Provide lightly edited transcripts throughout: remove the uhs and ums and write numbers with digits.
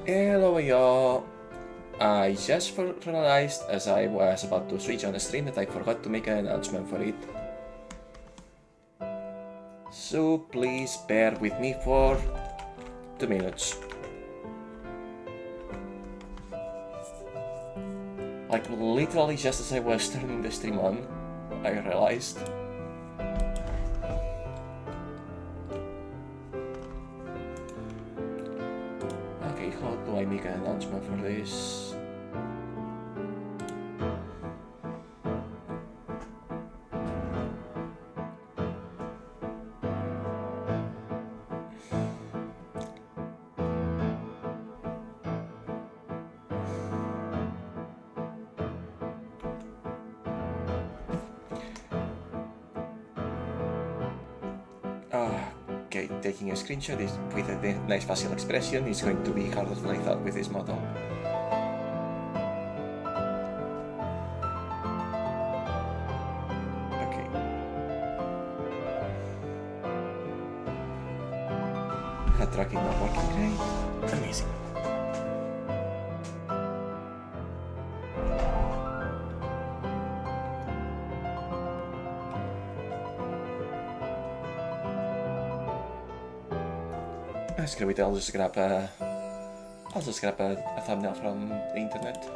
Hello y'all! I just realized as I was about to switch on the stream that I forgot to make an announcement for it. So please bear with me for 2 minutes. Like literally just as I was turning the stream on, I realized. Okay, how do I make an announcement for this? Okay, taking a screenshot is with a nice facial expression is going to be harder than I thought with this model. Okay. Head tracking not working great. Amazing. Screw it, I'll just grab a thumbnail from the internet.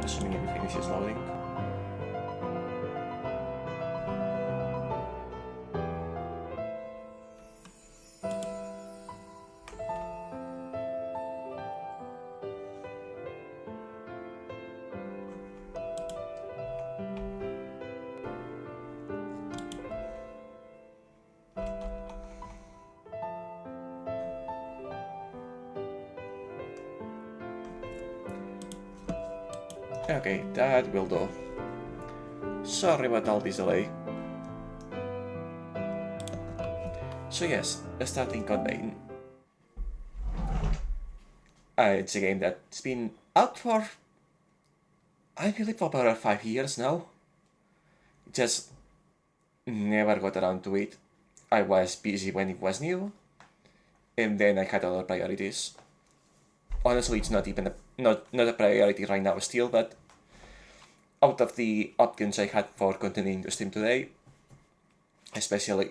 Assuming everything is loading. Okay, that will do. Sorry about all this delay. So yes, the starting campaign. It's a game that's been out for, I believe, about 5 years now. Just never got around to it. I was busy when it was new, and then I had other priorities. Honestly, it's not even not a priority right now still, but out of the options I had for continuing to stream today, especially,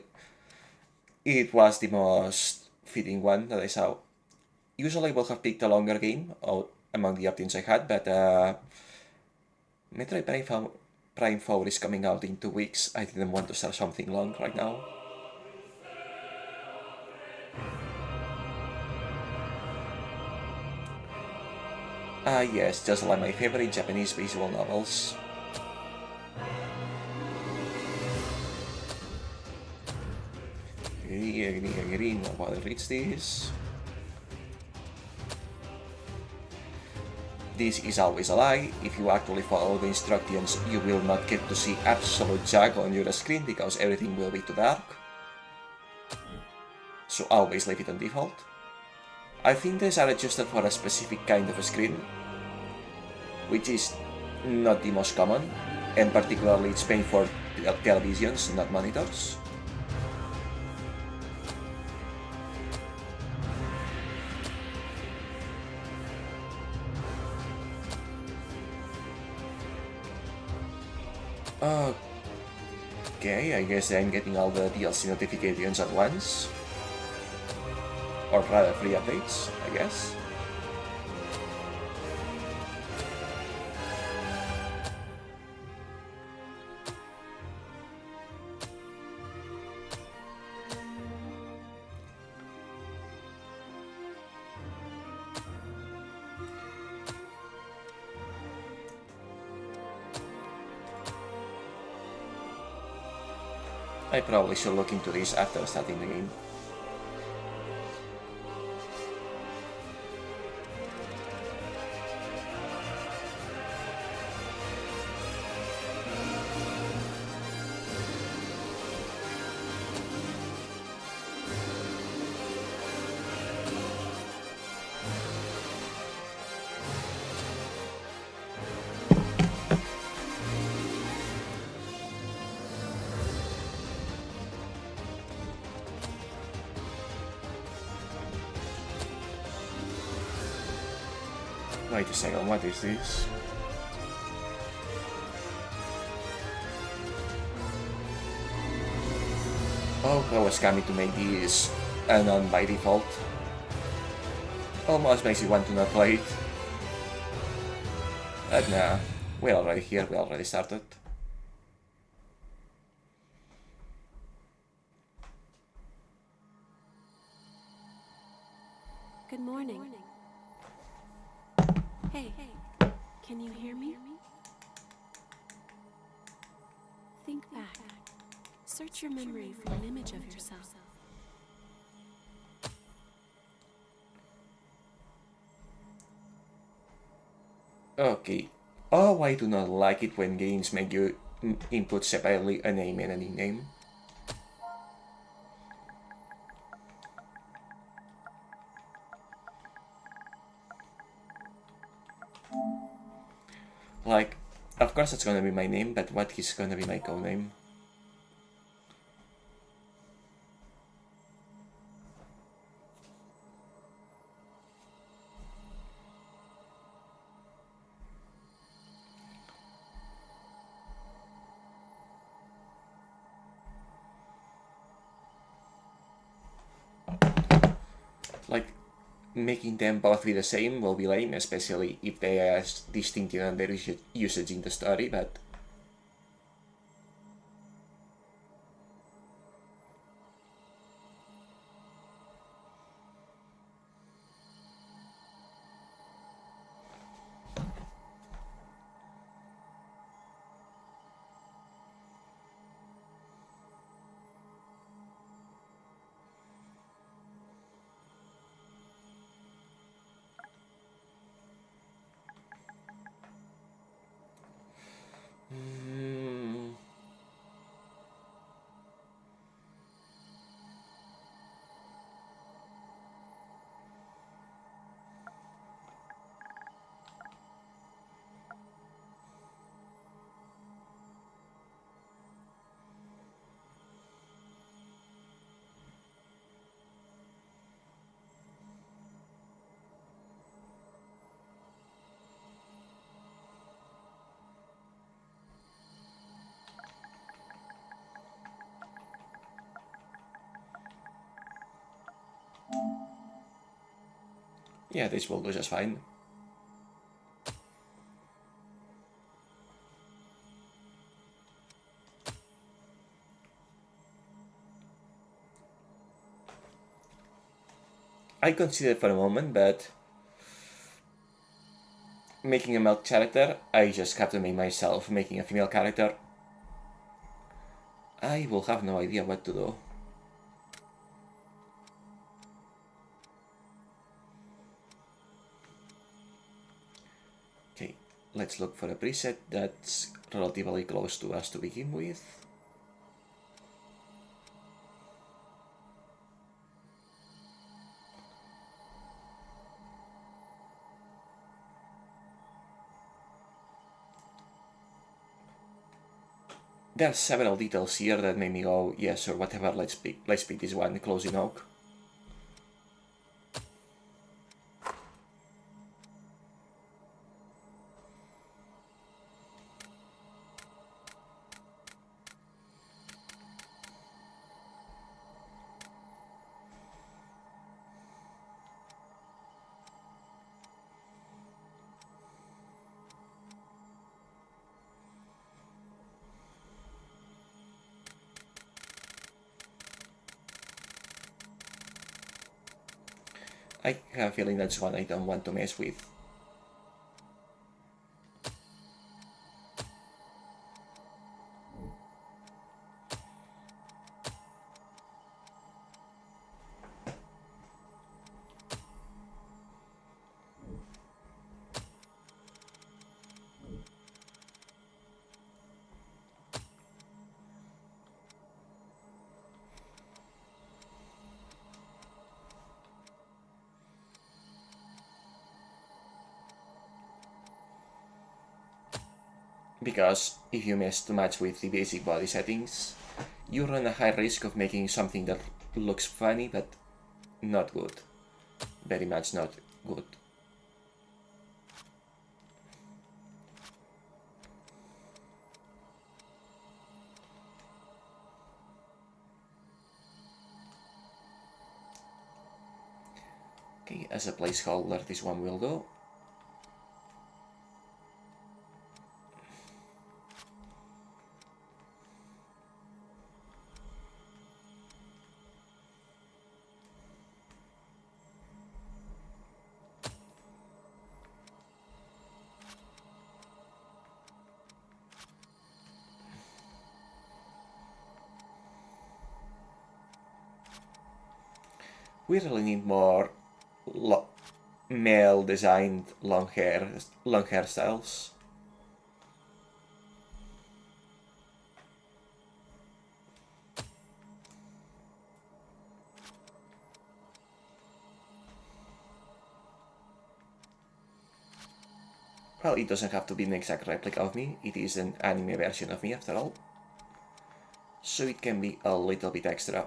it was the most fitting one that I saw. Usually I would have picked a longer game out among the options I had, but Metroid Prime 4 is coming out in 2 weeks. I didn't want to start something long right now. Yes, just like my favorite Japanese visual novels. Agree, nobody reads this. This is always a lie. If you actually follow the instructions, you will not get to see absolute jack on your screen because everything will be too dark. So always leave it on default. I think these are adjusted for a specific kind of screen, which is not the most common, and particularly it's made for televisions, not monitors. Okay, I guess I'm getting all the DLC notifications at once. Or rather, free updates, I guess. I probably should look into this after starting the game. Wait a second, what is this? Oh, I was coming to make this a non by default. Almost makes you want to not play it. But nah, we're already here, we already started. Good morning. Hey, can you hear me? Think back. Search your memory for an image of yourself. Okay. Oh, I do not like it when games make you input separately a name and a nickname. Like, of course it's gonna be my name, but what is gonna be my codename? Like, making them both be the same will be lame, especially if they are distinct in their usage in the story, but... Yeah, this will do just fine. I considered for a moment, but making a male character, I just have to make myself. Making a female character, I will have no idea what to do. Okay, let's look for a preset that's relatively close to us to begin with. There are several details here that made me go, yes, or whatever, let's pick this one, closing oak. I have a feeling that's one I don't want to mess with. Because if you mess too much with the basic body settings, you run a high risk of making something that looks funny but not good. Very much not good. Okay, as a placeholder, this one will go. We really need more male designed long hairstyles. Well, it doesn't have to be an exact replica of me, it is an anime version of me after all. So it can be a little bit extra.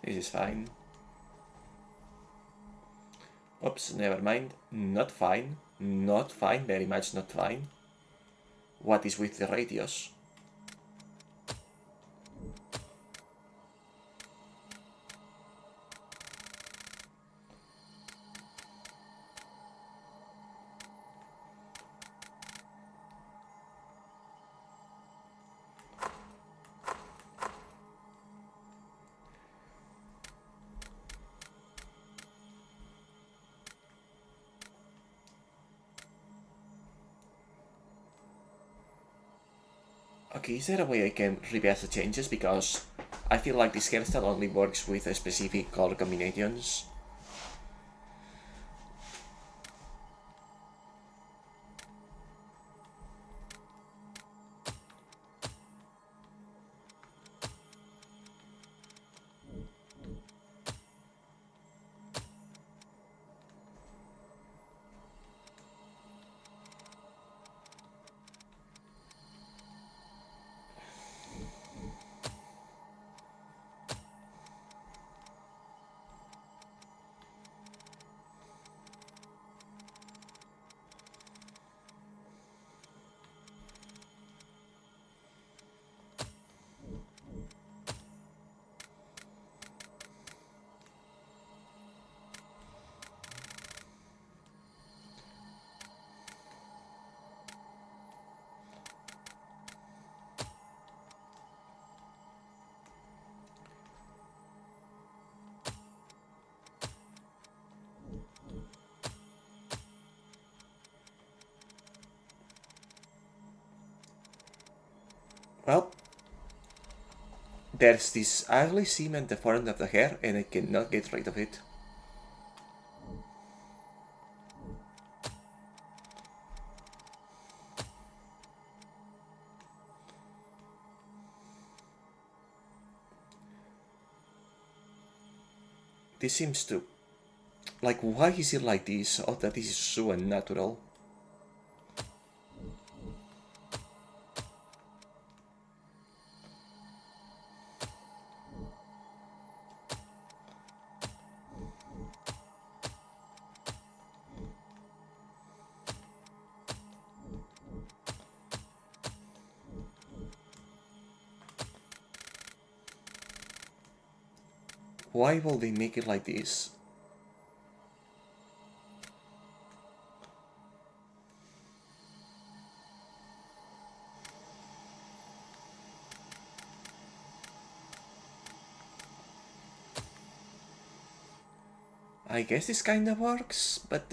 This is fine. Oops, never mind. Not fine. Not fine, very much not fine. What is with the radius? Okay, is there a way I can reverse the changes? Because I feel like this hairstyle only works with specific color combinations. Well, there's this ugly seam at the front of the hair and I cannot get rid of it. This seems to... Like, why is it like this? Oh, that is so unnatural. Why will they make it like this? I guess this kinda works, but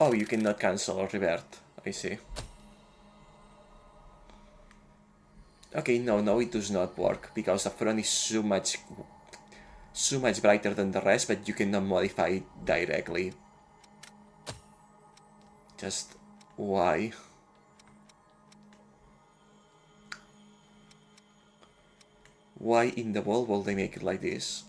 oh, you cannot cancel or revert. I see. Okay, no, it does not work, because the front is so much brighter than the rest, but you cannot modify it directly. Just why? Why in the world will they make it like this?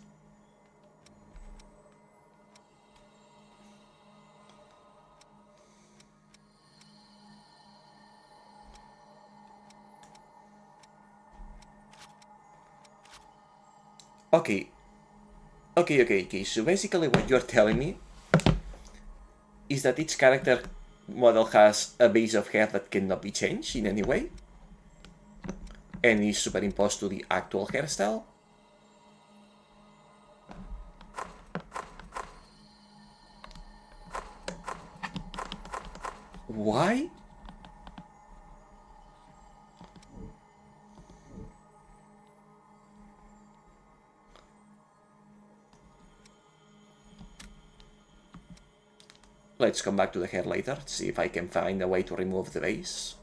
Okay. Okay. So basically what you're telling me is that each character model has a base of hair that cannot be changed in any way and is superimposed to the actual hairstyle. Why? Let's come back to the hair later, see if I can find a way to remove the base.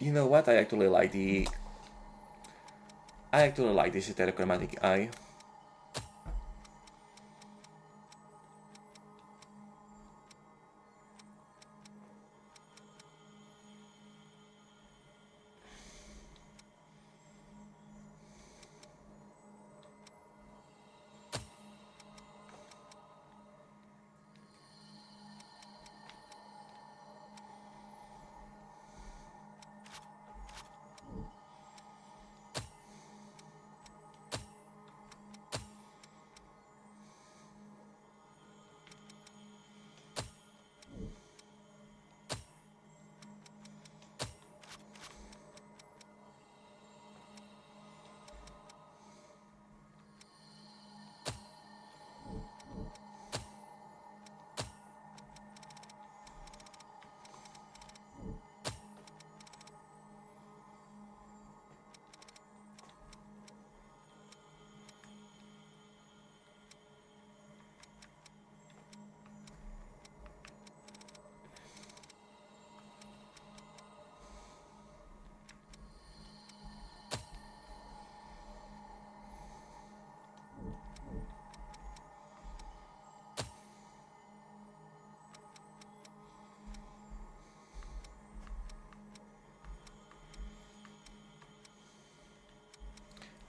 You know what? I actually like this heterochromatic eye.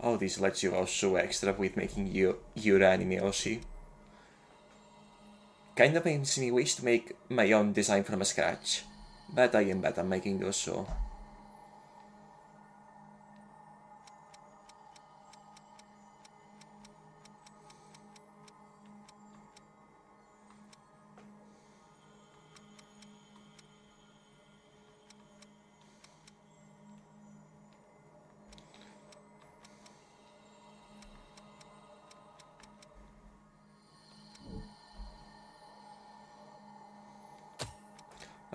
Oh, this lets you go so extra with making your anime OC. Kinda makes me wish to make my own design from scratch, but I am bad at making those, so...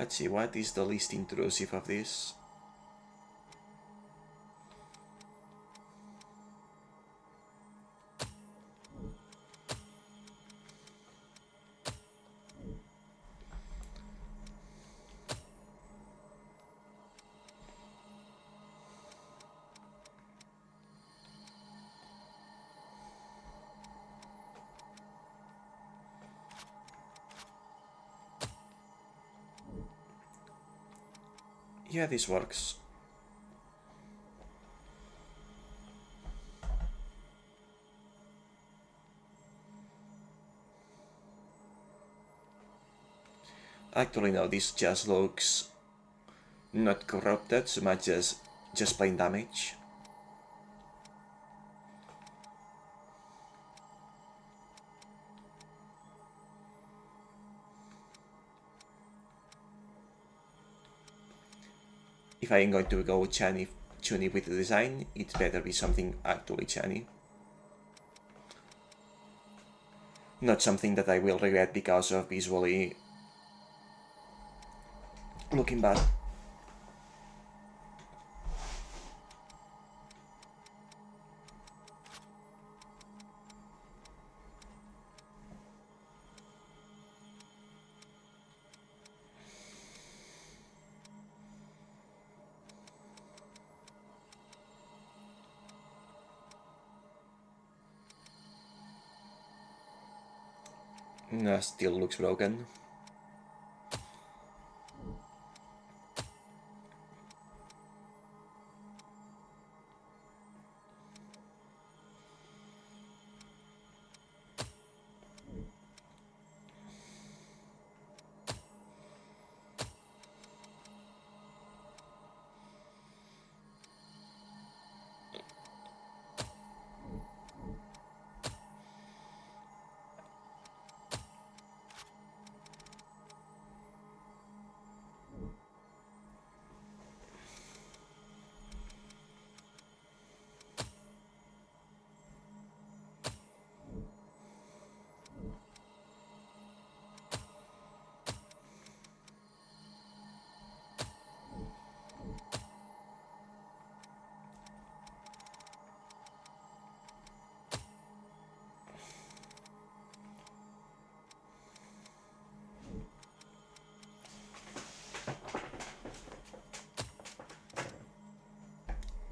Let's see, what is the least intrusive of this? Yeah, this works. Actually, no, this just looks not corrupted so much as just plain damage. If I'm going to go Chunny with the design, it better be something actually Chunny. Not something that I will regret because of visually looking bad. Still looks broken.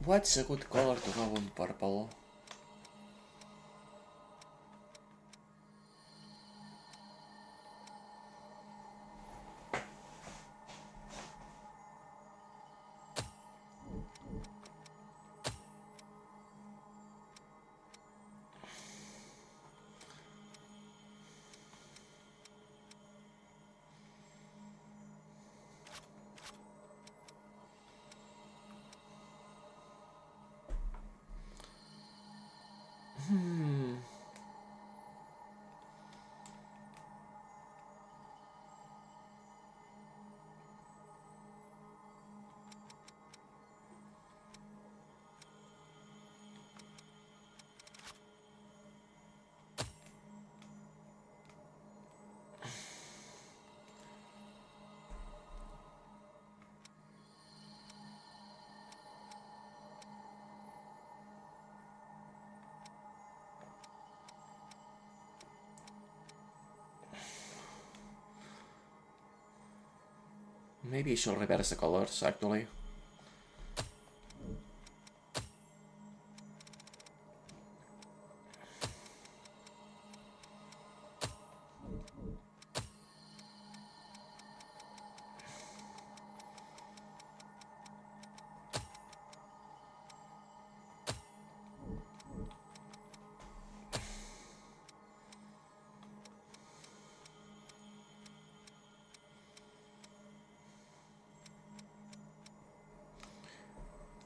What's a good color to go on purple? Maybe I should reverse the colors actually.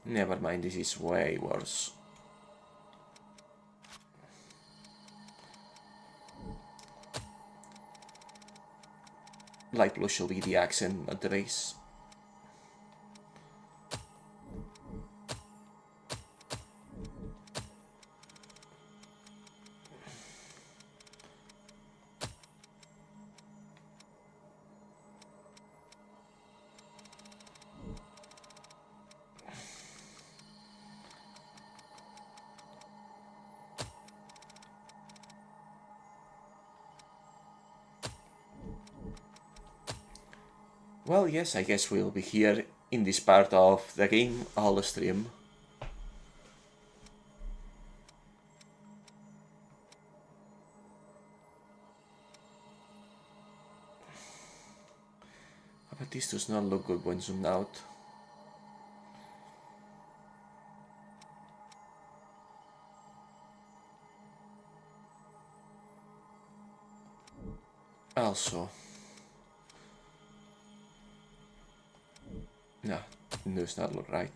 Never mind, this is way worse. Light blue should be the accent, not the base. Well, yes, I guess we'll be here in this part of the game all the stream. But this does not look good when zoomed out. Also, no, does not look right.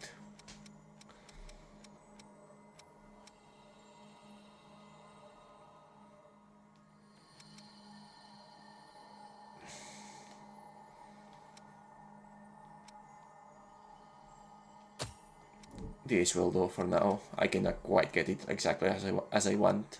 This will do for now. I cannot quite get it exactly as I want.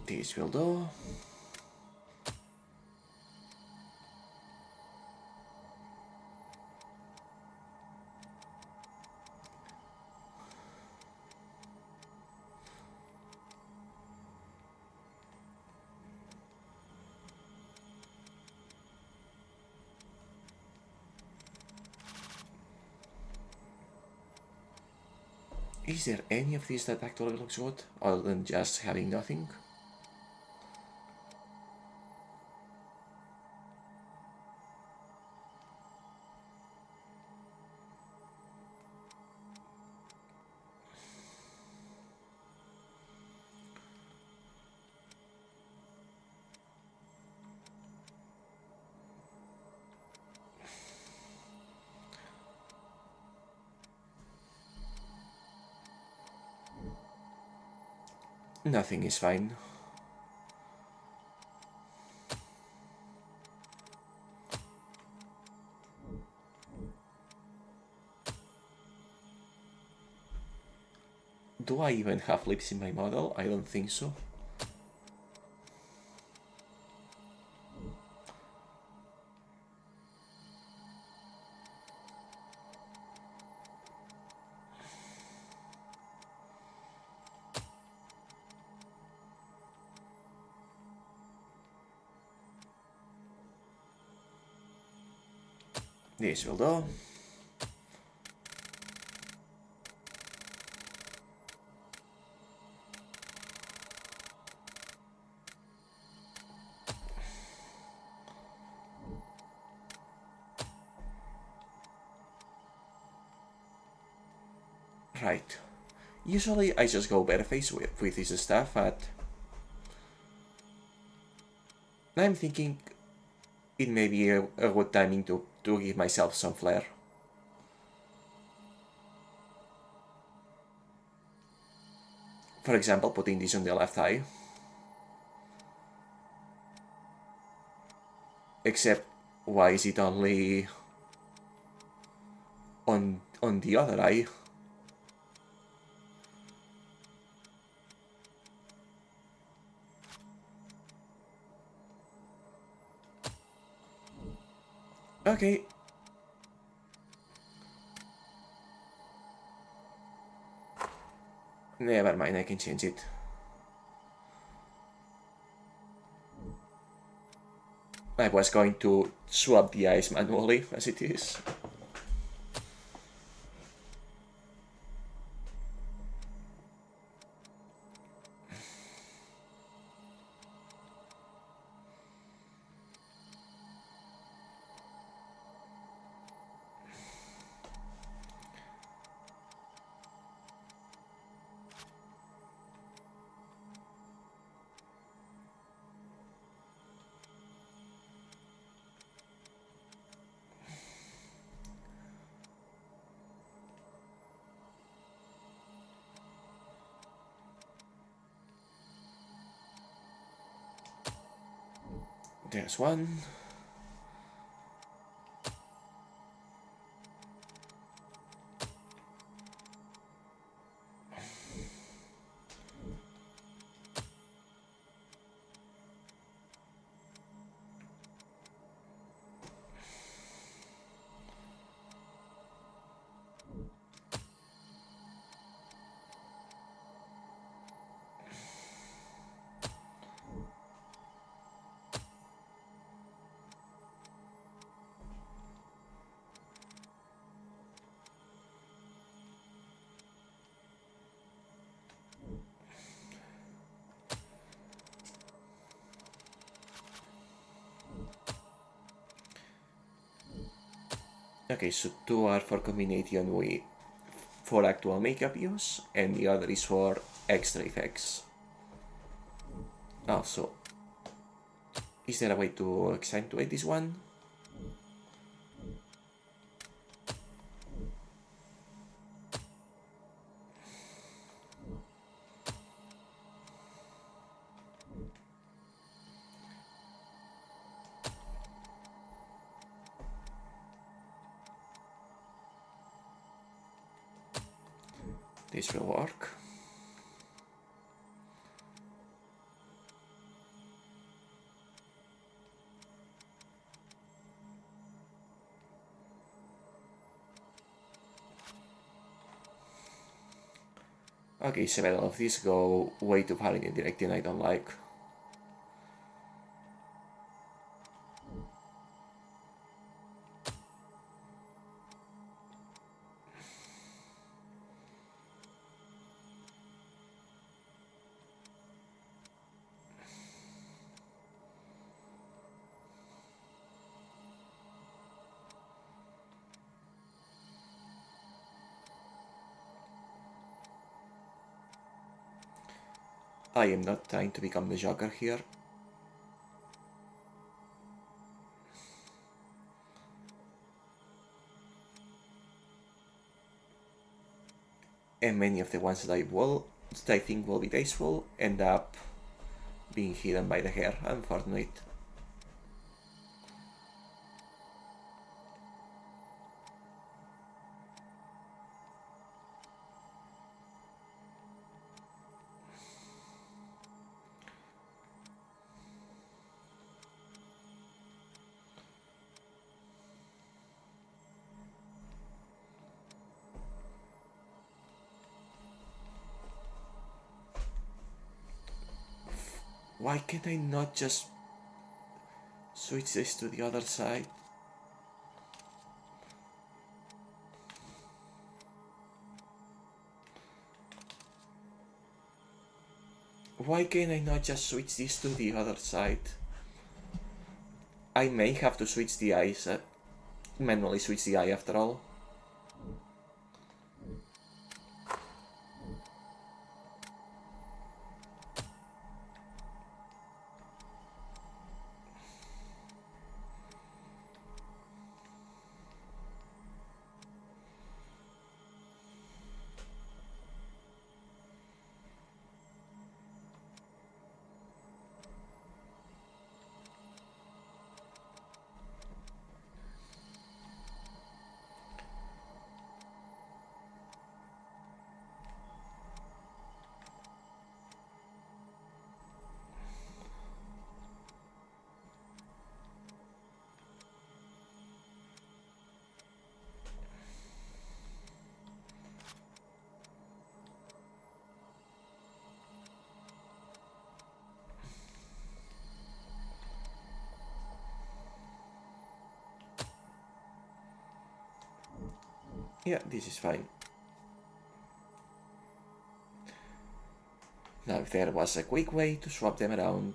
This will do. Is there any of these that actually looks good, other than just having nothing? Nothing is fine. Do I even have lips in my model? I don't think so. This will do. Right. Usually I just go bareface with this stuff, but I'm thinking it may be a good timing to give myself some flair. For example, putting this on the left eye. Except, why is it only on the other eye? Okay. Never mind, I can change it. I was going to swap the eyes manually as it is. There's one. Okay, so two are for combination with for actual makeup use, and the other is for extra effects. Also, is there a way to accentuate this one? This will work. Okay, several of these go way too far in a direction I don't like. I am not trying to become the Joker here. And many of the ones that I think will be tasteful end up being hidden by the hair, unfortunate. Why can I not just switch this to the other side? Why can I not just switch this to the other side? I may have to switch the eyes, manually switch the eye after all. Yeah, this is fine. Now, if there was a quick way to swap them around.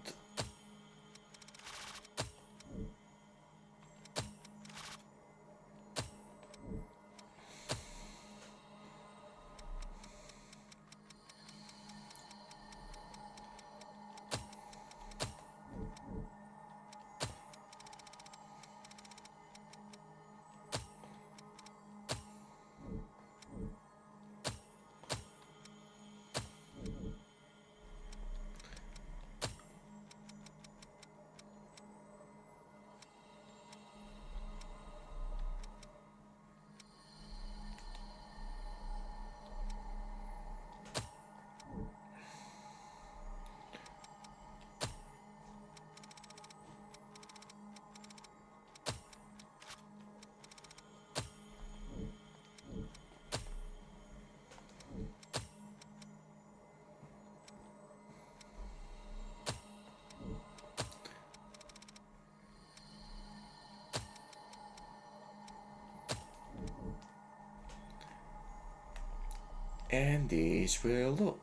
And this will do.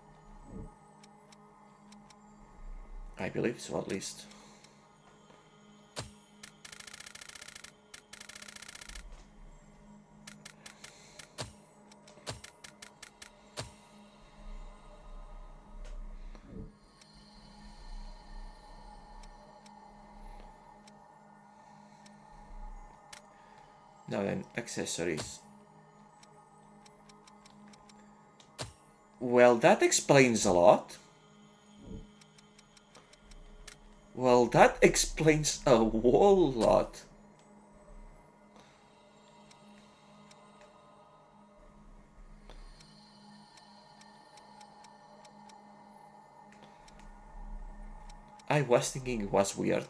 I believe so, at least. Now then, accessories. Well, that explains a lot. Well, that explains a whole lot. I was thinking it was weird.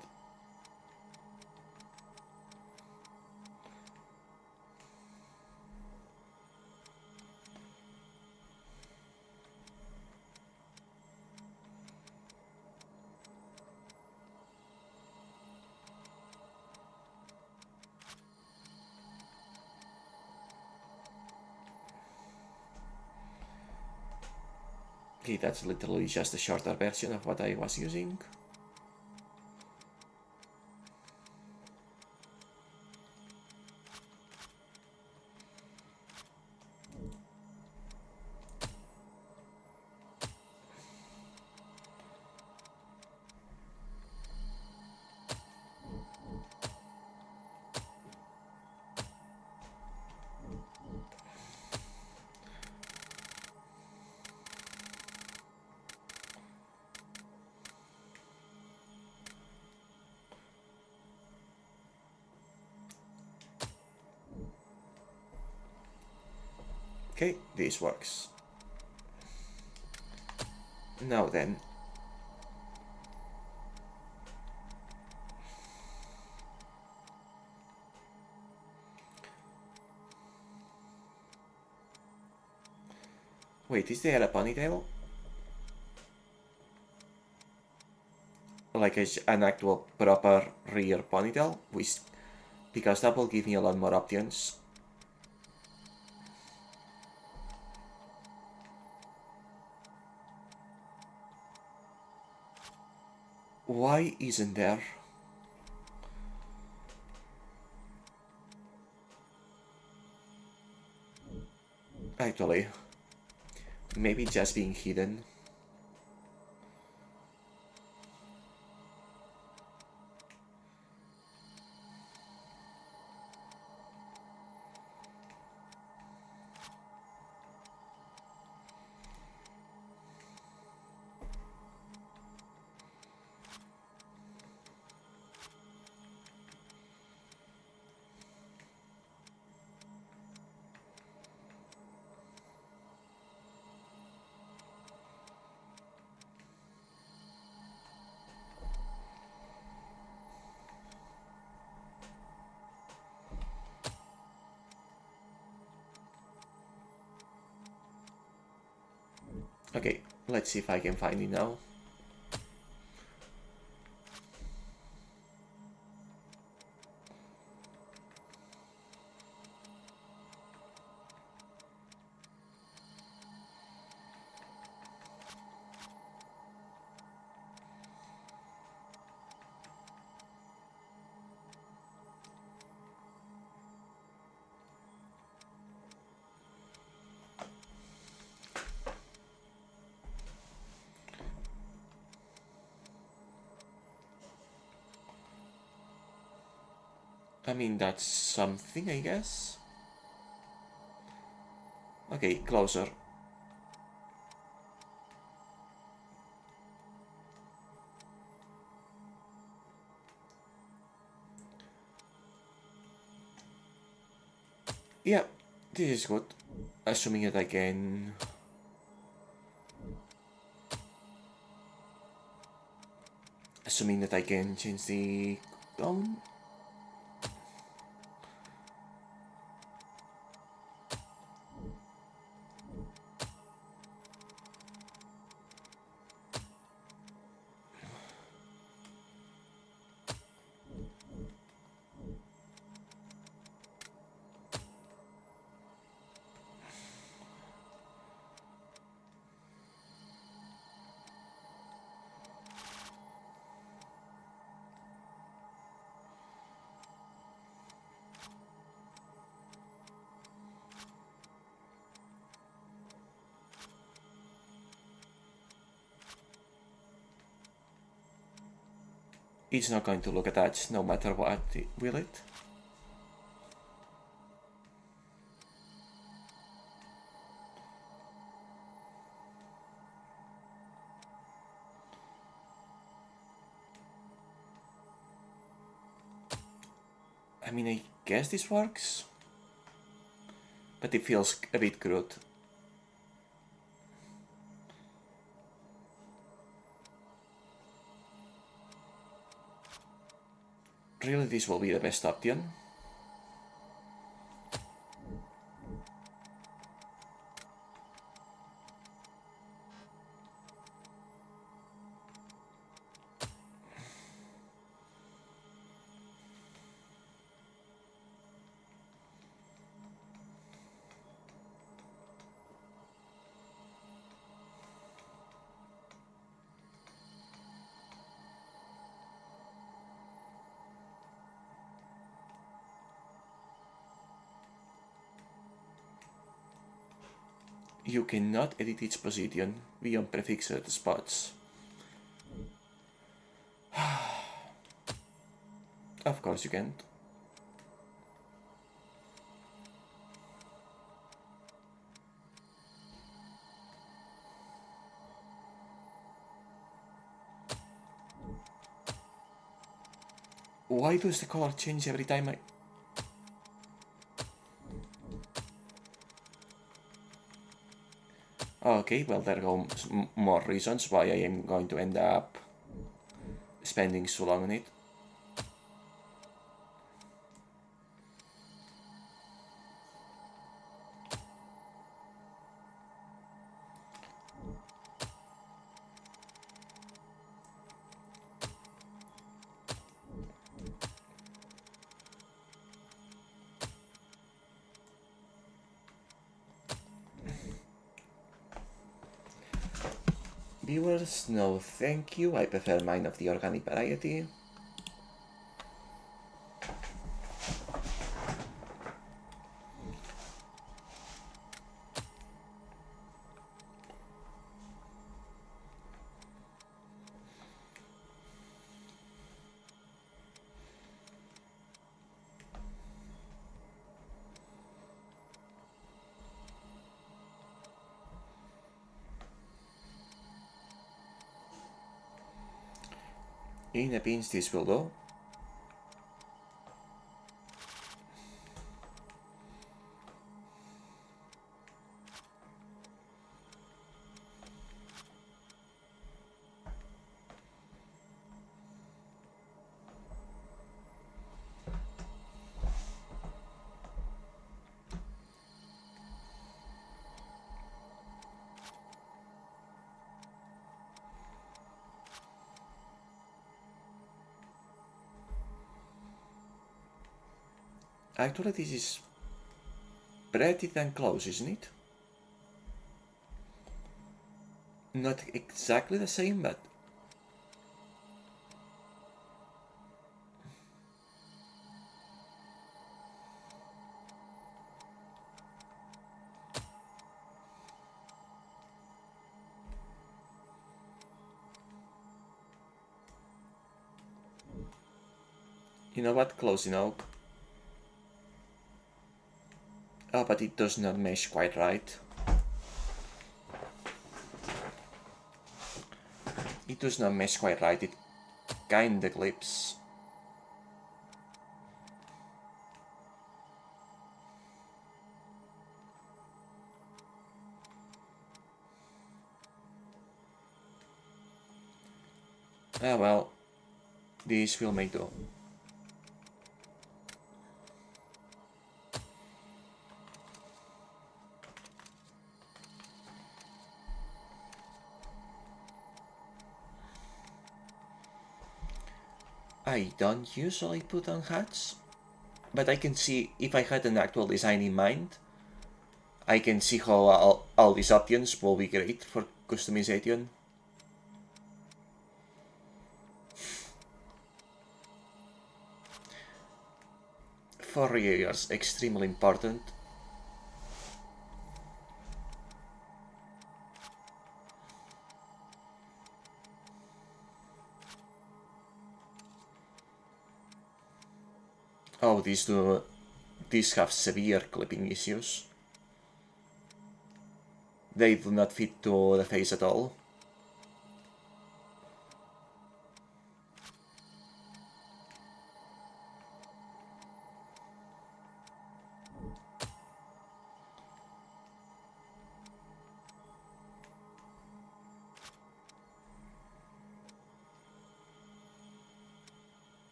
Okay, that's literally just a shorter version of what I was using. Okay, this works. Now then. Wait, is there a ponytail? Like an actual proper rear ponytail? Because that will give me a lot more options. Why isn't there? Actually, maybe just being hidden. Okay, let's see if I can find it now. I mean, that's something, I guess. Okay, closer. Yeah, this is good. Assuming that I can... Assuming that I can change the tone. It's not going to look attached no matter what, will it? I mean, I guess this works, but it feels a bit crude. Really, this will be the best option. You cannot edit its position beyond prefixed spots. Of course you can't. Why does the color change every time I... Okay, well, there go more reasons why I am going to end up spending so long on it. Viewers, no thank you, I prefer mine of the organic variety. In a pinch this will go. Actually, this is pretty damn close, isn't it? Not exactly the same, but... You know what? Close enough. Oh, but it does not mesh quite right. It does not mesh quite right, it kinda clips. Ah well, this will make do. I don't usually put on hats, but I can see if I had an actual design in mind, I can see how all these options will be great for customization. For reviewers, extremely important. Oh, these have severe clipping issues. They do not fit to the face at all.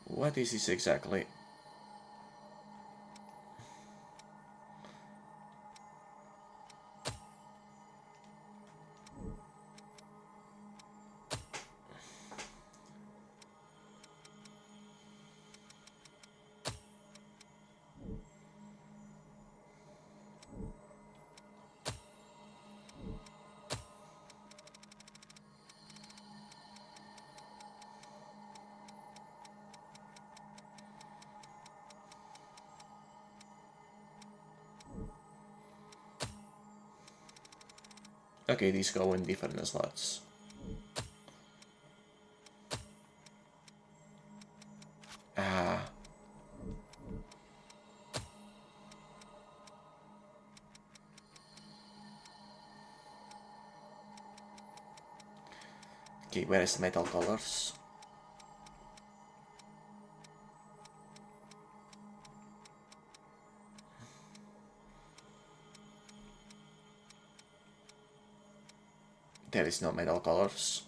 What is this exactly? Okay, these go in different slots. Ah. Okay, where is the metal colors? There is no metal colors.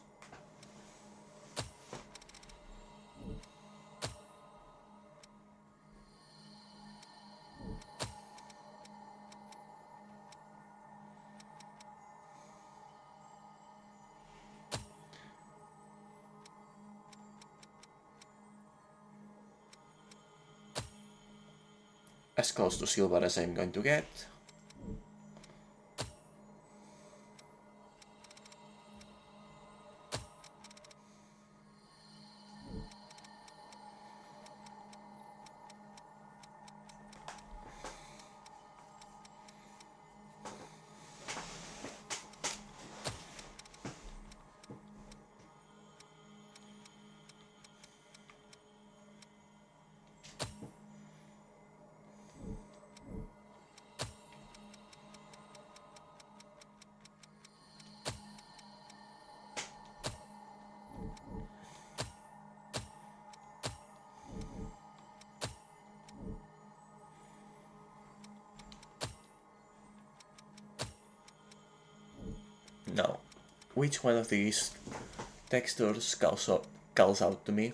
As close to silver as I'm going to get. Now, which one of these textures calls out to me?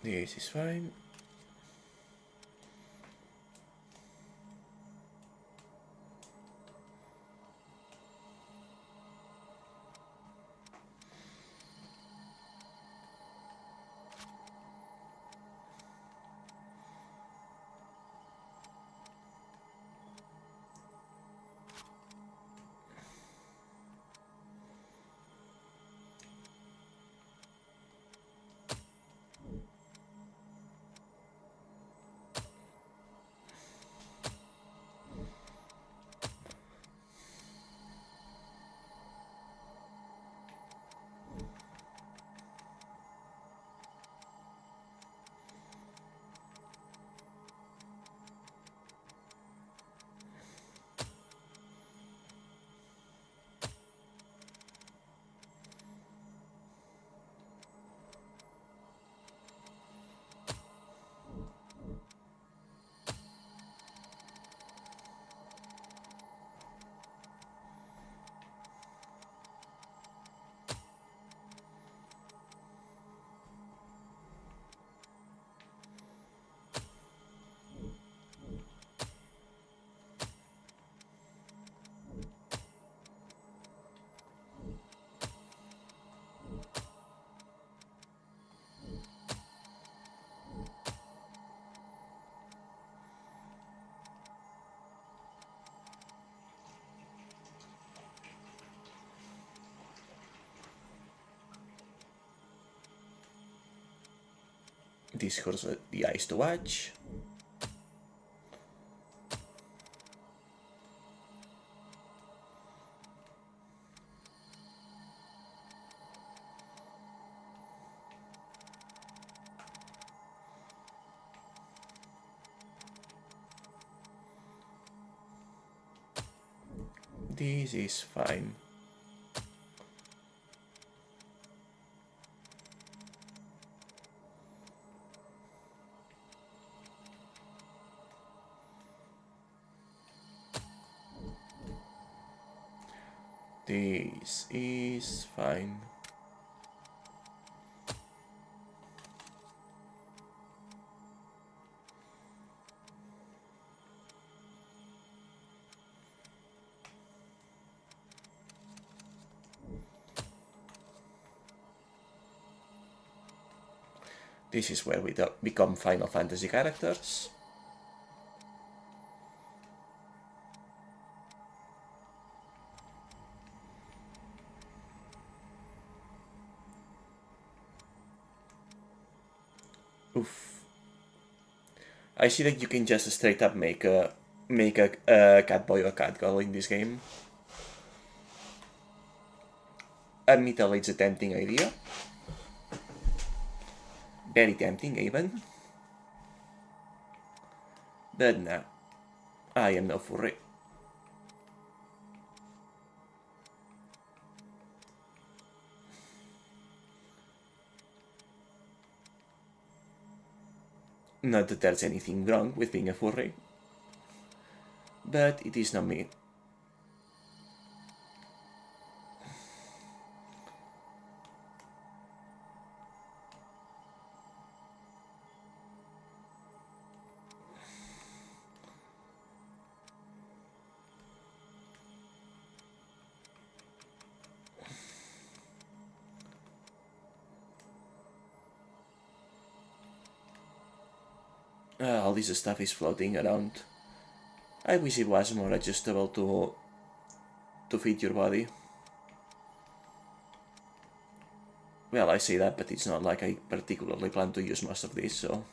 This is fine. This hurts the eyes to watch. This is fine. This is fine. This is where we become Final Fantasy characters. Oof. I see that you can just straight up make a cat boy or cat girl in this game. Admittedly, it's a tempting idea. Very tempting, even. But nah, I am no furry. Not that there's anything wrong with being a furry, but it is not me. All this stuff is floating around. I wish it was more adjustable to fit your body. Well, I say that, but it's not like I particularly plan to use most of this, so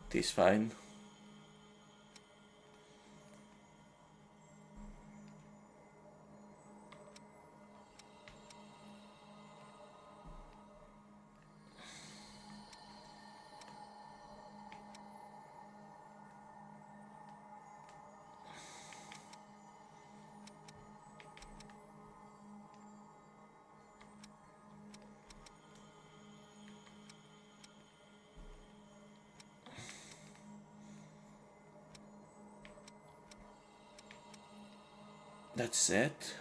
it is fine. That's it.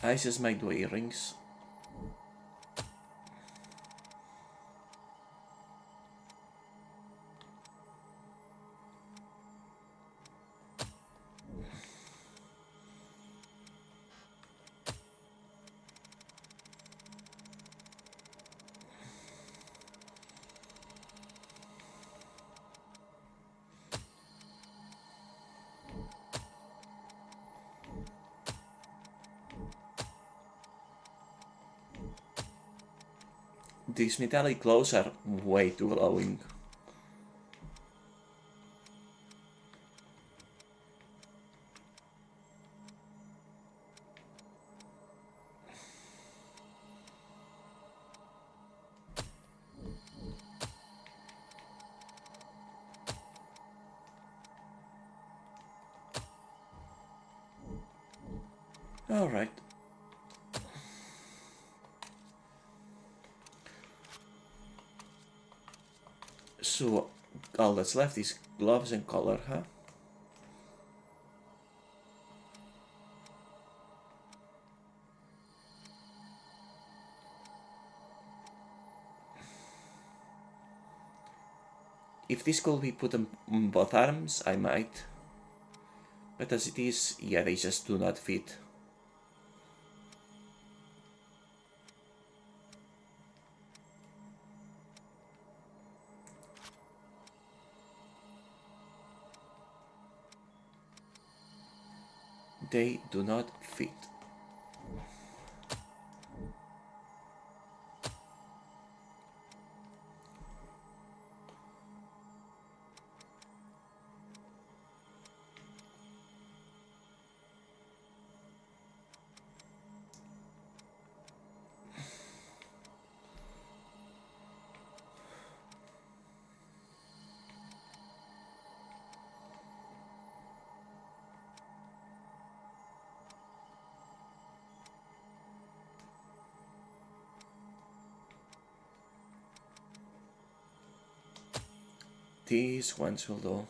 I just might do earrings. These metallic glows are way too glowing. Alright. So, all that's left is gloves and color, huh? If this could be put on both arms, I might. But as it is, yeah, they just do not fit. They do not fit. These ones will do.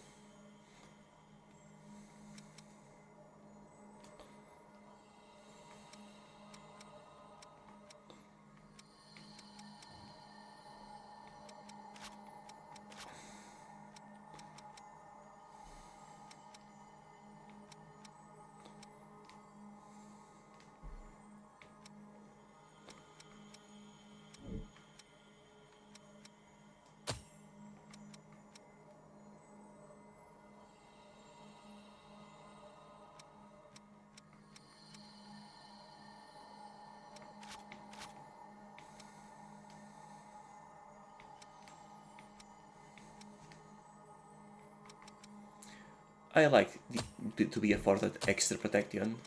I like to be afforded extra protection.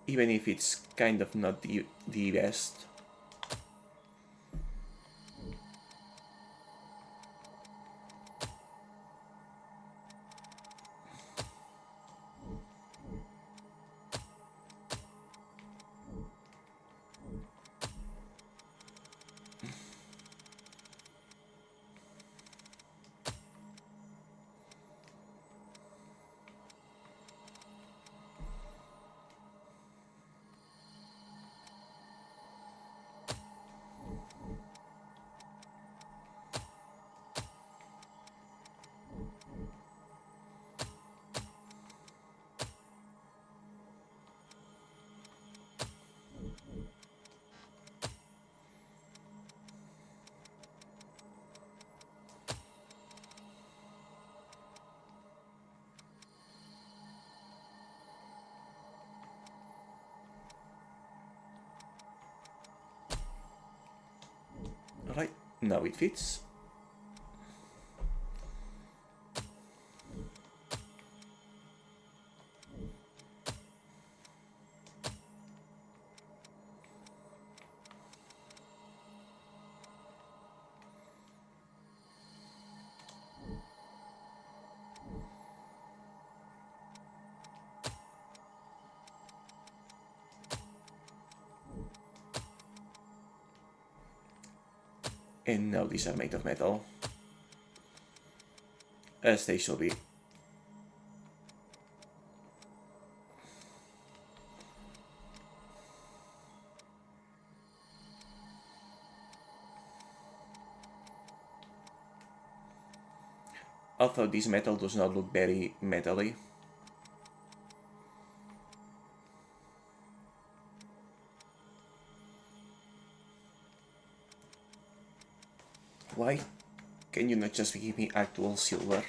Even if it's kind of not the best. Alright, now it fits. And now these are made of metal. As they should be. Although this metal does not look very metally. Why can you not just give me actual silver?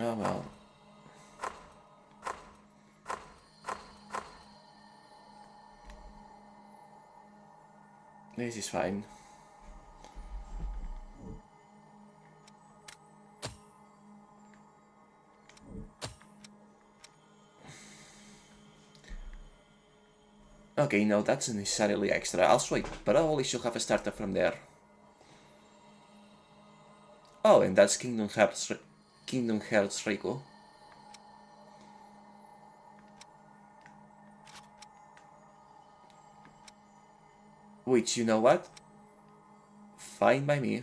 Oh well. This is fine. Okay, no, that's necessarily extra. I'll swipe, but I always should have a starter from there. Oh, and that's Kingdom Hearts Rico. Which, you know what? Fine by me.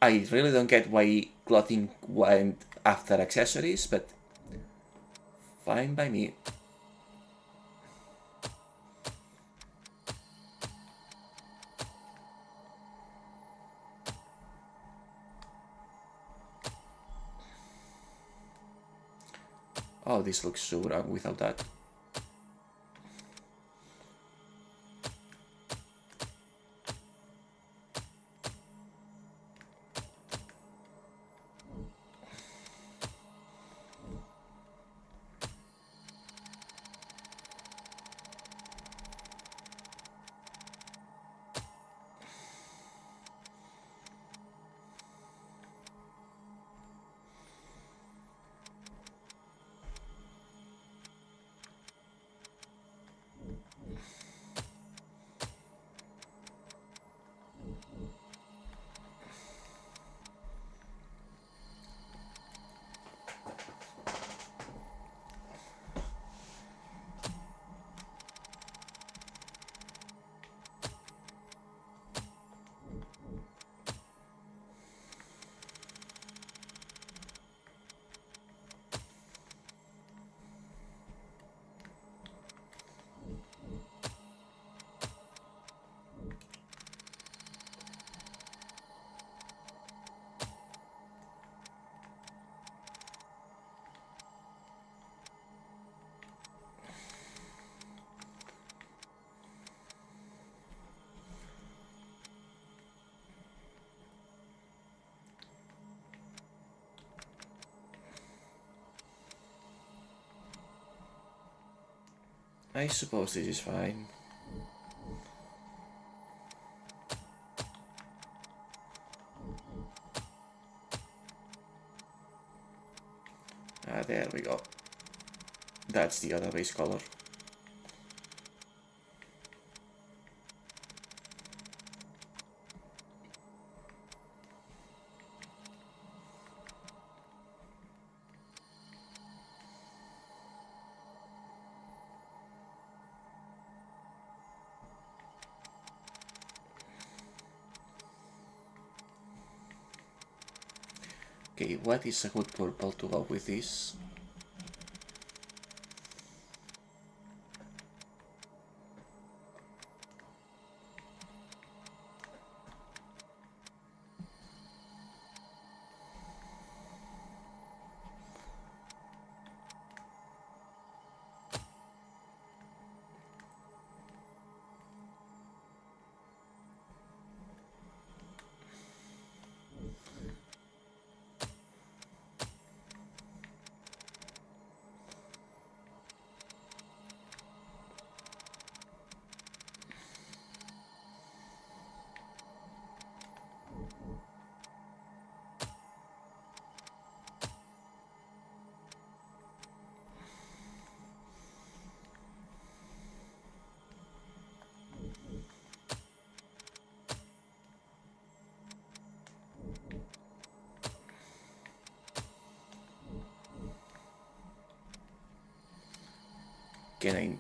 I really don't get why clothing went after accessories, but fine by me. Oh, this looks so wrong without that. I suppose this is fine. Ah, there we go. That's the other base color. Okay, what is a good purple to go with this? Can I...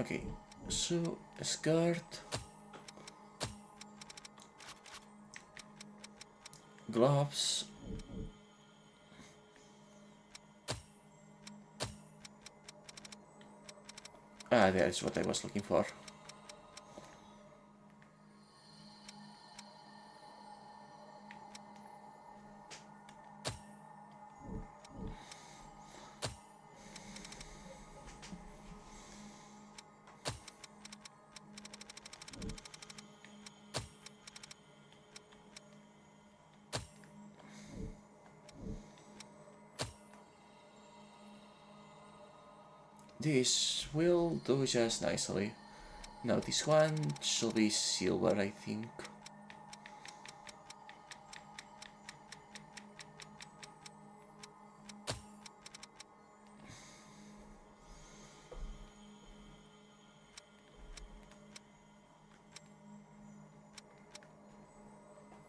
Okay, so a skirt, gloves, ah, that's what I was looking for. This will do just nicely. Now this one should be silver, I think.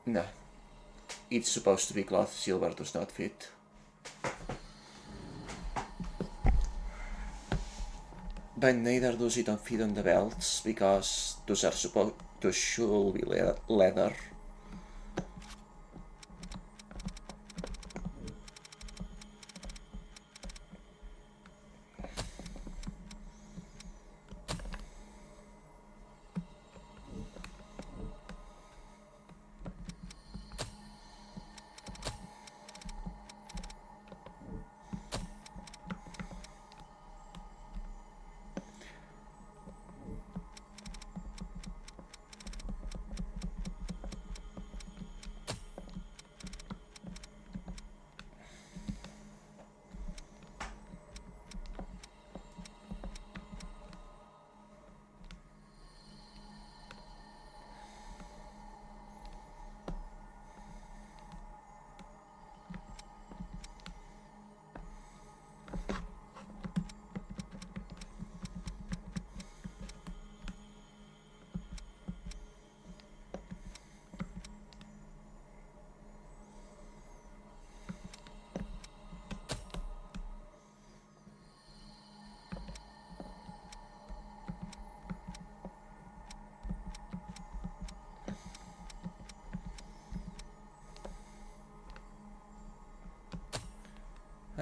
Nah, it's supposed to be cloth, silver does not fit. But neither does it fit on the belts, because those should be leather.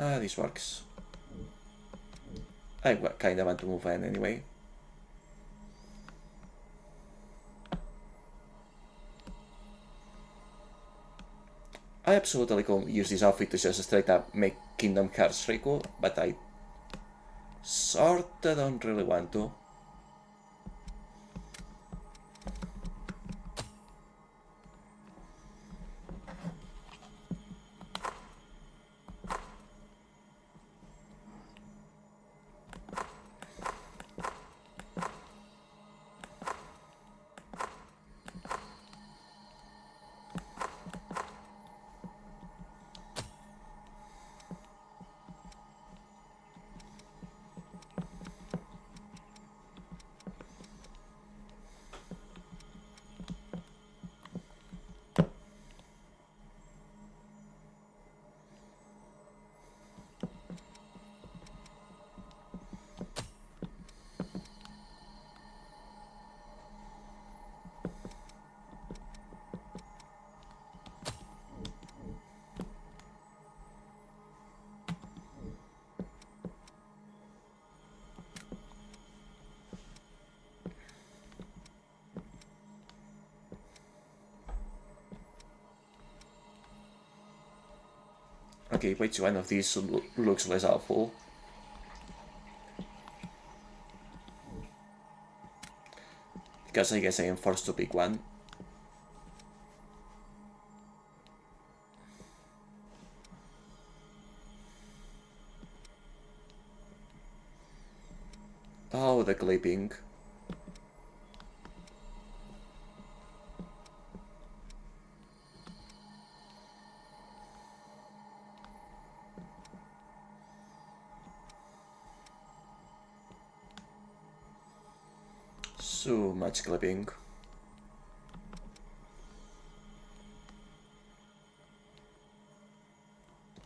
This works. I kinda want to move in anyway. I absolutely could use this outfit to just straight up make Kingdom Hearts 3 cool, but I sorta don't really want to. Okay, which one of these looks less awful? Because I guess I am forced to pick one. Oh, the clipping. So much clipping.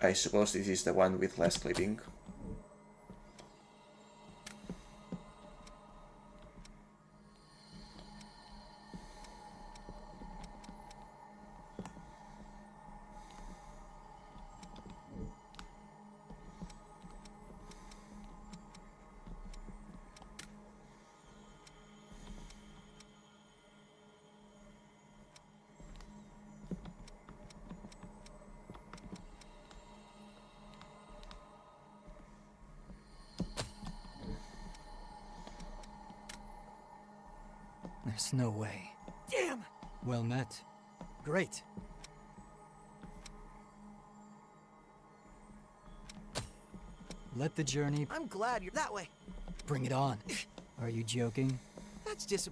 I suppose this is the one with less clipping. There's no way. Damn! Well met. Great. Let the journey... I'm glad you're that way. Bring it on. Are you joking? That's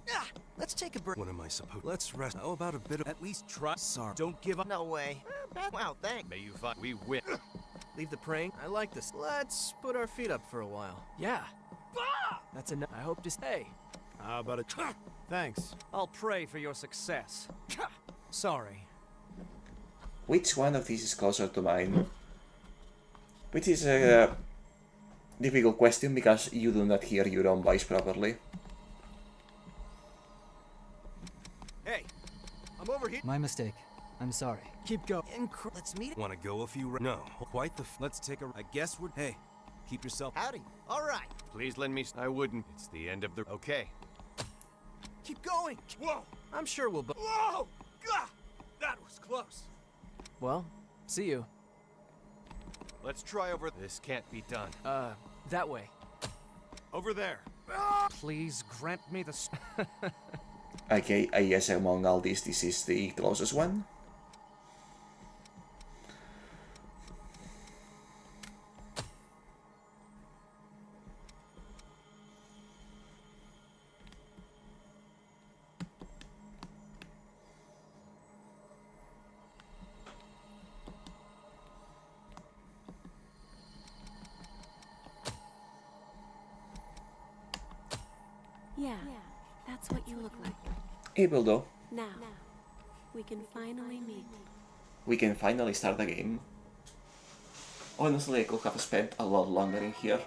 let's take a break. What am I supposed? Let's rest. How about a bit of... At least try. Sorry. Don't give up. No way. Wow, thanks. May you find... We win. Leave the praying. I like this. Let's put our feet up for a while. Yeah. That's enough. I hope to stay. How about it? Thanks. I'll pray for your success. Sorry. Which one of these is closer to mine? Which is a difficult question because you do not hear your own voice properly. Hey, I'm over here. My mistake. I'm sorry. Keep going. Let's meet. Want to go a few... No. Quite the... Let's take a... I guess we're... Hey. Keep yourself... Howdy. All right. Please lend me... I wouldn't. It's the end of the... Okay. Keep going. Whoa! I'm sure we'll. Whoa! God! That was close. Well, see you. Let's try over... This can't be done. That way. Over there. Please grant me the... Okay, I guess among all these, this is the closest one. Yeah, that's what you look like. It will do. Now, we can finally meet. We can finally start the game. Honestly, I could have spent a lot longer in here.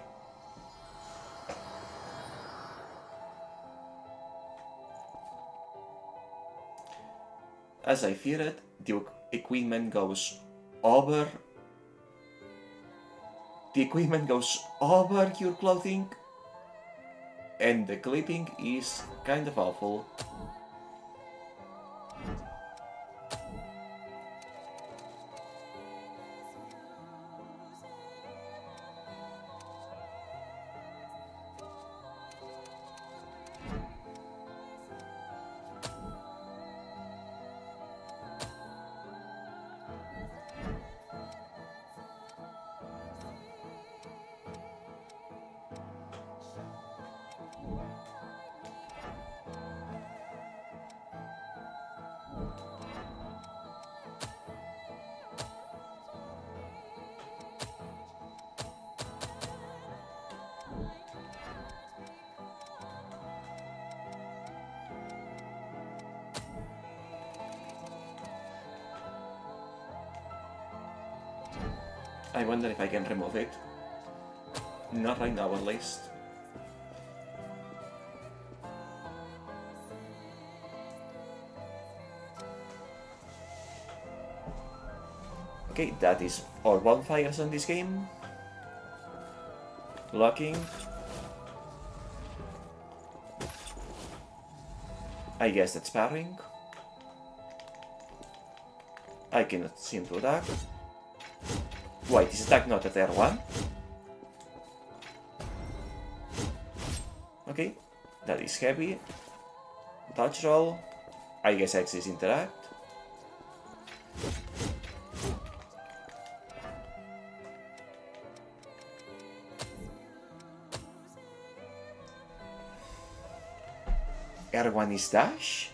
As I feared, the equipment goes over the equipment goes over your clothing, and the clipping is kind of awful. I wonder if I can remove it. Not right now, at least. Okay, that is all bonfires on this game. Locking. I guess that's sparring. I cannot seem to attack. Wait, is attack not at R1? Okay, that is heavy. Dodge roll. I guess X is interact. R1 is dash?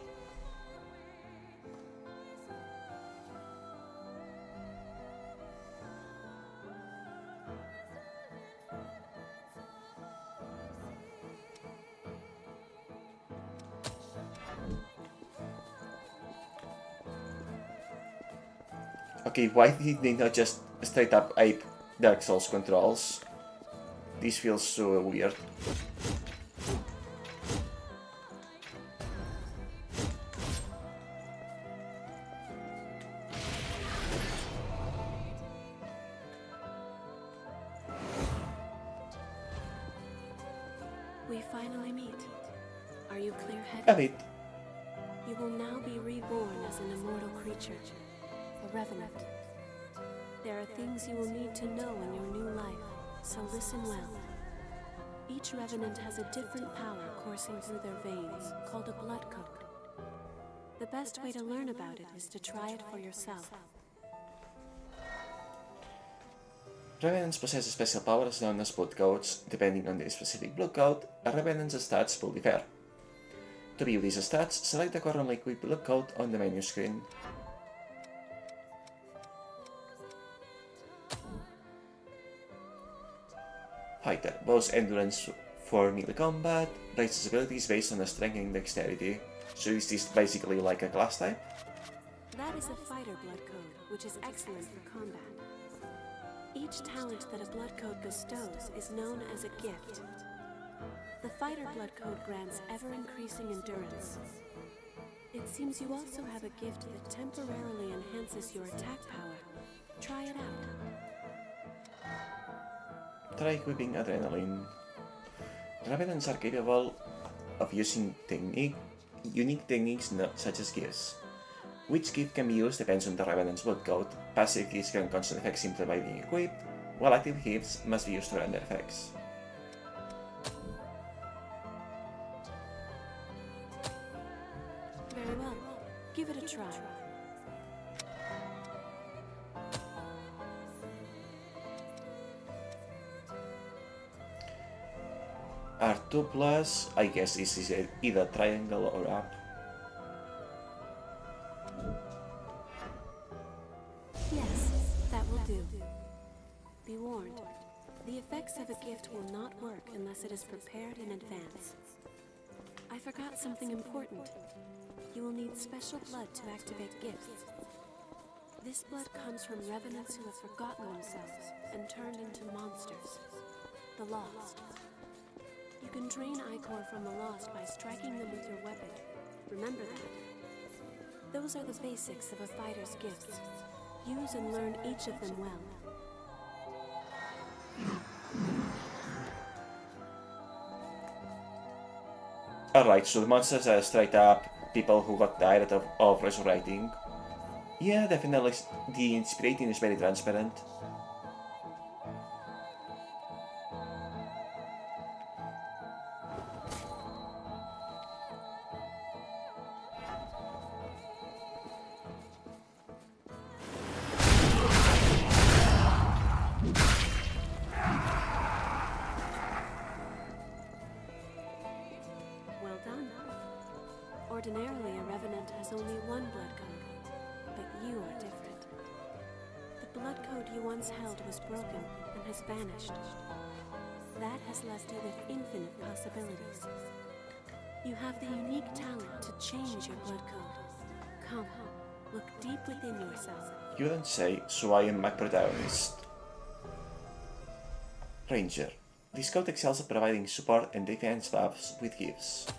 Okay, why did they not just straight up ape Dark Souls controls? This feels so weird. We finally meet. Are you clear-headed? A bit. You will now be reborn as an immortal creature, a revenant. There are things you will need to know in your new life, so listen well. Each revenant has a different power coursing through their veins, called a blood code. The best way to learn about it is to try it for yourself. Revenants possess special powers known as blood codes. Depending on the specific blood code, a revenant's stats will differ. To view these stats, select the currently equipped blood code on the menu screen. Fighter. Bows endurance for melee combat, raises abilities based on the strength and dexterity. So is this basically like a class type? That is a fighter blood code, which is excellent for combat. Each talent that a blood code bestows is known as a gift. The fighter blood code grants ever-increasing endurance. It seems you also have a gift that temporarily enhances your attack power. Try it out. Try equipping Adrenaline. Revenants are capable of using unique techniques such as gifts. Which gift can be used depends on the Revenant's blood code. Passive gifts can constant effects simply by being equipped, while active gifts must be used to render effects. Very well. Give it a try. R2 plus, I guess this is either triangle or up. Yes, that will do. Be warned. The effects of a gift will not work unless it is prepared in advance. I forgot something important. You will need special blood to activate gifts. This blood comes from revenants who have forgotten themselves and turned into monsters. The Lost. You can drain ichor from the Lost by striking them with your weapon. Remember that. Those are the basics of a fighter's gifts. Use and learn each of them well. Alright, so the monsters are straight up people who got tired of resurrecting. Yeah, definitely the inspirating is very transparent. Well done. Ordinarily, a revenant has only one blood code, but you are different. The blood code you once held was broken and has vanished. That has left you with infinite possibilities. You have the unique talent to change your blood code. Come, look deep within yourself. You don't say, so I am my protagonist. Ranger. This code excels at providing support and defense buffs with gifts.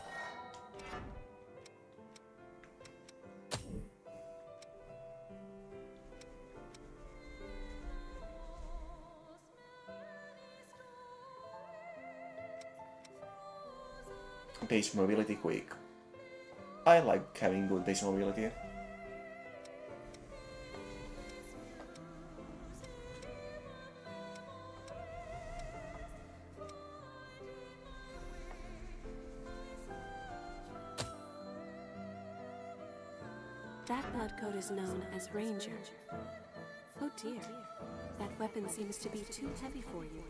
Base mobility quick. I like having good base mobility. That blood code is known as Ranger. Oh dear, that weapon seems to be too heavy for you.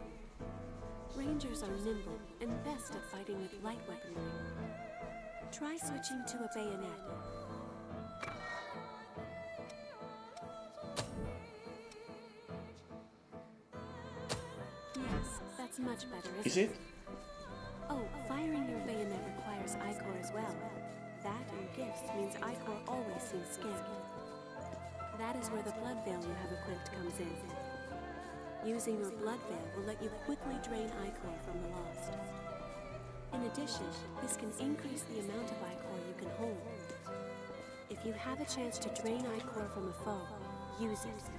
Rangers are nimble and best at fighting with light weaponry. Try switching to a bayonet. Yes, that's much better, Is isn't it? Oh, firing your bayonet requires Ichor as well. That and gifts means Ichor always seems scant. That is where the blood veil you have equipped comes in. Using your blood veil will let you quickly drain Ichor from the lost. In addition, this can increase the amount of Ichor you can hold. If you have a chance to drain Ichor from a foe, use it.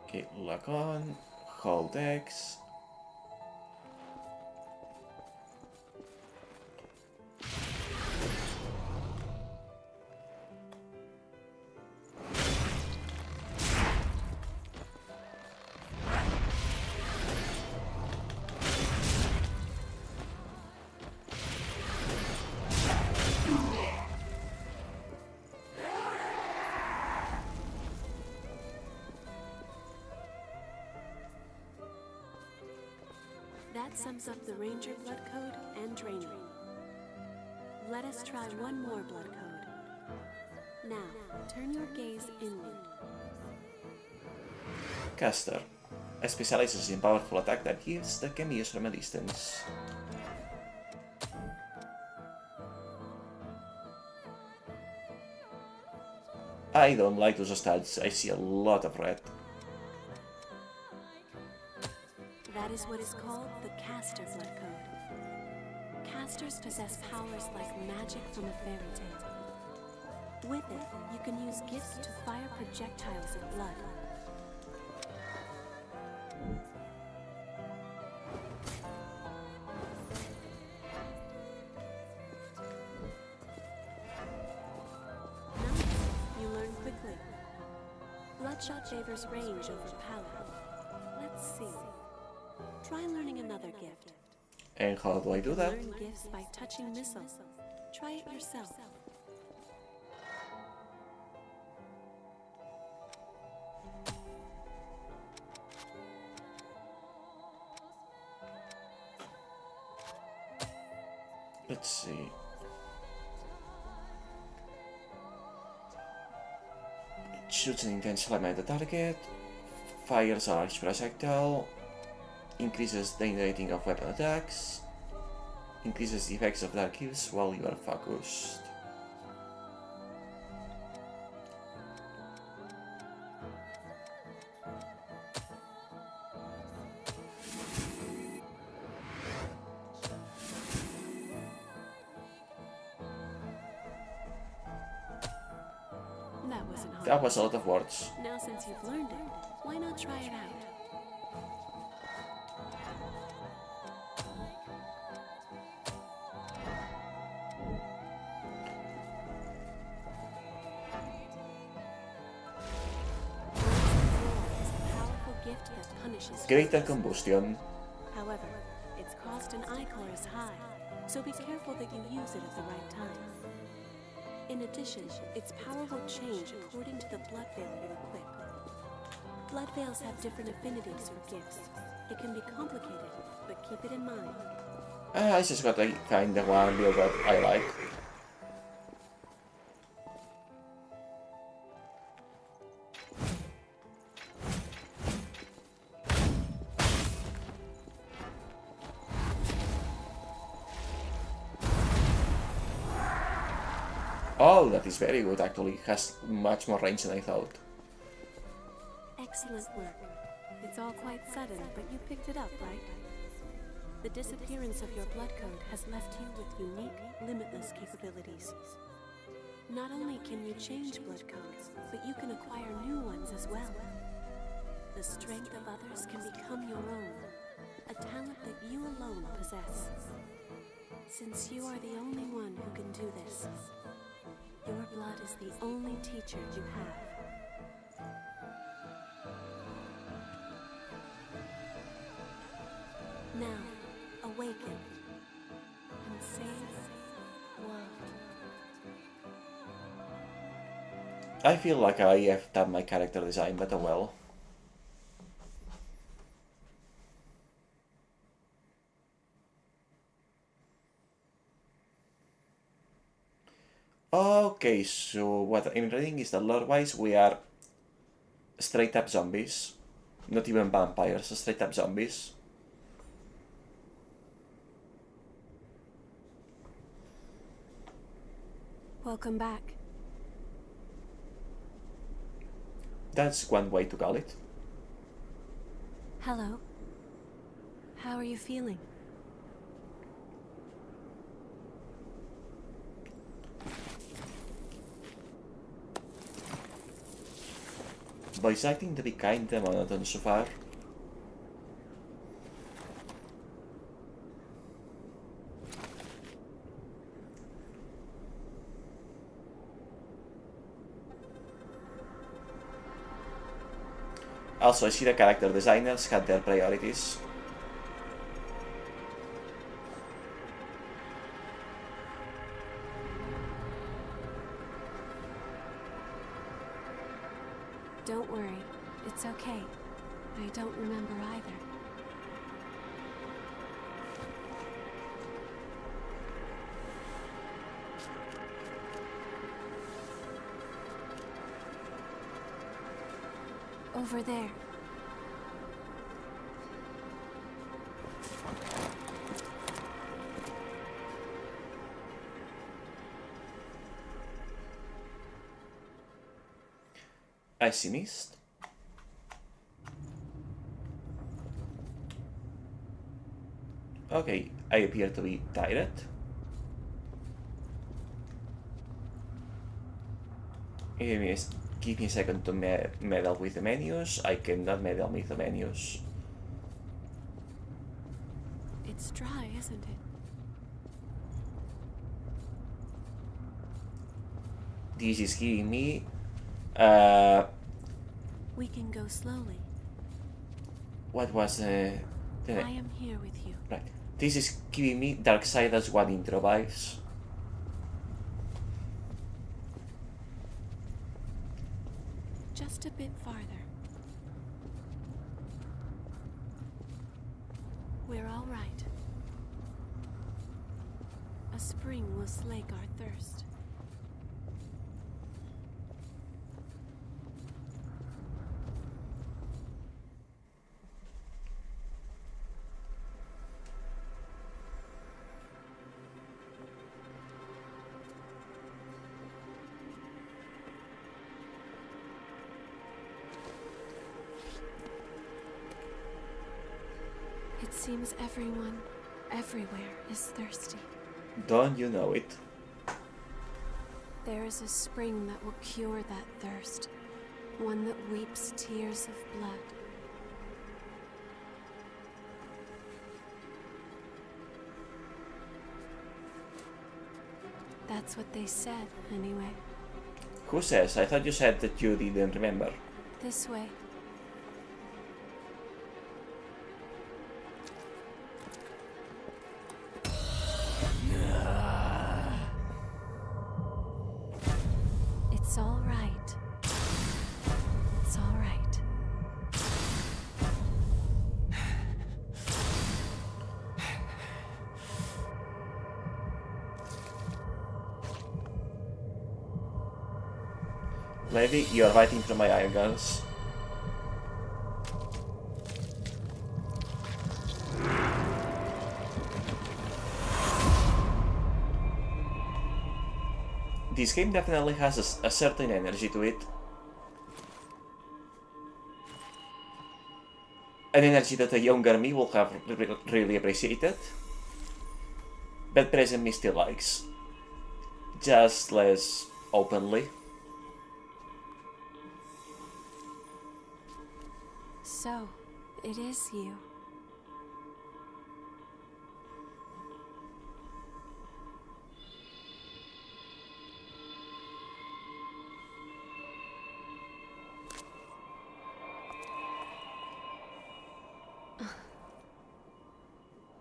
Okay, lock on, hold X. That sums up the Ranger blood code and Drainer. Let us try one more blood code. Now, turn your gaze inward. Caster. Specializes in powerful attack that heals that can be used from a distance. I don't like those stats, I see a lot of red. That is what is called the Caster blood code. Casters possess powers like magic from a fairy tale. With it, you can use gifts to fire projectiles of blood. Nice, you learn quickly. Bloodshot favors range over power. Let's see. Try learning another gift. And how do I do that? Learn gifts by touching missiles. Try it yourself. Let's see. It shoots an intense flame at the target, fires a large projectile, increases the rating of weapon attacks, increases the effects of dark hues while you are focused. That wasn't hard. That was a lot of words. Now since you've learned it, why not try it out? Greater combustion. However, its cost in Ichor is high, so be careful that you use it at the right time. In addition, its power will change according to the blood veil you equip. Blood veils have different affinities for gifts. It can be complicated, but keep it in mind. I just got a kinda one build that I like. Oh, that is very good actually. It has much more range than I thought. Excellent work. It's all quite sudden, but you picked it up, right? The disappearance of your blood code has left you with unique, limitless capabilities. Not only can you change blood codes, but you can acquire new ones as well. The strength of others can become your own, a talent that you alone possess. Since you are the only one who can do this, your blood is the only teacher you have. Now, awaken and save the world. I feel like I have done my character design better well. Okay, so what I'm reading is that lore-wise we are straight up zombies. Not even vampires, straight up zombies. Welcome back. That's one way to call it. Hello. How are you feeling? Voice acting to be kinda monotone so far. Also, I see the character designers had their priorities. Don't worry. It's okay. I don't remember either. Over there. I see mist. Okay, I appear to be tired. Give me a second to meddle with the menus. I cannot meddle with the menus. It's dry, isn't it? This is giving me We can go slowly. what was the I am here with you. right. This is giving me Darksiders 1 intro vibes. Just a bit farther. We're all right. A spring will slake our thirst. It seems everyone, everywhere, is thirsty. Don't you know it? There is a spring that will cure that thirst. One that weeps tears of blood. That's what they said, anyway. Who says? I thought you said that you didn't remember. This way. Levi, you're right into my iron guns. This game definitely has a certain energy to it. An energy that a younger me will have really appreciated. But present me still likes. Just less openly. So, it is you.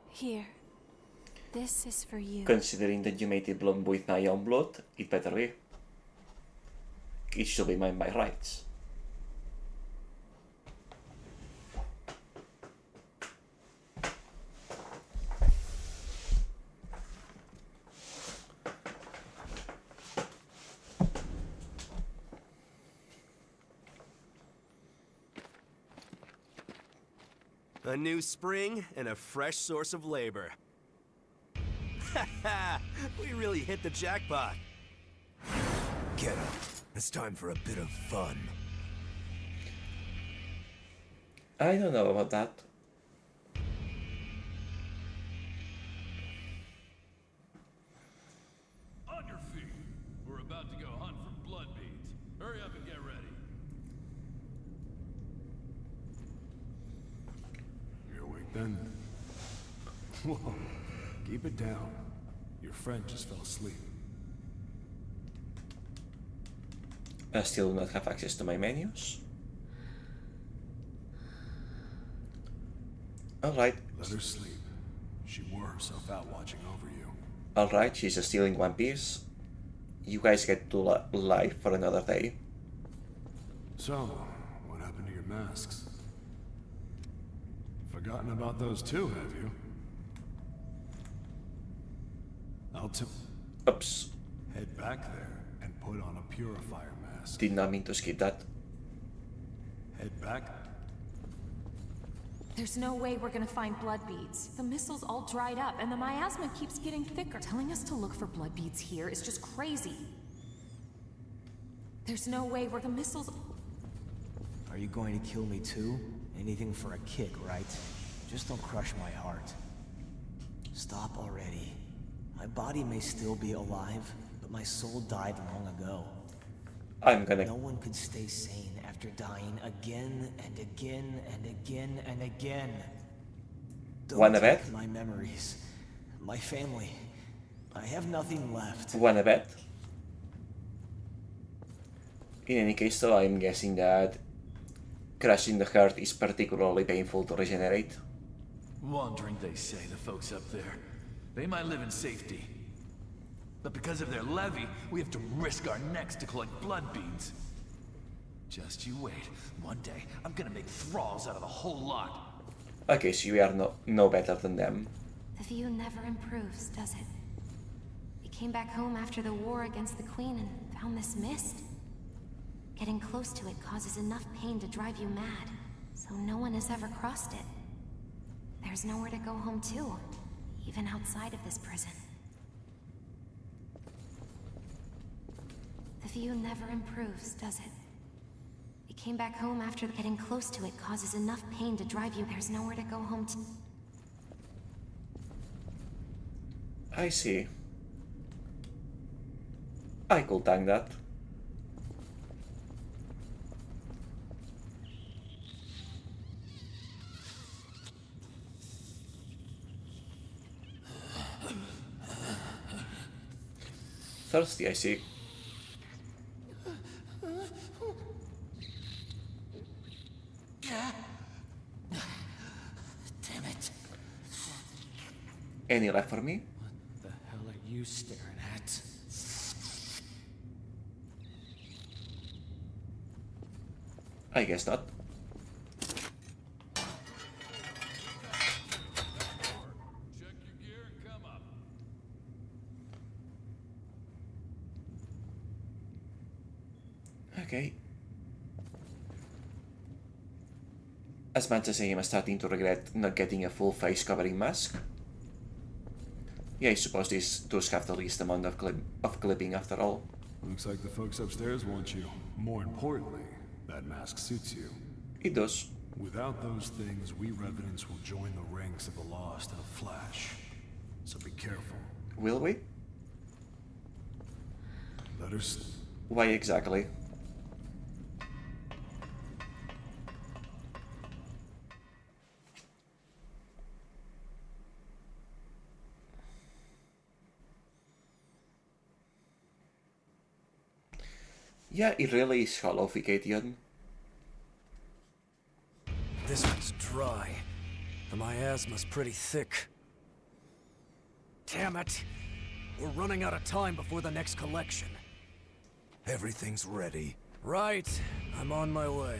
Here. This is for you. Considering that you made it bloom with my own blood, it better be. It should be mine by rights. A new spring and a fresh source of labor. Ha! We really hit the jackpot. Get up. It's time for a bit of fun. I don't know about that. On your feet. We're about to go hunt for blood beads. Hurry up and get ready. You're awake then? Whoa. Keep it down. Your friend just fell asleep. I still do not have access to my menus. Alright. Let her sleep. She wore herself out watching over you. Alright, she's just stealing one piece. You guys get to live for another day. So, what happened to your masks? Forgotten about those too, have you? Oops. Head back there and put on a purifier mask. Did not mean to skip that. Head back. There's no way we're gonna find blood beads. The missile's all dried up, and the miasma keeps getting thicker. Telling us to look for blood beads here is just crazy. There's no way the missile's... Are you going to kill me too? Anything for a kick, right? Just don't crush my heart. Stop already. My body may still be alive, but my soul died long ago. I'm gonna... No one could stay sane after dying again and again and again and again. Don't Wanna take bet? my memories, my family. I have nothing left. Wanna bet? In any case though, I'm guessing that crushing the heart is particularly painful to regenerate. Wandering, they say, the folks up there. They might live in safety. But because of their levy, we have to risk our necks to collect blood beads. Just you wait. One day, I'm gonna make thralls out of the whole lot. Okay, so we are no better than them. The view never improves, does it? We came back home after the war against the Queen and found this mist. Getting close to it causes enough pain to drive you mad, so no one has ever crossed it. There's nowhere to go home to, even outside of this prison. The view never improves, does it? We came back home after getting close to it causes enough pain to drive you. There's nowhere to go home to. I see. I could tank that. Thirsty, I see. Damn it. Any left for me? What the hell are you staring at? I guess not. Check your gear and come up. Okay. As much as I am starting to regret not getting a full face covering mask. Yeah, I suppose these does have the least amount of clipping after all. Looks like the folks upstairs want you. More importantly, that mask suits you. It does. Without those things, we revenants will join the ranks of the lost in a flash. So be careful. Will we? Let us... Why exactly? Yeah, it really is hollow-fication. This one's dry. The miasma's pretty thick. Damn it! We're running out of time before the next collection. Everything's ready. Right. I'm on my way.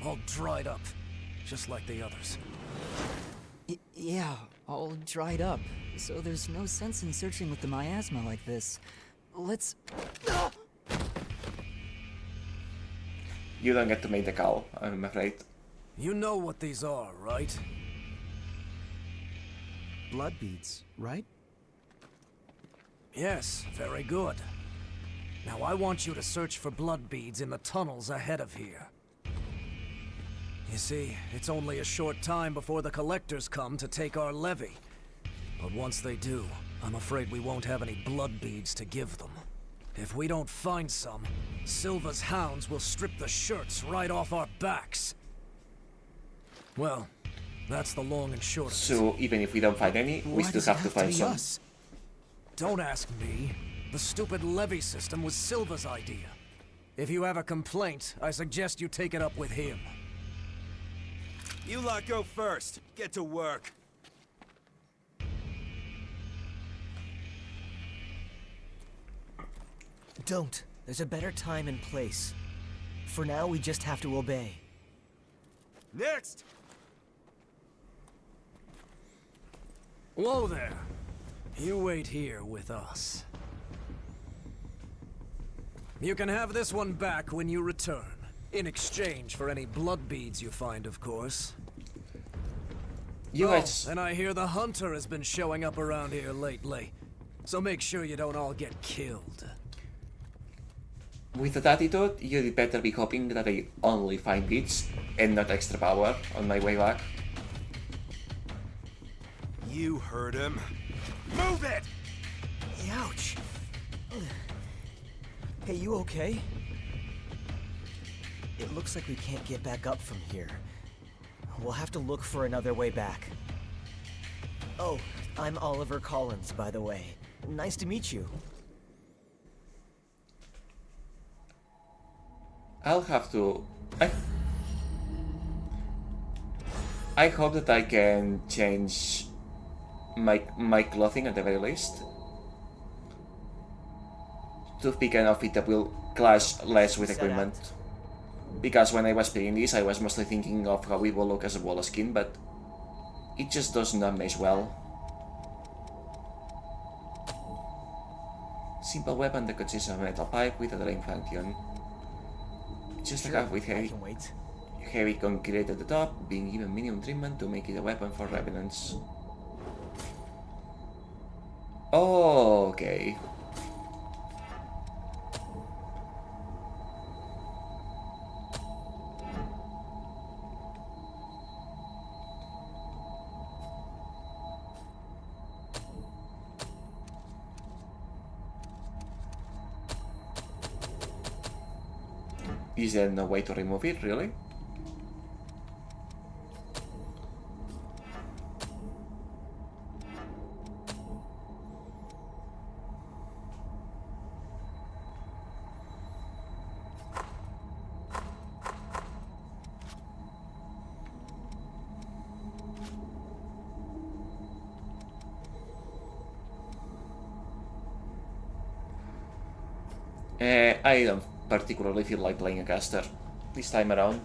All dried up. Just like the others. Yeah, all dried up. So there's no sense in searching with the miasma like this. Let's... You don't get to make the call, I'm afraid. You know what these are, right? Blood beads, right? Yes, very good. Now I want you to search for blood beads in the tunnels ahead of here. You see, it's only a short time before the collectors come to take our levy. But once they do, I'm afraid we won't have any blood beads to give them. If we don't find some, Silva's hounds will strip the shirts right off our backs. Well, that's the long and short of it. So even if we don't find any, we still have to find some. Don't ask me. The stupid levy system was Silva's idea. If you have a complaint, I suggest you take it up with him. You lot go first. Get to work. Don't. There's a better time and place. For now, we just have to obey. Next! Whoa there. You wait here with us. You can have this one back when you return. In exchange for any blood beads you find, of course. And I hear the hunter has been showing up around here lately. So make sure you don't all get killed. With that attitude, you'd better be hoping that I only find beats and not extra power on my way back. You heard him. Move it! Ouch. Hey, you okay? It looks like we can't get back up from here. We'll have to look for another way back. Oh, I'm Oliver Collins, by the way. Nice to meet you. I'll have to... I hope that I can change my clothing at the very least. To pick an outfit that will clash less with equipment. Because when I was playing this, I was mostly thinking of how it will look as a wall skin, but it just does not mesh well. Simple weapon that consists of a metal pipe with a drain function. Just like with heavy concrete at the top, being given minimum treatment to make it a weapon for revenants. Okay. Is there no way to remove it, really? I don't particularly feel like playing a caster this time around.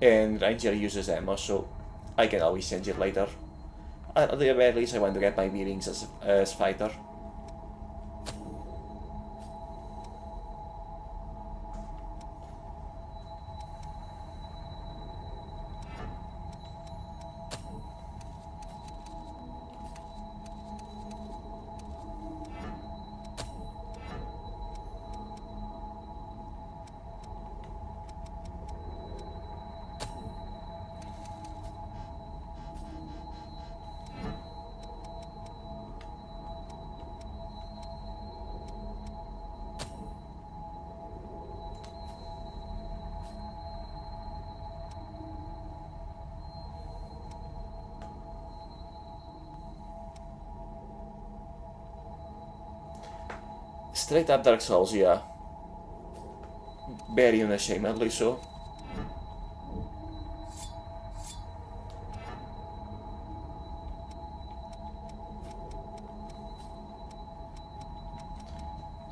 And Ranger uses ammo, so I can always change it later. At the very least, I want to get my bearings as fighter. Straight up Dark Souls, yeah. Very unashamedly so.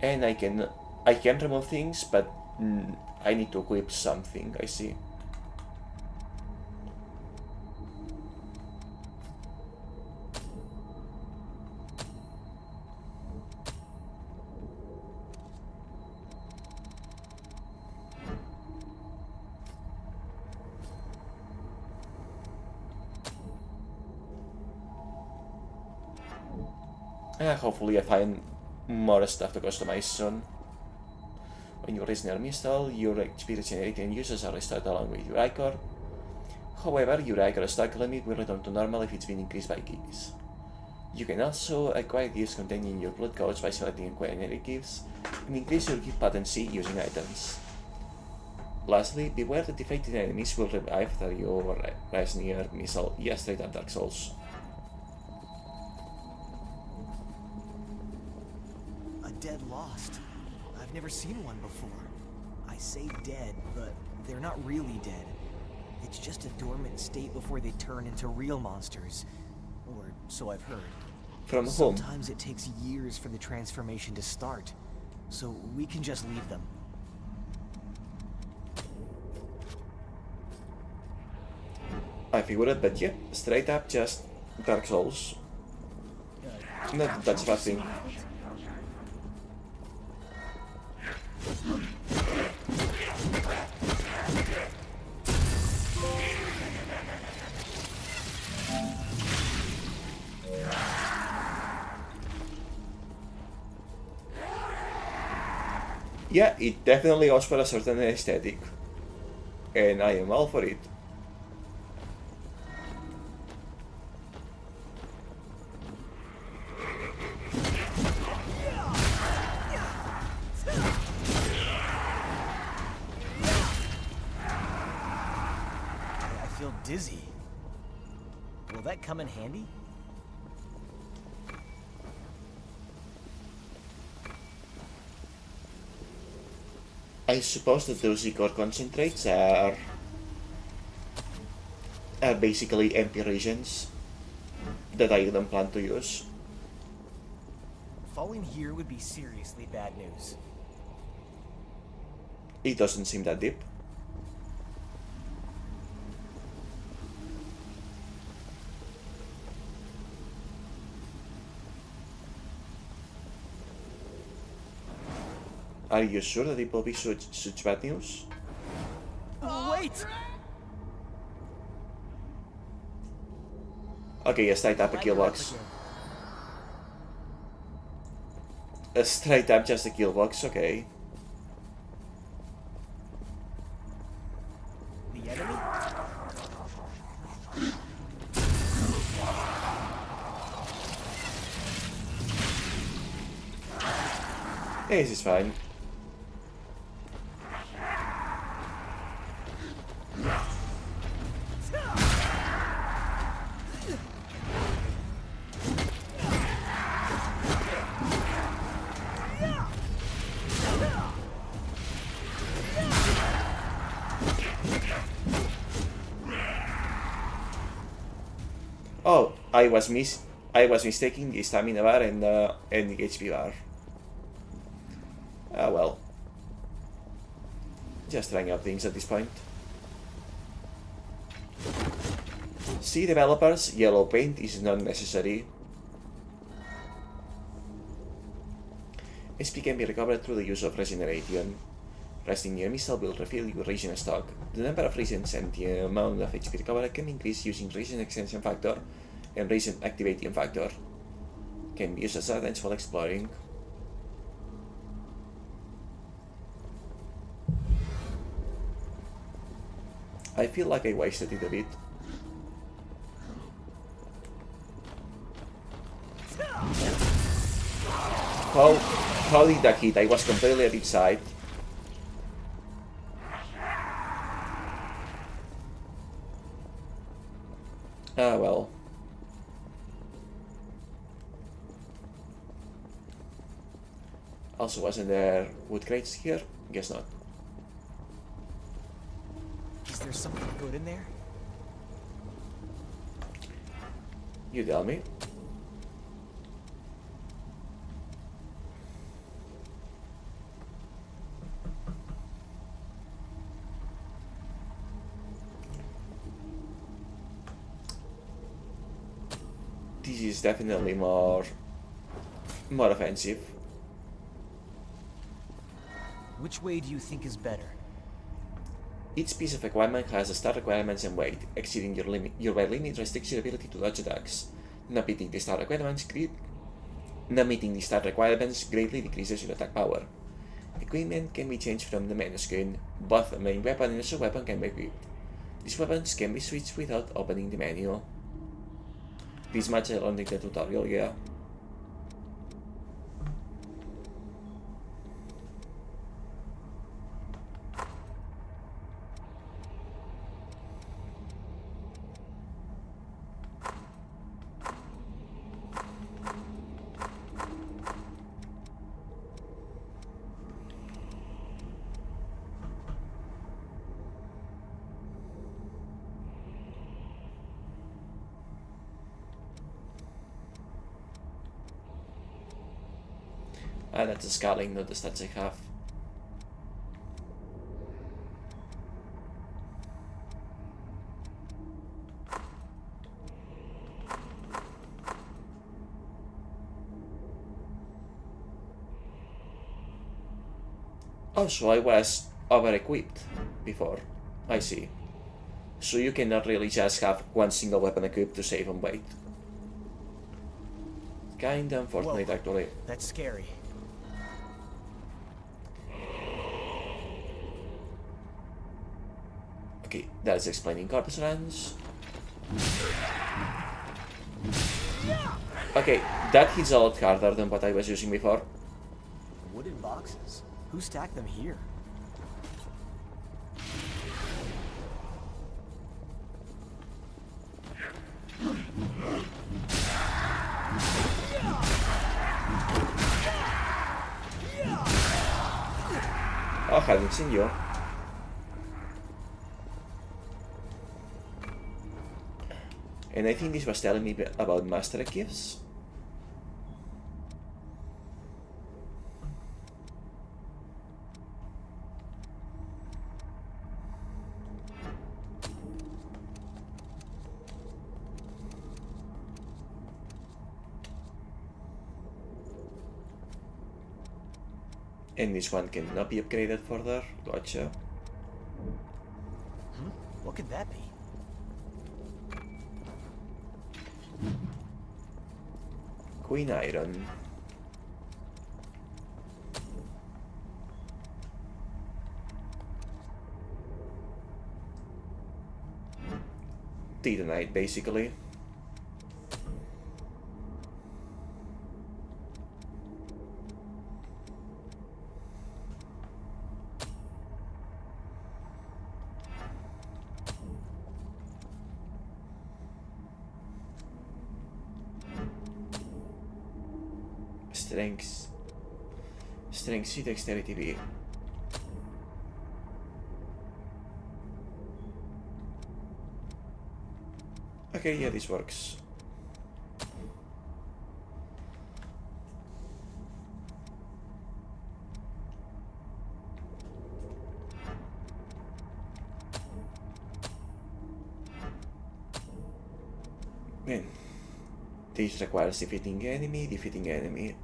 And I can remove things, but I need to equip something, I see. Hopefully I find more stuff to customize soon. When you reach near Mistal, your HP regenerating uses are restored along with your Ichor. However, your Ichor stock limit will return to normal if it's been increased by keys. You can also acquire gifts containing your blood codes by selecting culinary gifts, and increase your gift potency using items. Lastly, beware that defeated enemies will revive after you rise near Mistal. Yeah, straight up Dark Souls. Dead lost. I've never seen one before. I say dead, but they're not really dead. It's just a dormant state before they turn into real monsters. Or so I've heard. From whom? Sometimes it takes years for the transformation to start. So we can just leave them. I figured, but yeah, straight up just Dark Souls. Not that bad thing. Yeah, it definitely goes for a certain aesthetic, and I am all for it. I feel dizzy. Will that come in handy? I suppose that those Ichor concentrates are basically empty regions that I don't plan to use. Falling here would be seriously bad news. It doesn't seem that deep. Are you sure that it will be such bad news? Wait! Okay, straight up a kill box. Straight up just a kill box, okay. The enemy? This is fine. Oh, I was mistaking the stamina bar and the HP bar. Ah well. Just trying out things at this point. See, developers, yellow paint is not necessary. SP can be recovered through the use of regeneration. Resting near missile will refill your regen stock. The number of regens and the amount of HP recovered can be increased using regen extension factor and regen activation factor. Can be used as items while exploring. I feel like I wasted it a bit. How did that hit? I was completely at its side. Ah, well. Also, wasn't there wood crates here? Guess not. Is there something good in there? You tell me. This is definitely more offensive. Which way do you think is better? Each piece of equipment has stat requirements and weight. Exceeding your weight limit restricts your ability to dodge attacks. Not meeting the stat requirements greatly decreases your attack power. Equipment can be changed from the menu screen. Both a main weapon and a sub-weapon can be equipped. These weapons can be switched without opening the menu. This much I learned in the tutorial, yeah. Ah, that's a scaling, not the stats I have. Oh, so I was over-equipped before. I see. So you cannot really just have one single weapon equipped to save on weight. Kinda unfortunate, Whoa, actually. that's scary. Okay, that is explaining corpus runs. Okay, that hits a lot harder than what I was using before. Wooden boxes? Who stacked them here? Oh, hadn't seen you. And I think this was telling me about master gifts. And this one cannot be upgraded further. Gotcha. What could that be? Queen Iron. Titanite, basically. Strength C, Dexterity B. Okay, yeah, this works. Man, this requires defeating enemy.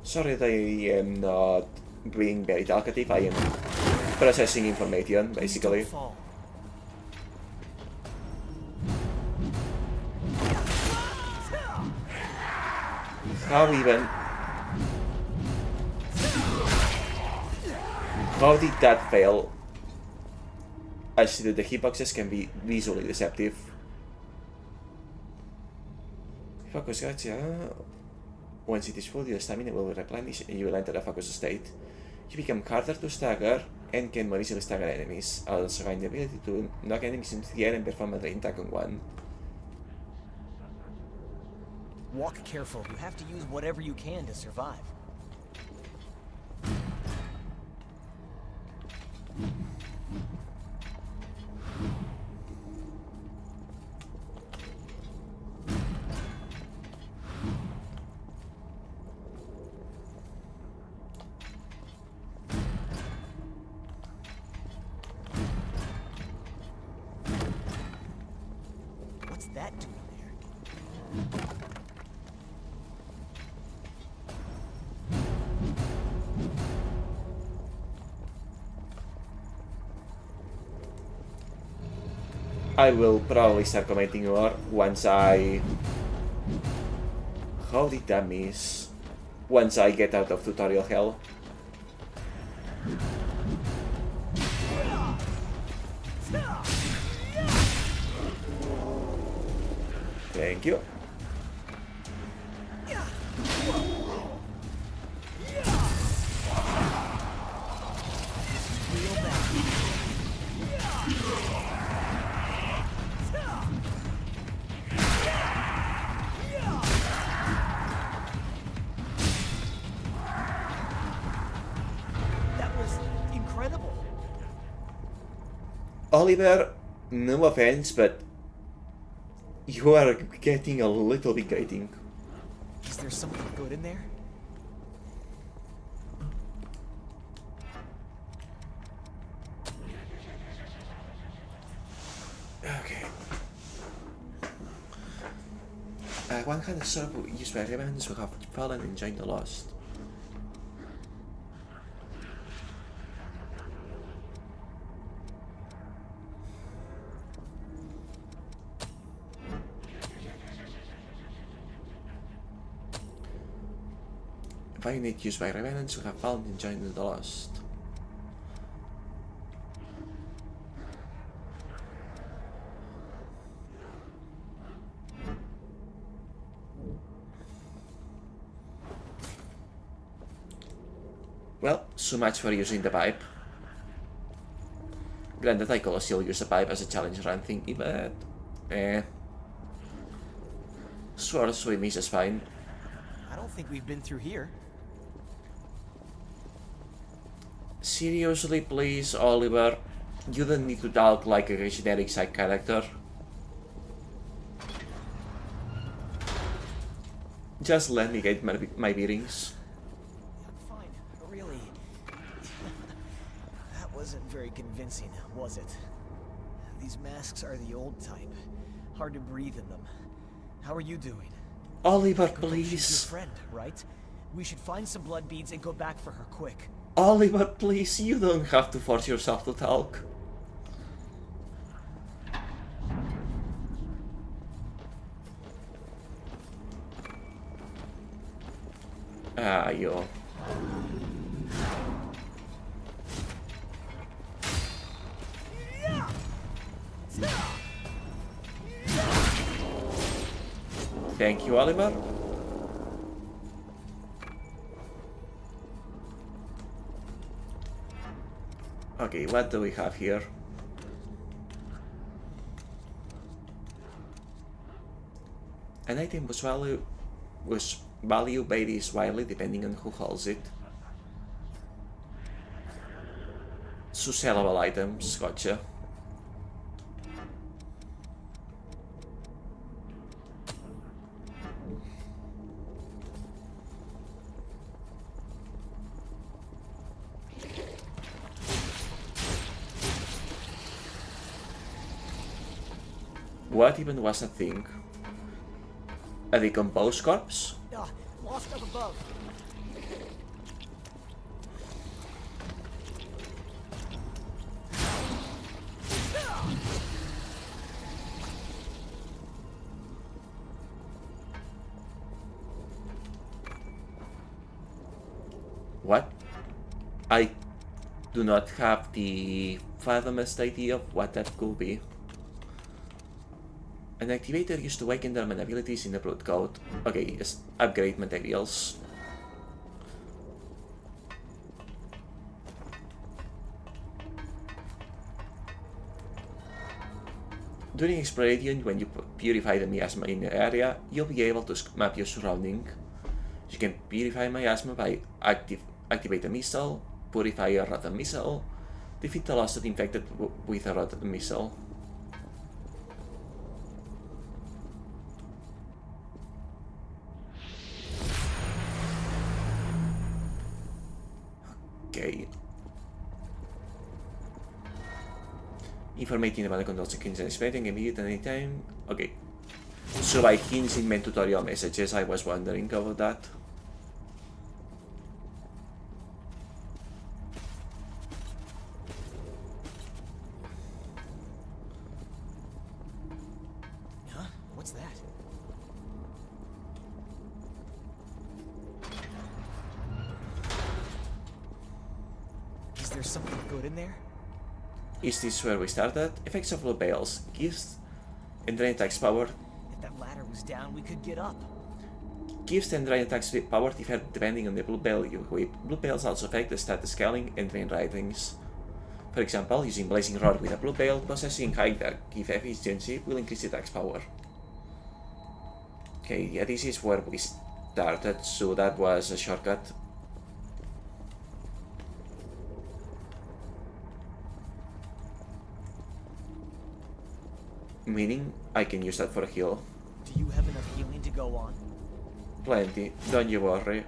Sorry that I am not being very talkative, I am processing information, basically. How did that fail? I see that the hitboxes can be visually deceptive. Focus gotcha. Once it is full, your stamina will replenish and you will enter a focus state. You become harder to stagger and can more easily stagger enemies, also gain the ability to knock enemies into the air and perform a drain attack on one. Walk careful. You have to use whatever you can to survive. What's that doing there? I will probably start commenting more once I... How did that miss? Once I get out of tutorial hell. Thank you. Oliver, no offense, but you are getting a little bit grating. Is there something good in there? Okay. One kind of circle used by remnants who have fallen and joined the lost. Violet used by remnants who have fallen and joined the lost. Well, so much for using the pipe. Granted, I could still use the pipe as a challenge run thingy, but... Sword swim is just fine. I don't think we've been through here. Seriously, please, Oliver. You don't need to talk like a generic side character. Just let me get my bearings. Fine, really. That wasn't very convincing, was it? These masks are the old type. Hard to breathe in them. How are you doing? Oliver, Coco, please. she's your friend, right? We should find some blood beads and go back for her quick. Oliver, please, you don't have to force yourself to talk. Ah, yo. Thank you, Oliver. Okay, what do we have here? An item whose value varies widely depending on who holds it. So sellable items, gotcha. What even was that thing? A decomposed corpse? Lost up above. What? I do not have the fathomest idea of what that could be. An activator used to awaken dormant abilities in the Blood Code. Okay, yes, upgrade materials. During exploration, when you purify the miasma in the area, you'll be able to map your surrounding. You can purify miasma by activate a missile, purify a rotten missile, defeat the last infected with a rotten missile. Okay. Informating about the control sequence and spreading immediate anytime. Okay. So by hints in main tutorial messages, I was wondering about that. Huh? What's that? Is there something good in there? Is this where we started? Effects of blue bales. Gives and drain attacks power. If that ladder was down, we could get up. Gives and drain attacks power differ depending on the blue bale you equip. Blue bales also affect the status scaling and drain writings. For example, using Blazing Rod with a blue bale, possessing high dark give efficiency will increase the attacks power. Okay, yeah, this is where we started, so that was a shortcut. Meaning, I can use that for a heal. Do you have enough healing to go on? Plenty, don't you worry.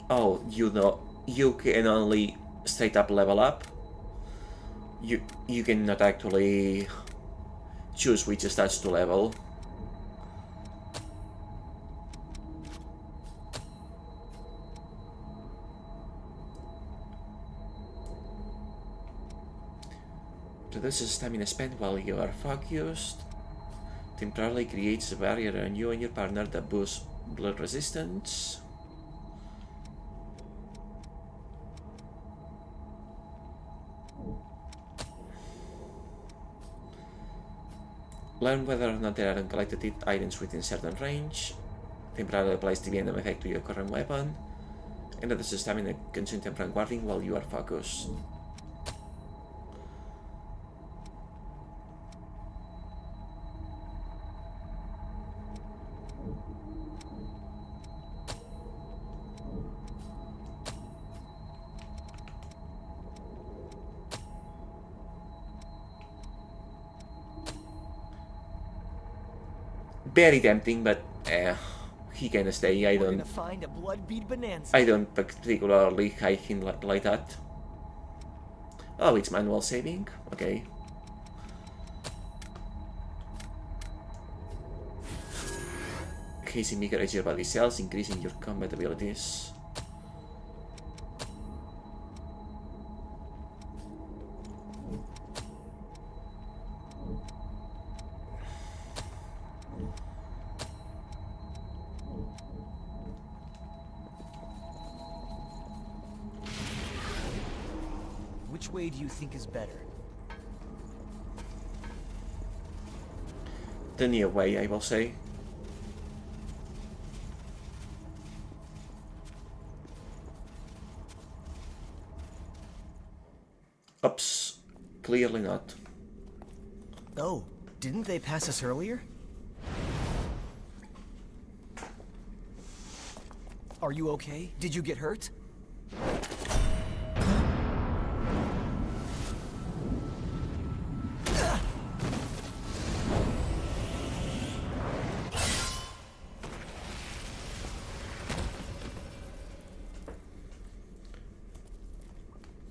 Oh, you know, you can only straight up level up. You cannot actually choose which stats to level. Reduces stamina spent while you are focused. Temporarily creates a barrier around you and your partner that boosts blood resistance. Learn whether or not there are uncollected items within certain range. Temporarily applies the venom effect to your current weapon. And reduces stamina consumed temporary guarding while you are focused. Very tempting, but he can stay. I don't. Find a blood bead bonanza. I don't particularly hide him like that. Oh, it's manual saving. Okay. Casing migrates your body cells, increasing your combat abilities. Which way do you think is better? The near way, I will say. Oops, clearly not. Oh, didn't they pass us earlier? Are you okay? Did you get hurt?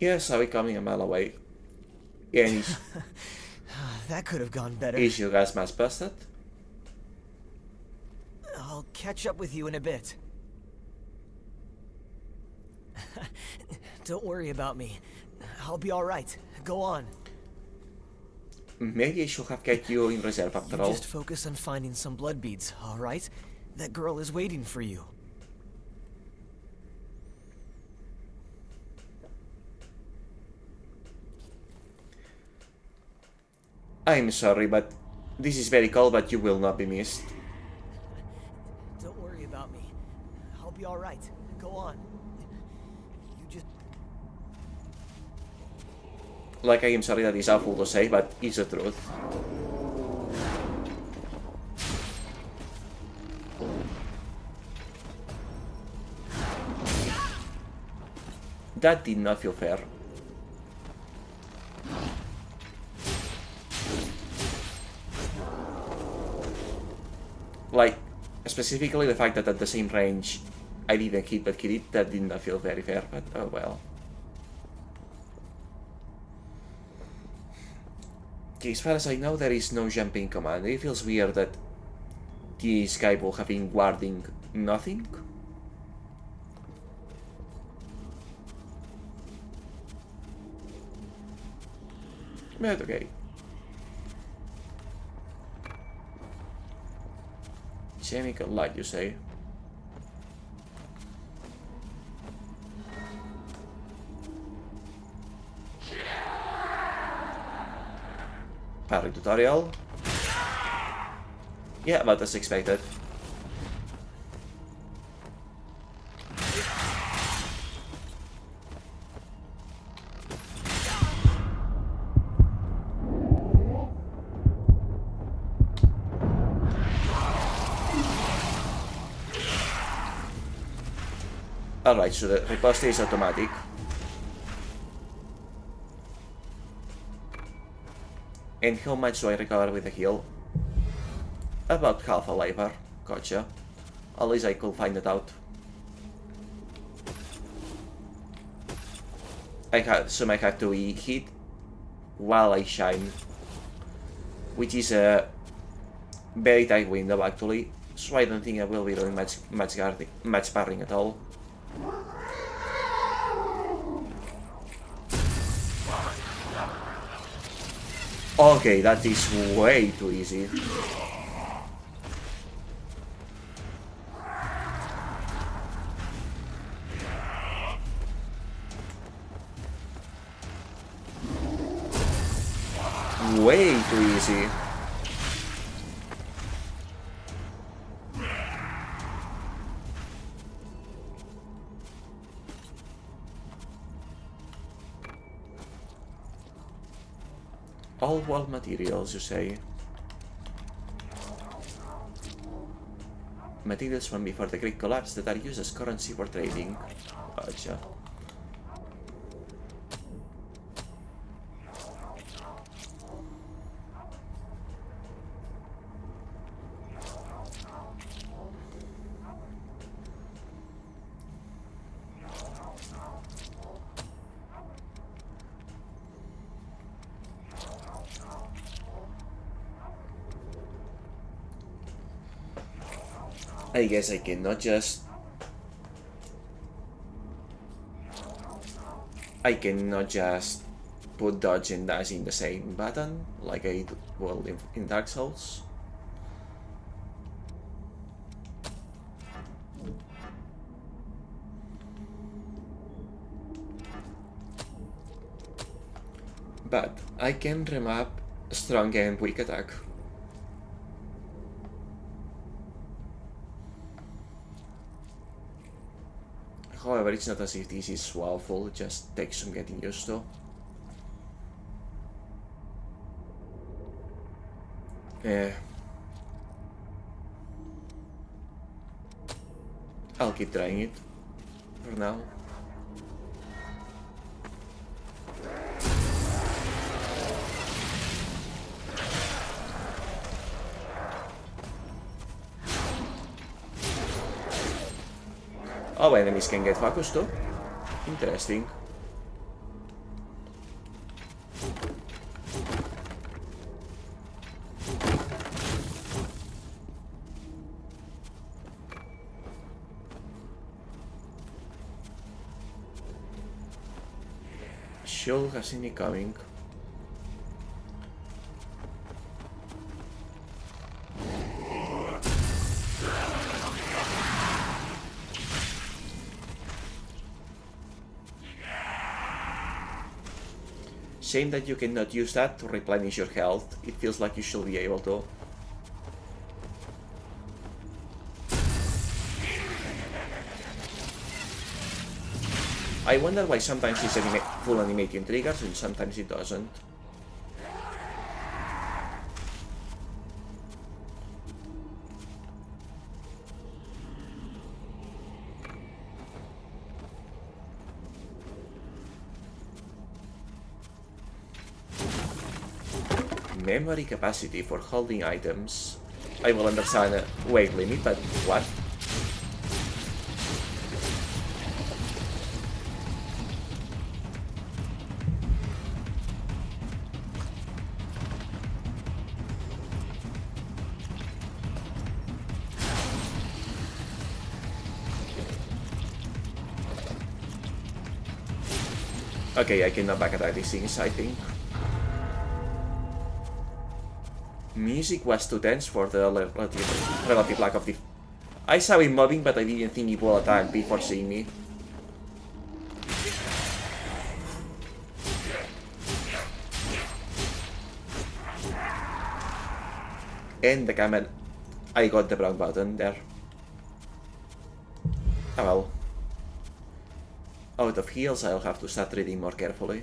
Yes, I saw it coming a mile away. And That could have gone better. is your gas mask busted? I'll catch up with you in a bit. Don't worry about me. I'll be alright. Go on. Maybe I should have kept you in reserve after You all. just focus on finding some blood beads, alright? That girl is waiting for you. I'm sorry, but this is very cold, but you will not be missed. Don't worry about me. I'll be alright. Go on. You just... Like, I am sorry that is awful to say, but it's the truth. That did not feel fair. Like, specifically the fact that at the same range I didn't hit but kill it, that did not feel very fair, but oh well. Okay, as far as I know, there is no jumping command. It feels weird that this guy will have been guarding nothing. But okay. Chemical light, you say? Parry tutorial. Yeah, about as expected. Alright, so the riposte is automatic. And how much do I recover with the heal? About half a liver. Gotcha. At least I could find it out. I have to hit while I shine. Which is a very tight window actually. So I don't think I will be doing much parrying at all. Okay, that is way too easy. Way too easy. All wall materials, you say? Materials from before the Great Collapse that are used as currency for trading. Gotcha. I guess I cannot just... I cannot just put dodge and dash in the same button like I will in Dark Souls. But I can remap strong and quick attack. However, it's not as if this is awful, it just takes some getting used to. I'll keep trying it for now. Oh, enemies can get focused too. Interesting. Should have seen it coming. Shame that you cannot use that to replenish your health. It feels like you should be able to. I wonder why sometimes it's full animation triggers and sometimes it doesn't. Memory capacity for holding items. I will understand a weight limit, but what? Okay, I cannot back attack these things, I think. Music was too tense for the relative lack of the... I saw him moving, but I didn't think he would attack before seeing me. And the camera... I got the wrong button there. Oh well. Out of heals, I'll have to start reading more carefully.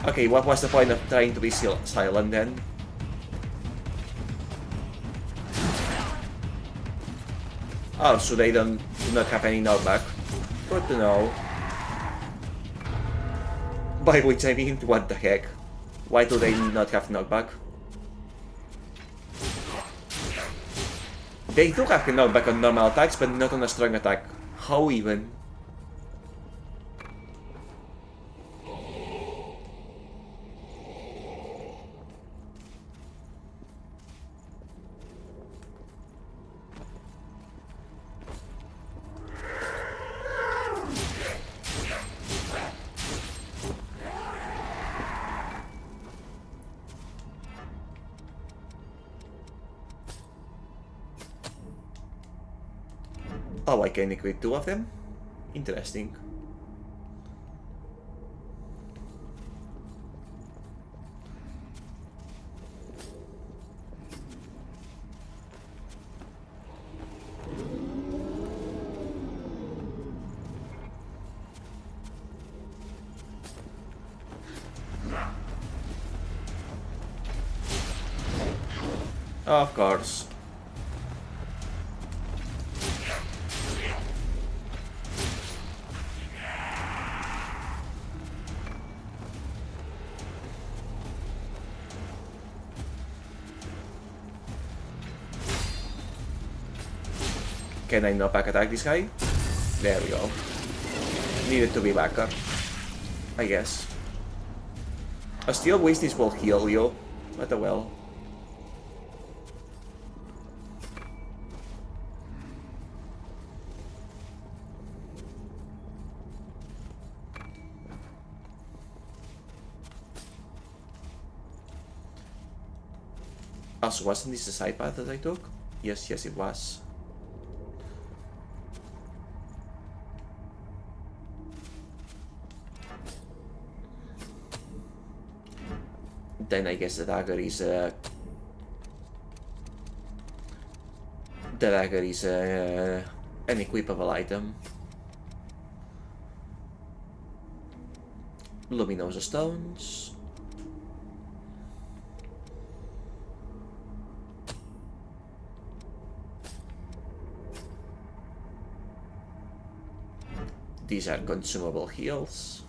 Okay, what was the point of trying to be silent then? Oh, so they do not have any knockback. Good to know. By which I mean, what the heck? Why do they not have knockback? They do have knockback on normal attacks, but not on a strong attack. How even? Oh, I can equip two of them? Interesting. Of course. Can I not back attack this guy? There we go. Needed to be backer, I guess. A steel wastage will heal you, but oh well. Also, wasn't this the side path that I took? Yes, it was. Then I guess the dagger is an equipable item. Luminous stones. These are consumable heals.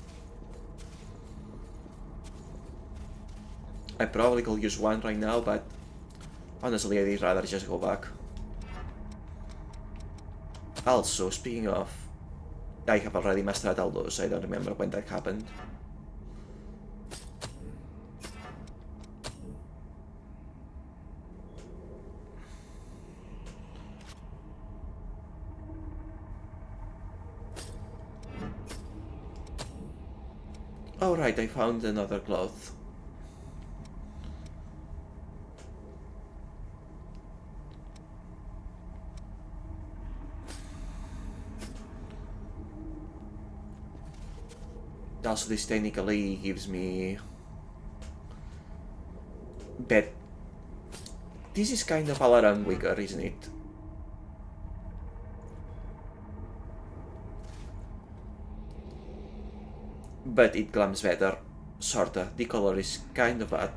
I probably could use one right now, but Honestly, I'd rather just go back. Also, speaking of, I have already mastered all those, I don't remember when that happened. Oh right, I found another cloth. Also, this technically gives me... But this is kind of a lot weaker, isn't it? But it glams better, sorta. The color is kind of bad.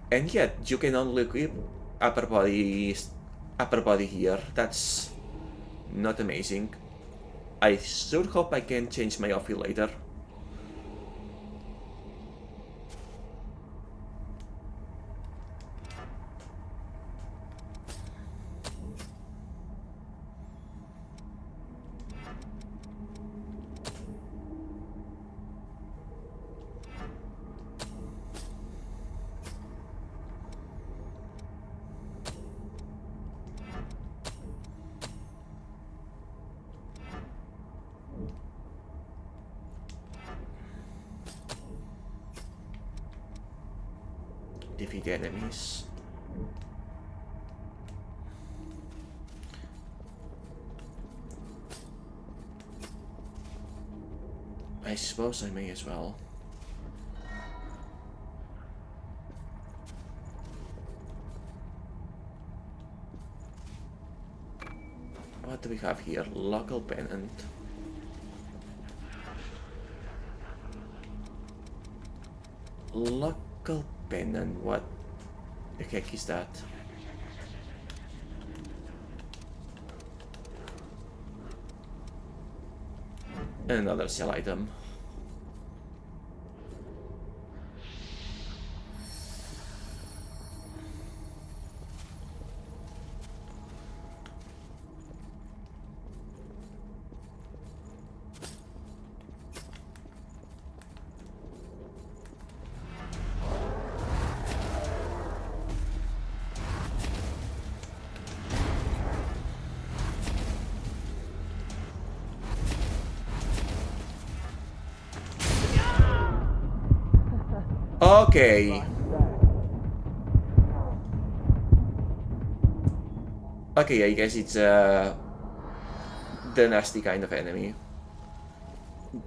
And yet, you can only equip upper body here. That's not amazing. I sure hope I can change my outfit later. Defeat enemies. I suppose I may as well. What do we have here? Local pennant. Local pennant, what the heck is that? Another sell item. Okay. Okay, I guess it's the nasty kind of enemy.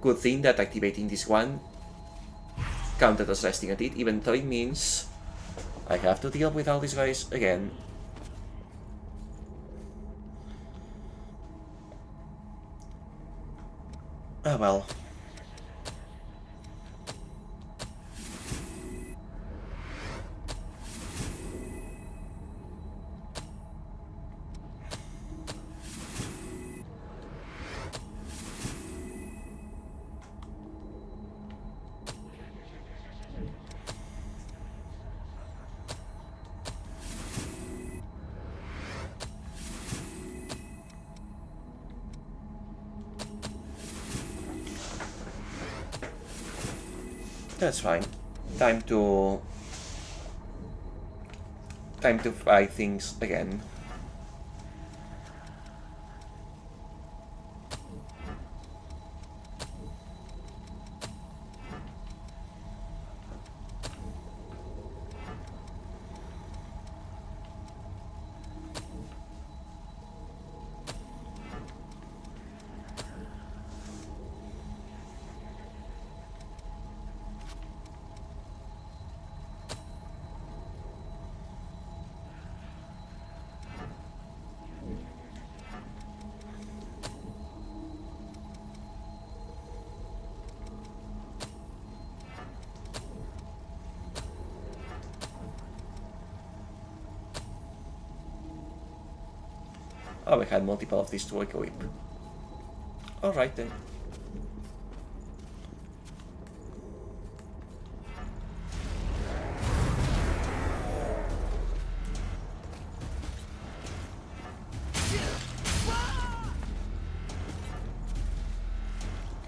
Good thing that activating this one counted as resting at it, even though it means I have to deal with all these guys again. Ah well. That's fine. Time to fight things again. Oh, we had multiple of these to equip. Alright then.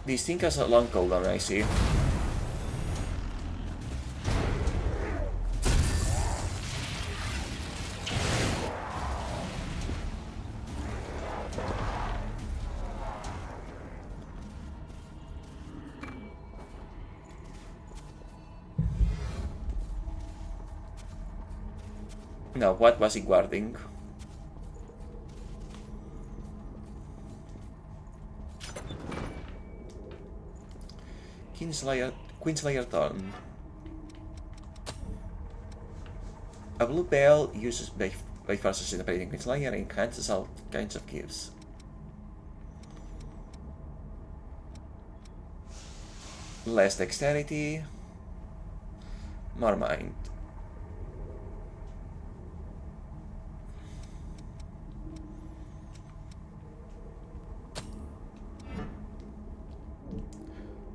This thing has a long cooldown, I see. Now, what was he guarding? Queenslayer Thorn. A blue bell used by forces in operating Queenslayer and enhances all kinds of gifts. Less dexterity, more mind.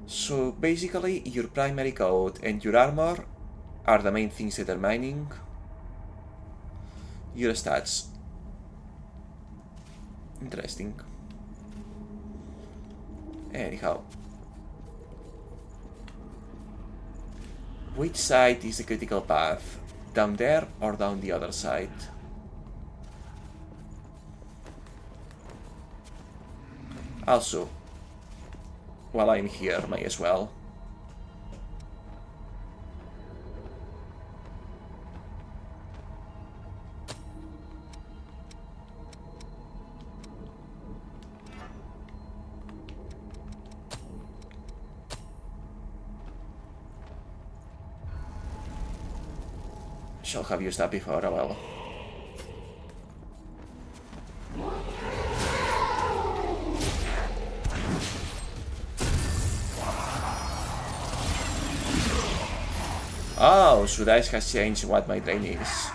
So basically, your primary code and your armor are the main things determining your stats. Interesting. Anyhow. Which side is the critical path? Down there or down the other side? Also, while I'm here, may as well. Shall have used that before, oh well. Oh, so dice has changed what my drain is.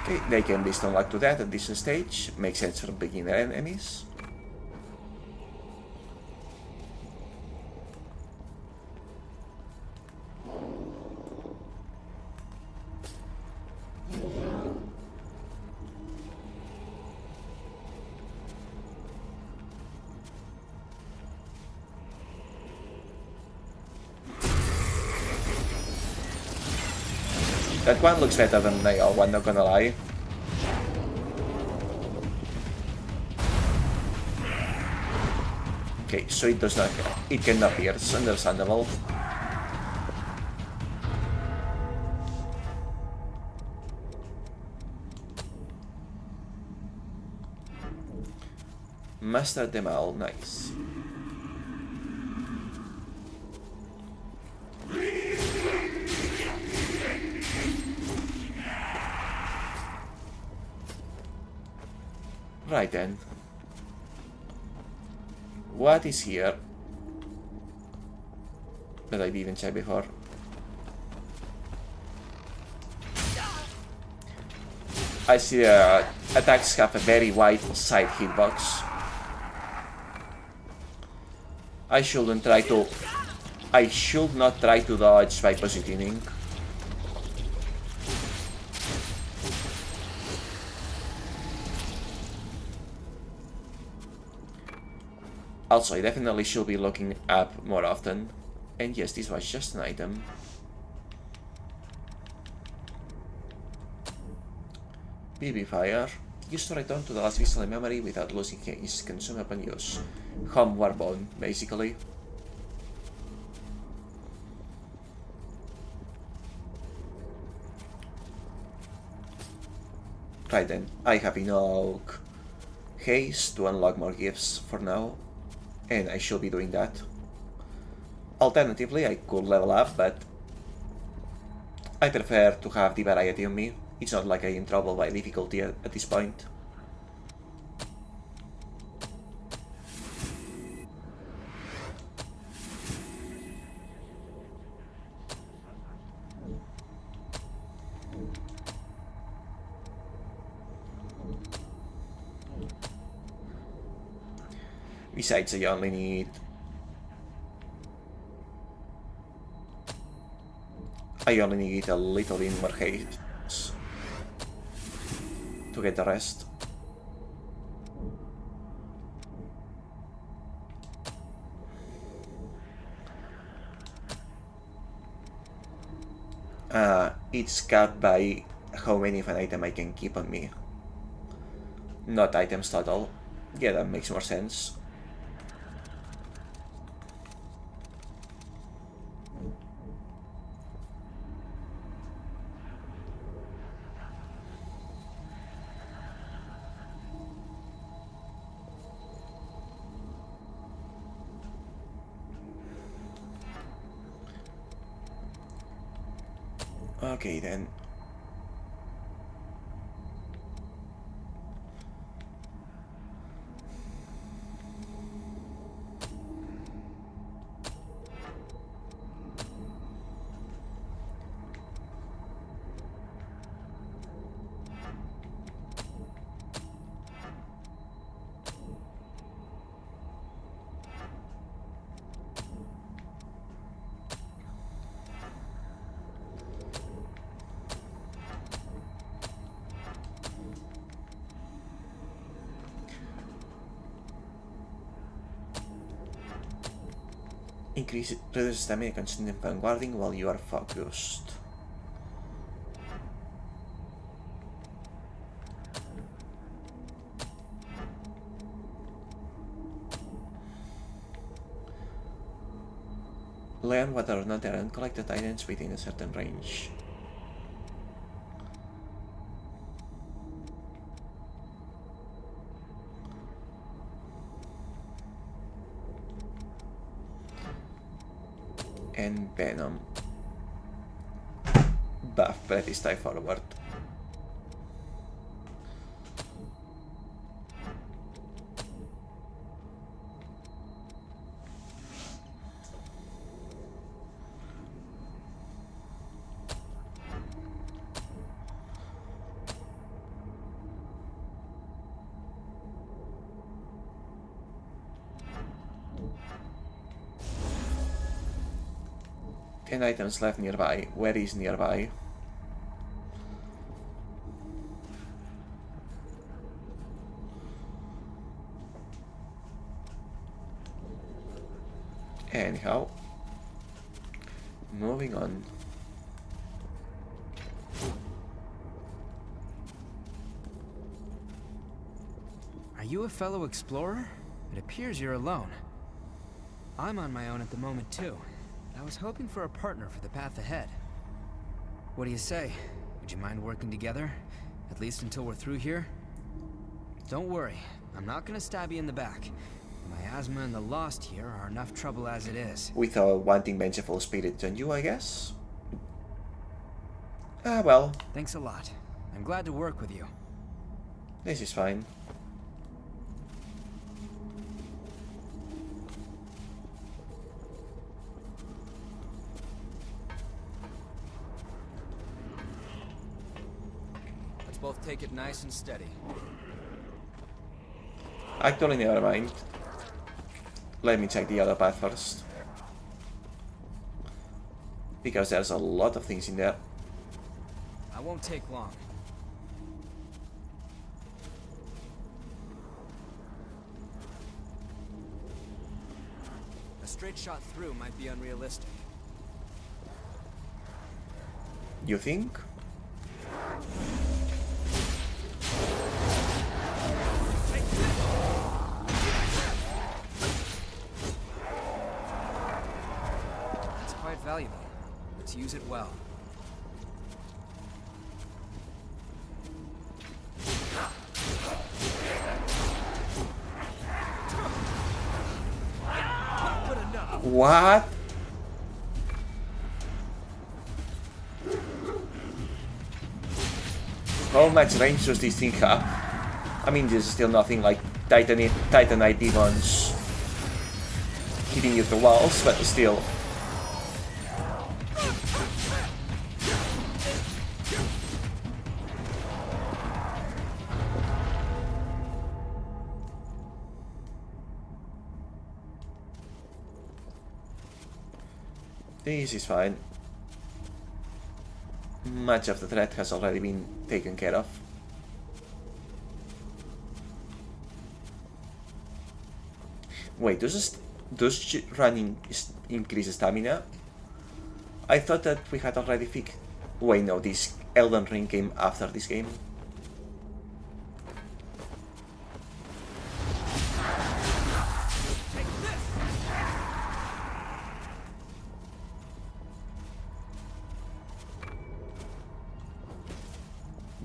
Okay, they can be stun locked to that at this stage. Makes sense for beginner enemies. That one looks better than the other one, not gonna lie. Okay, so it does not, it cannot pierce, understandable. Mastered them all, nice. Right then. What is here that I didn't check before? I see attacks have a very wide side hitbox. I should not try to dodge by positioning. Also, I definitely should be looking up more often. And yes, this was just an item. BB Fire. Used to return to the last visual memory without losing its consumed upon use. Home Warbone, basically. Right then, I have enough haste to unlock more gifts for now. And I should be doing that. Alternatively, I could level up, but I prefer to have the variety on me. It's not like I'm in trouble by difficulty at this point. Besides, I only need... I only need a little bit more haste to get the rest. It's capped by how many of an item I can keep on me. Not items total. Yeah, that makes more sense. Okay then. Reduces stamina constant vanguarding while you are focused. Learn whether or not there are uncollected items within a certain range. And Venom. Buff breath is tie forward. Ten items left nearby. Where is nearby? Anyhow, moving on. Are you a fellow explorer? It appears you're alone. I'm on my own at the moment too. I was hoping for a partner for the path ahead. What do you say? Would you mind working together? At least until we're through here? Don't worry, I'm not gonna stab you in the back. The miasma and the Lost here are enough trouble as it is. Without wanting vengeful spirit on you, I guess? Ah, well. Thanks a lot. I'm glad to work with you. This is fine. Both take it nice and steady. Actually, never mind. Let me check the other path first. Because there's a lot of things in there. I won't take long. A straight shot through might be unrealistic. You think? Valuable. Let's use it well. What? How much range does this thing have? I mean, this is still nothing like Titanite demons hitting you through walls, but still. This is fine. Much of the threat has already been taken care of. Wait, does running increase stamina? I thought that we had already fixed... Wait, no, this Elden Ring came after this game.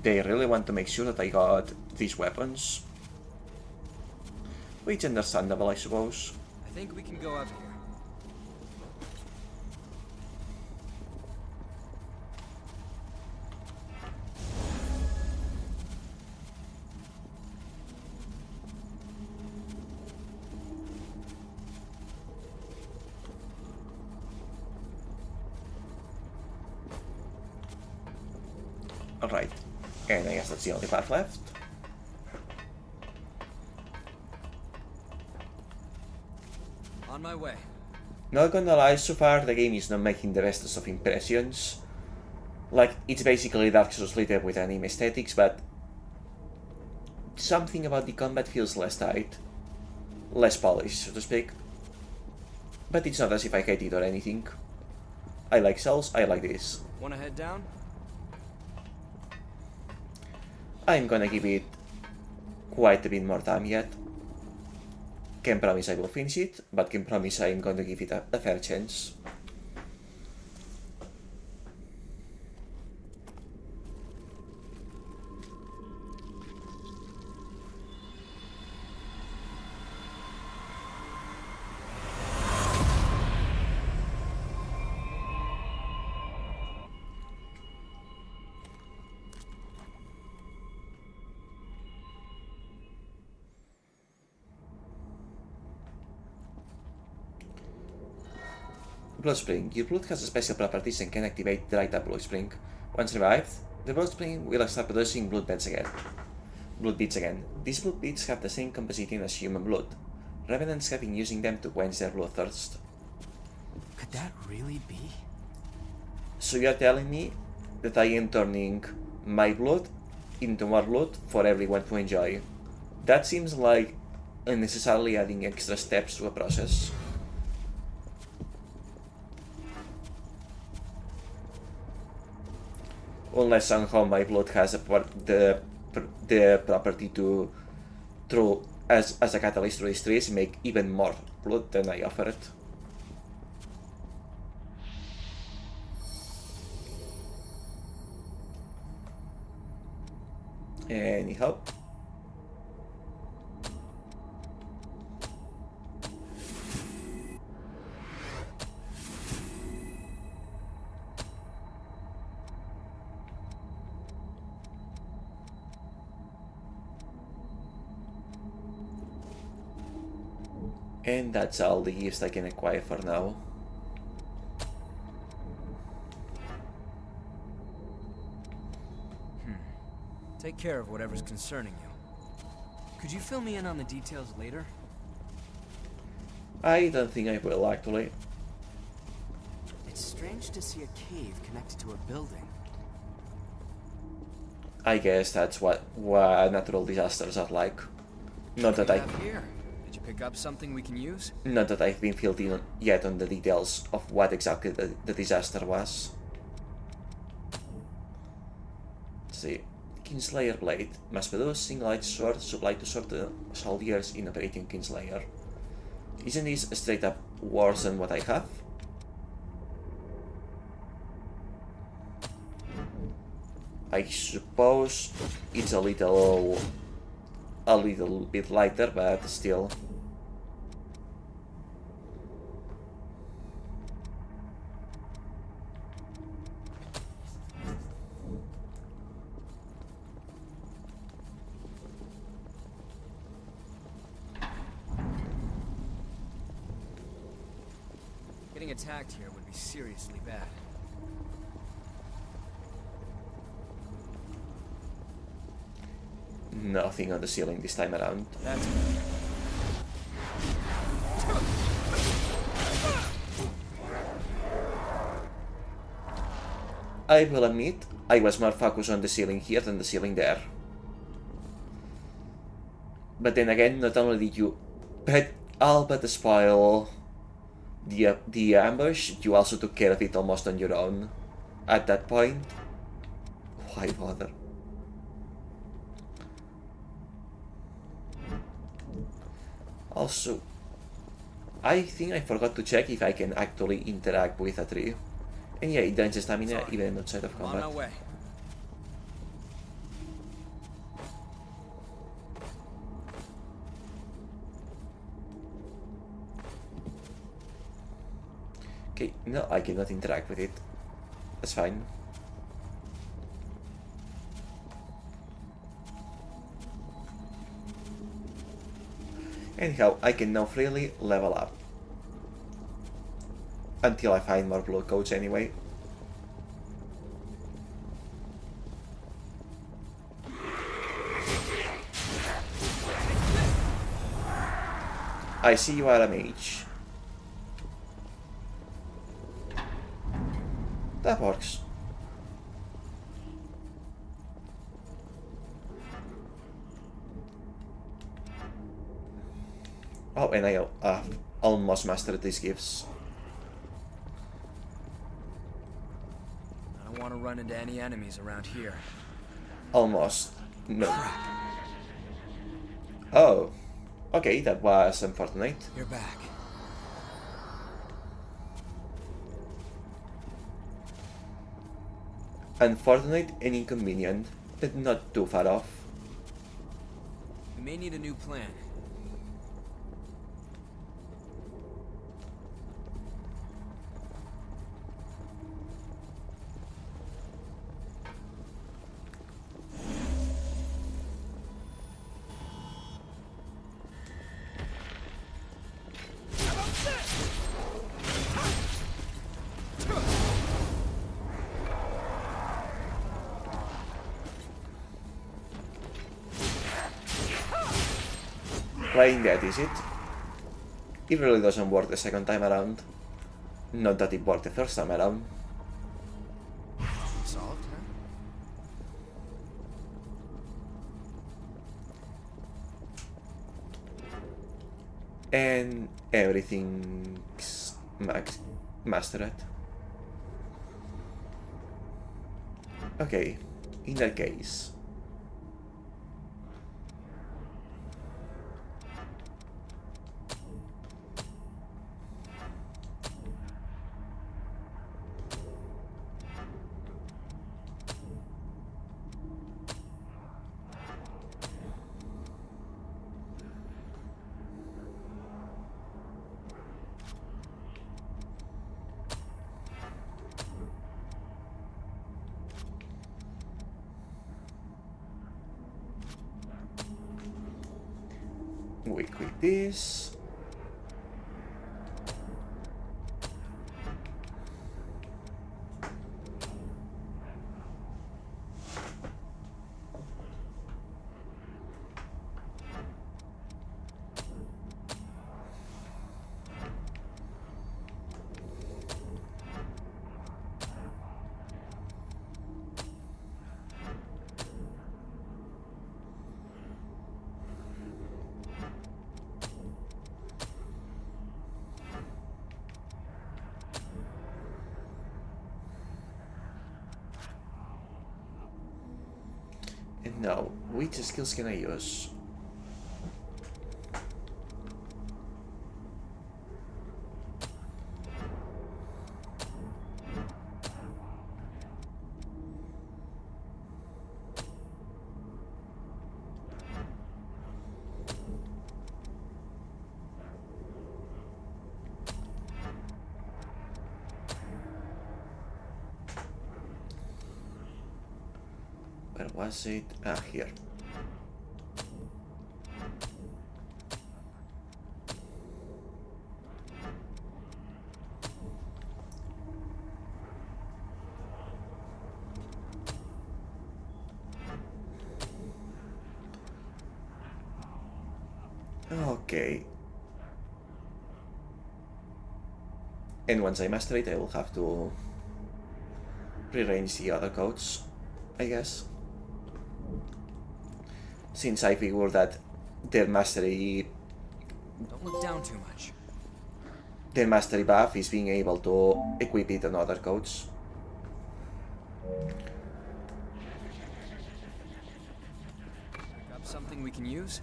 They really want to make sure that I got these weapons. Which understandable, I suppose. I think we can go up here. Alright. And I guess that's the only path left. On my way. Not gonna lie, so far the game is not making the bestest of impressions. Like, it's basically Dark Souls lit up with anime aesthetics, but something about the combat feels less tight. Less polished, so to speak. But it's not as if I hate it or anything. I like Souls, I like this. Wanna head down? I'm gonna give it quite a bit more time yet. Can't promise I will finish it, but can promise I'm gonna give it a fair chance. Blood Spring. Your blood has special properties and can activate the right up Blood Spring. Once revived, the Blood Spring will start producing blood beads again. These blood beads have the same composition as human blood. Revenants have been using them to quench their bloodthirst. Could that really be? So you're telling me that I am turning my blood into more blood for everyone to enjoy? That seems like unnecessarily adding extra steps to a process. Unless somehow my blood has the property to, as a catalyst to these trees, make even more blood than I offer it. Anyhow. And that's all the gifts I can acquire for now. Take care of whatever's concerning you. Could you fill me in on the details later? I don't think I will, actually. It's strange to see a cave connected to a building. I guess that's what natural disasters are like. Not that Here. Did you pick up something we can use? Not that I've been filled in yet on the details of what exactly the disaster was. Let's see. Kinslayer Blade. Mass produce single-edged sword supplied to soldiers in Operating Kinslayer. Isn't this straight up worse than what I have? I suppose it's a little bit lighter, but still. Getting attacked here would be seriously bad. Nothing on the ceiling this time around. That's I will admit, I was more focused on the ceiling here than the ceiling there. But then again, not only did you all but spoil the ambush, you also took care of it almost on your own. At that point, why bother? Also, I think I forgot to check if I can actually interact with a tree. And yeah, it drains stamina even outside of combat. On my way. Okay, no, I cannot interact with it. That's fine. Anyhow, I can now freely level up. Until I find more blue coats anyway. I see you are a mage. That works. Oh, and I almost mastered these gifts. I don't want to run into any enemies around here. Almost. No. Oh. Okay, that was unfortunate. You're back. Unfortunate and inconvenient, but not too far off. We may need a new plan. Playing that, is it? It really doesn't work the second time around. Not that it worked the first time around. Solved, huh? And everything's mastered. Okay, in that case. We quit this. And now, which skills can I use? Where was it? Ah, here. Okay. And once I master it, I will have to rearrange the other codes, I guess. Since I figure that their mastery Don't look down too much. their mastery buff is being able to equip it on other codes. Got something we can use?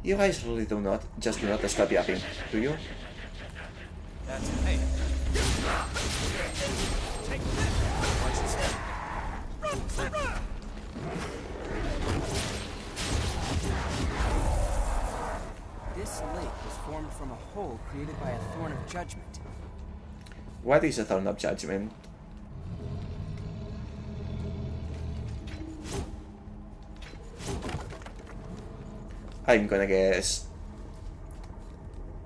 You guys really do not stop yapping, do you? That's hey. Take this. Watch this. This lake was formed from a hole created by a thorn of judgment. What is a thorn of judgment? I'm gonna guess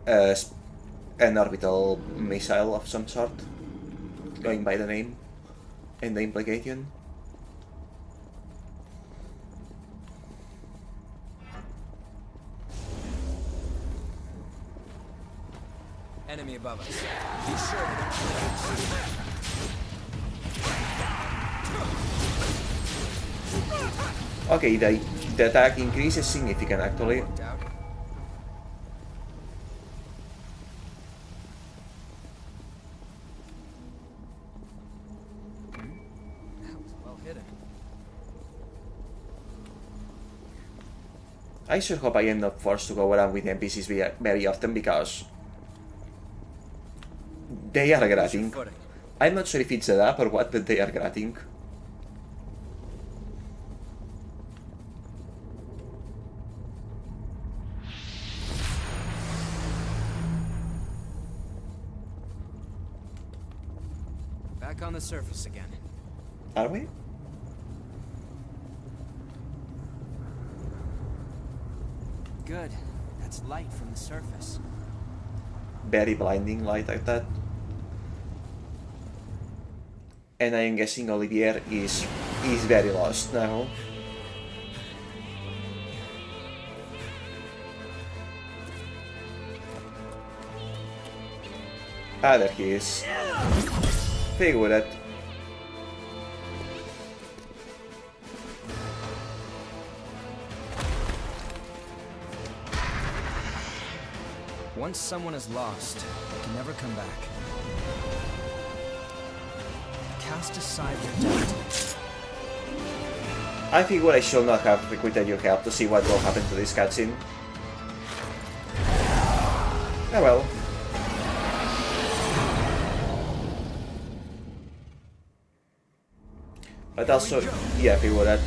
an orbital missile of some sort, going by the name and the implication. Enemy above us. Be sure to Okay, the attack increase is significant actually. worked out. That was well hidden. I sure hope I am not forced to go around with NPCs very often because they are grating. Footing. I'm not sure if it's a app or what, but they are grating. Back on the surface again. Are we? Good. That's light from the surface. Very blinding light like that. And I am guessing Olivier is very lost now. Ah, there he is. Figured it. Once someone is lost, they can never come back. Cast aside their doubt. I figure I should not have requested your help to see what will happen to this cutscene. Oh well. But also, yeah, I figure that.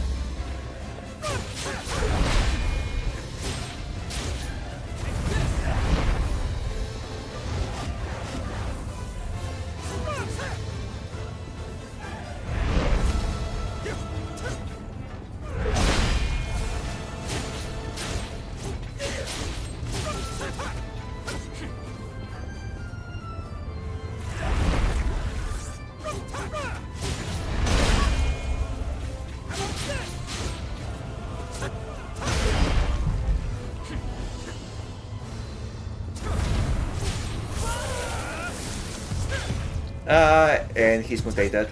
And he's mutated.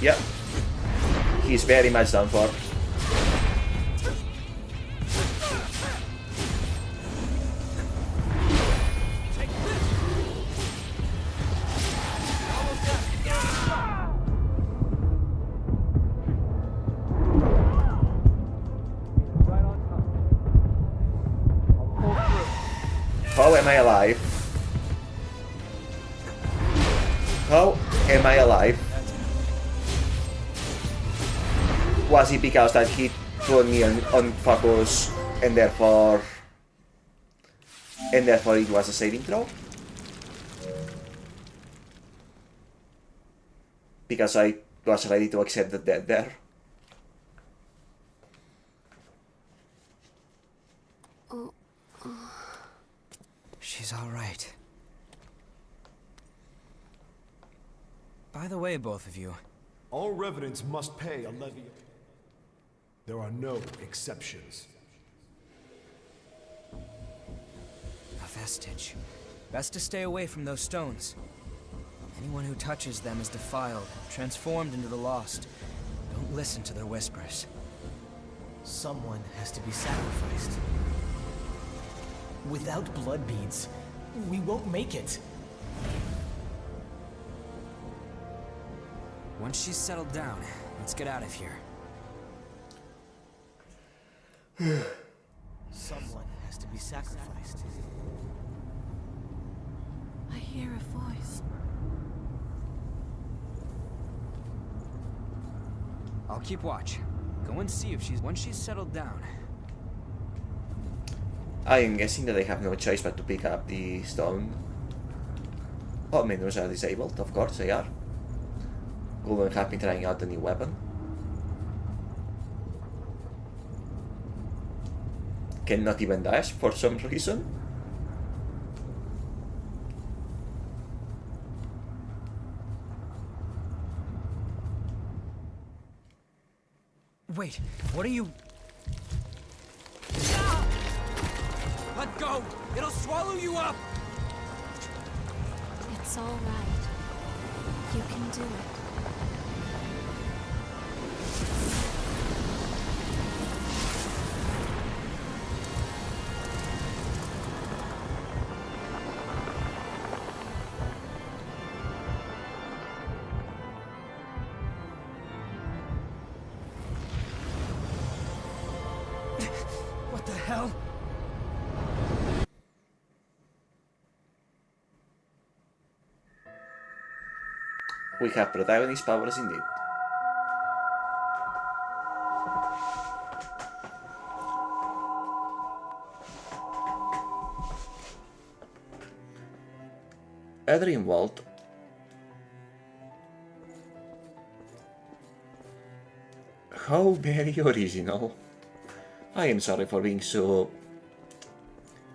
Yep. He's very much done for. How am I alive? How am I alive? Was it because that hit put me on focus and therefore it was a saving throw? Because I was ready to accept the death there. She's all right. By the way, both of you. All revenants must pay a levy. There are no exceptions. A vestige. Best to stay away from those stones. Anyone who touches them is defiled, transformed into the lost. Don't listen to their whispers. Someone has to be sacrificed. Without blood beads, we won't make it. Once she's settled down, let's get out of here. Someone has to be sacrificed. I hear a voice. I'll keep watch. Go and see if once she's settled down. I am guessing that I have no choice but to pick up the stone. All menus are disabled, of course they are. Google have been trying out the new weapon. Cannot even dash for some reason. Wait, what are you... Let go! It'll swallow you up! It's all right. You can do it. What the hell? We have protagonist powers indeed. A dream vault. How very original. I am sorry for being so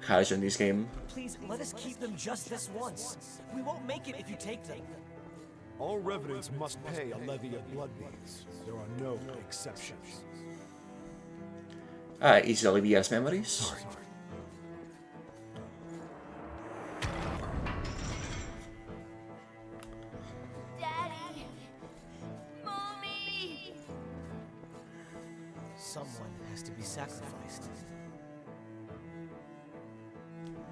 harsh on this game. Please, let us keep them just this once. We won't make it if you take them. All revenants must pay a levy of blood beads. There are no exceptions. Is Olivia's memories? Daddy! Mommy! Someone has to be sacrificed.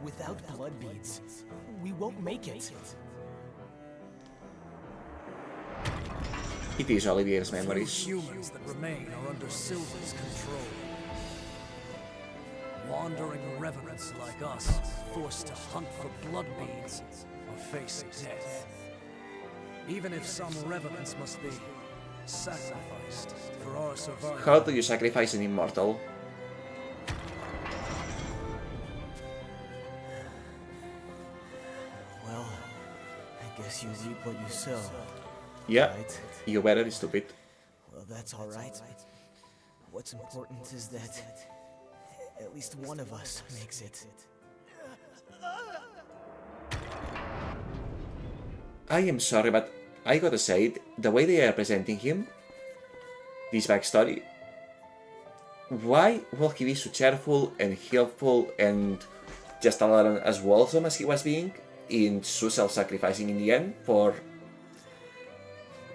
Without blood beads, we won't make it. It is Olivia's The memories. few humans that remain are under Silver's control. Wandering revenants like us, forced to hunt for blood beads or face death. Even if some revenants must be sacrificed for our survival. How do you sacrifice an immortal? Well, I guess you reap what you sow. Yeah, Right? you better be stupid. Well, that's all right. What's important is that at least one of us makes it. I am sorry, but I gotta say, the way they are presenting him, this backstory, why will he be so cheerful and helpful and just a little as wholesome as he was being, in so self-sacrificing in the end for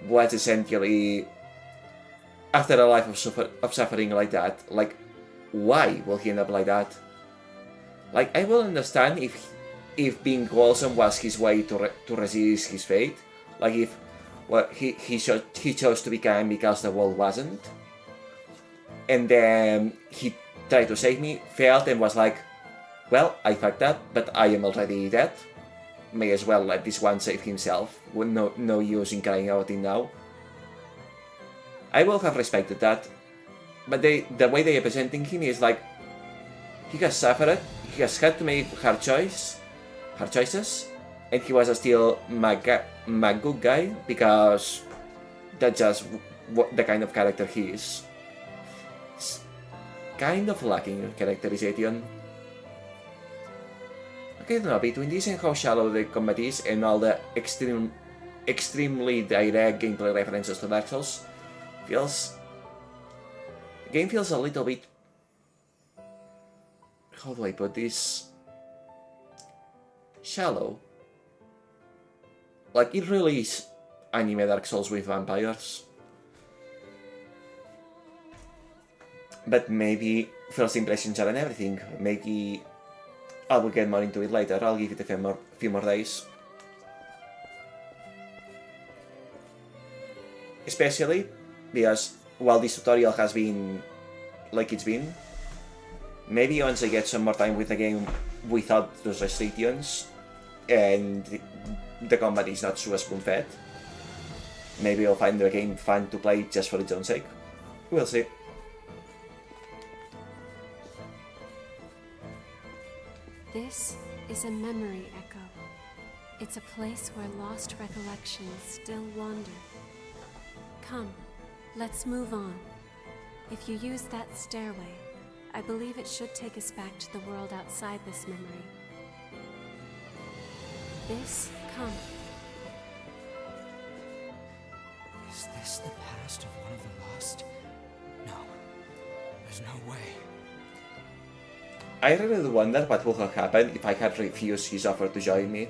what's essentially, after a life of suffering like that, like, why will he end up like that? Like, I will understand if being wholesome was his way to resist his fate, like if he chose to be kind because the world wasn't, and then he tried to save me, failed, and was like, well, I fucked up, but I am already dead. May as well let this one save himself. With no use in crying out it now. I will have respected that, but the way they are presenting him is like, he has suffered, he has had to make hard choices, and he was still my good guy because that's just the kind of character he is. It's kind of lacking in characterization. Okay, I don't know, between this and how shallow the combat is and all the extremely direct gameplay references to Dark Souls, the game feels a little bit, how do I put this? shallow. Like, it really is anime Dark Souls with vampires. But maybe first impressions aren't everything. Maybe I will get more into it later. I'll give it a few more days. Especially because while this tutorial has been like it's been, maybe once I get some more time with the game without those restrictions and the combat is not so spoon-fed, maybe I'll find the game fun to play just for its own sake. We'll see. This is a memory echo. It's a place where lost recollections still wander. Come, let's move on. If you use that stairway, I believe it should take us back to the world outside this memory. Come. Is this the past of one of the lost? No. There's no way. I really wonder what would have happened if I had refused his offer to join me.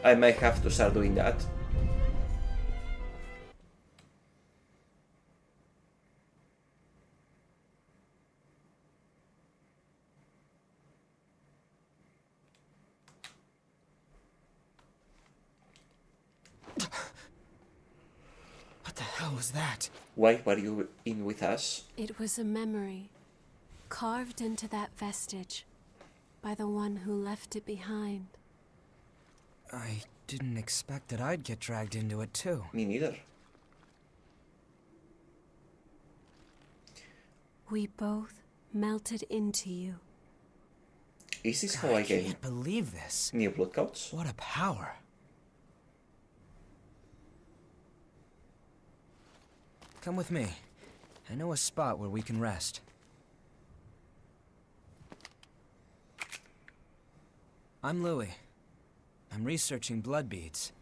I might have to start doing that. What the hell was that? Why were you in with us? It was a memory, carved into that vestige by the one who left it behind. I didn't expect that I'd get dragged into it too. Me neither. We both melted into you. Is this how I I gain can't believe this. new blood coats? What a power. Come with me. I know a spot where we can rest. I'm Louis. I'm researching blood beads.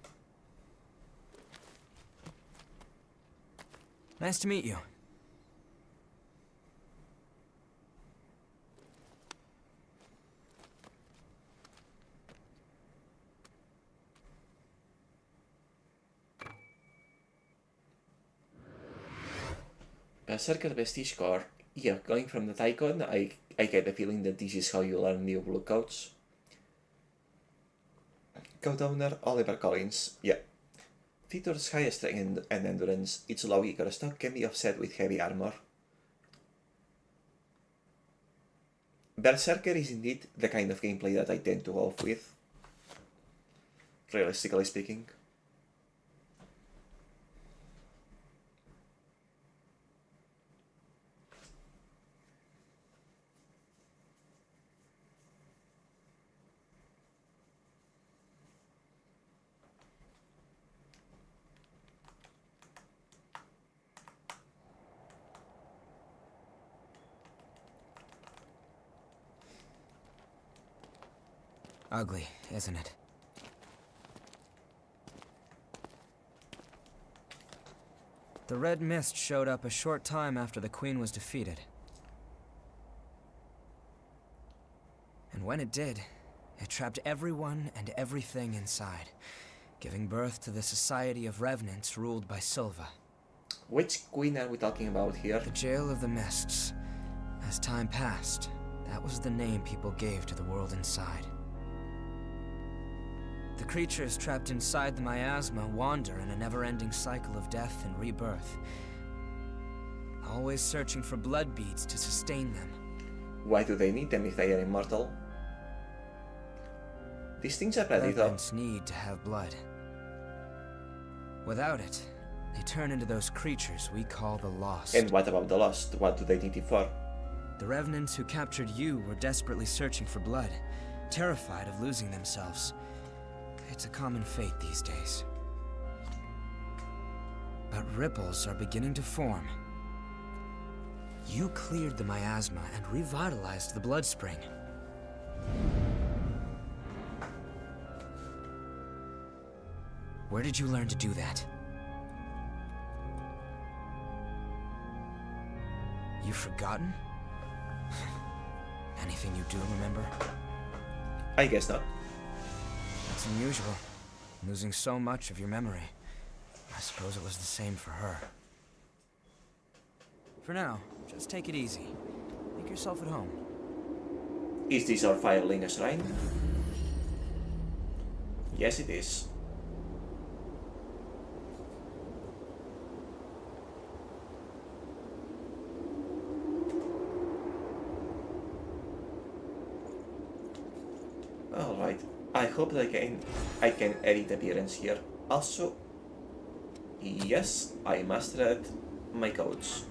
Nice to meet you. Berserker Vestige Core. Yeah, going from the icon, I get the feeling that this is how you learn new blue coats. Code owner Oliver Collins. Yeah. Features high strength and endurance. Its low Icar stock can be offset with heavy armor. Berserker is indeed the kind of gameplay that I tend to go off with, realistically speaking. Ugly, isn't it? The red mist showed up a short time after the Queen was defeated. And when it did, it trapped everyone and everything inside, giving birth to the Society of Revenants ruled by Silva. Which queen are we talking about here? The Jail of the Mists. As time passed, that was the name people gave to the world inside. The creatures trapped inside the miasma wander in a never-ending cycle of death and rebirth, always searching for blood beads to sustain them. Why do they need them if they are immortal? These things are pretty though. Revenants need to have blood. Without it, they turn into those creatures we call the Lost. And what about the Lost? What do they need it for? The Revenants who captured you were desperately searching for blood, terrified of losing themselves. It's a common fate these days. But ripples are beginning to form. You cleared the miasma and revitalized the blood spring. Where did you learn to do that? You've forgotten? Anything you do remember? I guess not. That's unusual. Losing so much of your memory. I suppose it was the same for her. For now, just take it easy. Make yourself at home. Is this our Firelink shrine? Yes, it is. Alright, I hope that I can edit appearance here. Also, yes, I mastered my codes.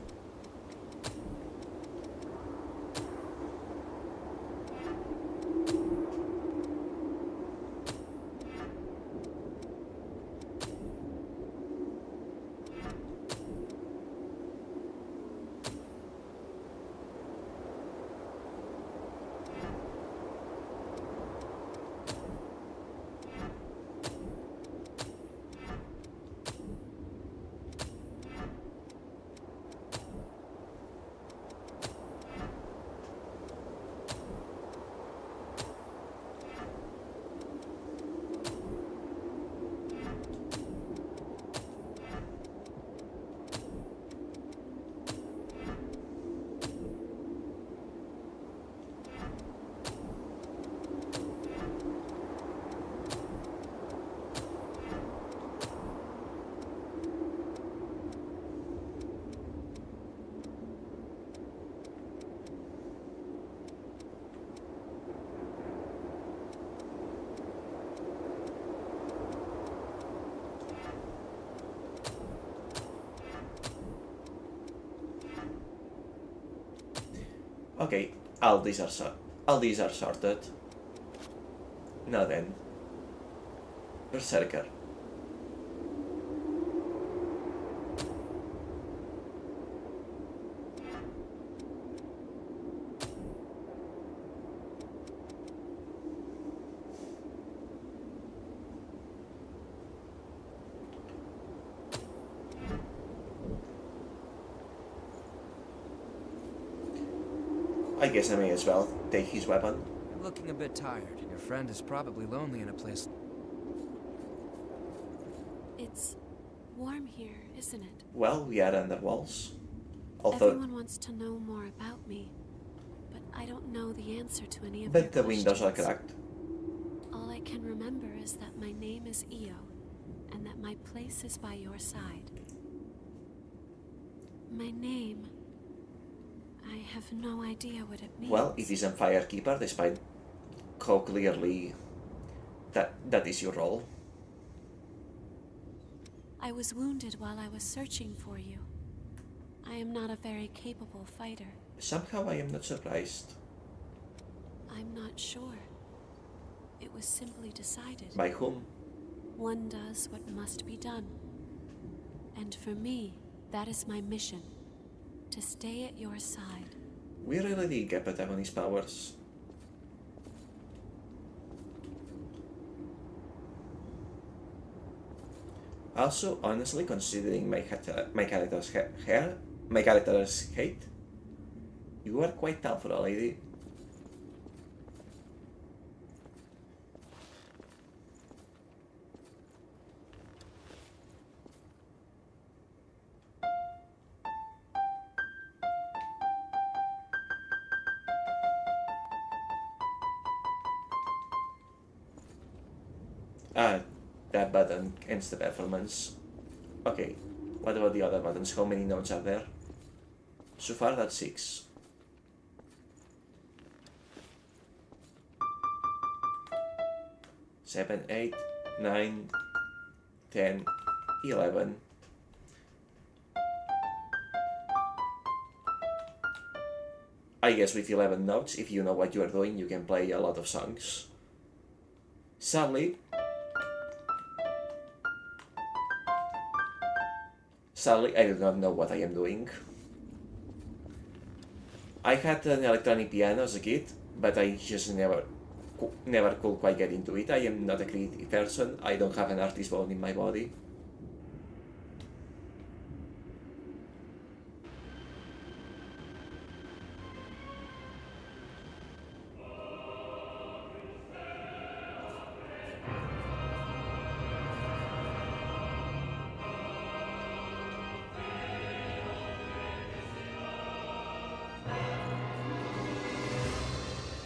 Okay, all these are sorted. Now then, Berserker. I guess I may as well take his weapon. You're looking a bit tired. Your friend is probably lonely in a place... It's warm here, isn't it? Well, we are under walls. Although, everyone wants to know more about me, but I don't know the answer to any of but their the windows are questions. cracked. All I can remember is that my name is Io, and that my place is by your side. My name... I have no idea what it means. Well, it isn't Firekeeper, despite how clearly that is your role. I was wounded while I was searching for you. I am not a very capable fighter. Somehow I am not surprised. I'm not sure. It was simply decided. By whom? One does what must be done. And for me, that is my mission. To stay at your side. We really did get protagonist powers. Also, honestly, considering my character's height, you are quite tall for a lady. That button ends the performance. Okay, what about the other buttons? How many notes are there? So far, that's 6. Seven, 8, 9, 10, 11. I guess with 11 notes, if you know what you are doing, you can play a lot of songs. Sadly, I do not know what I am doing. I had an electronic piano as a kid, but I just never could quite get into it. I am not a creative person. I don't have an artist bone in my body.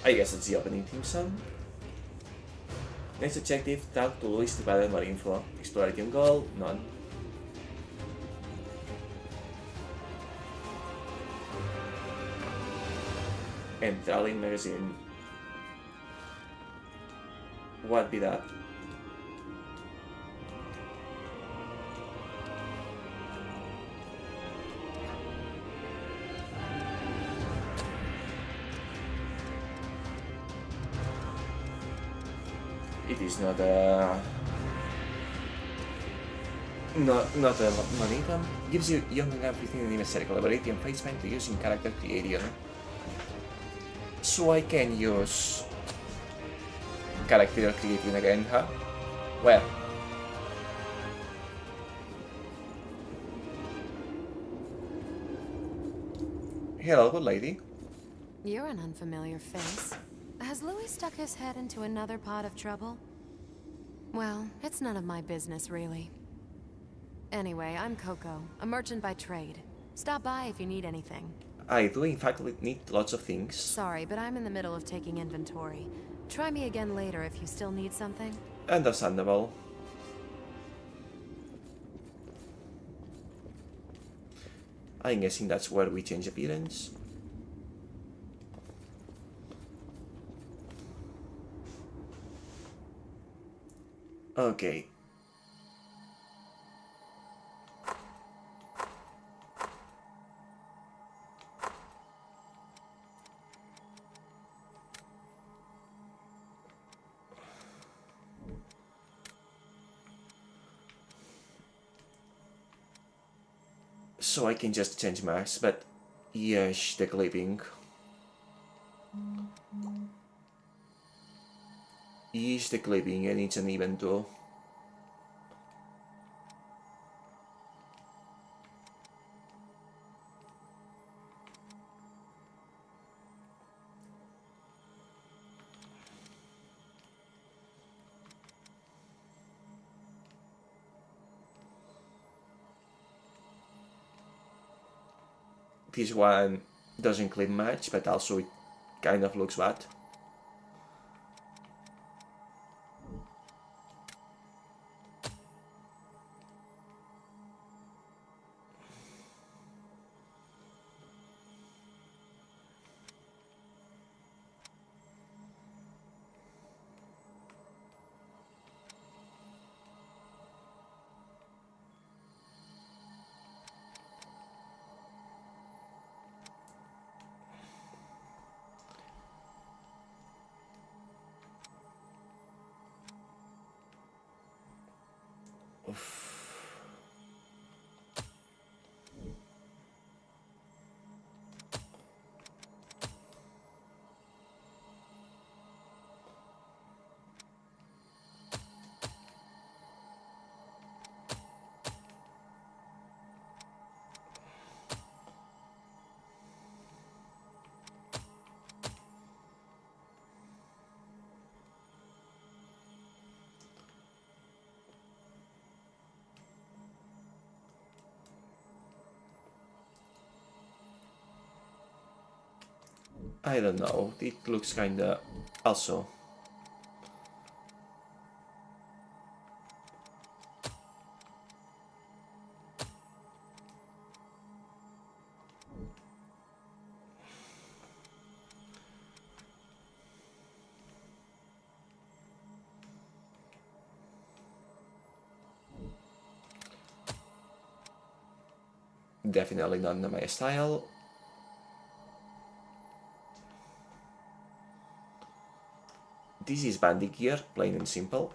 I guess it's the opening theme song. Next objective, talk to Luis to gather more info. Exploration goal, none. Enthralling magazine. What be that? It is not a non item. Gives you young and everything the necessary collaborative and placement to use in character creation. So I can use character creating again, huh? Well. Hello, good lady. You're an unfamiliar face. Has Louis stuck his head into another pot of trouble? Well, it's none of my business, really. Anyway, I'm Coco, a merchant by trade. Stop by if you need anything. I do in fact need lots of things. Sorry, but I'm in the middle of taking inventory. Try me again later if you still need something. Understandable. I'm guessing that's where we change appearance. Okay. So I can just change max, but yes, the clipping. Is the clipping and it's an even too. This one doesn't clip much, but also it kind of looks bad. I don't know, it looks kinda also. Definitely not my style. This is bandit gear, plain and simple.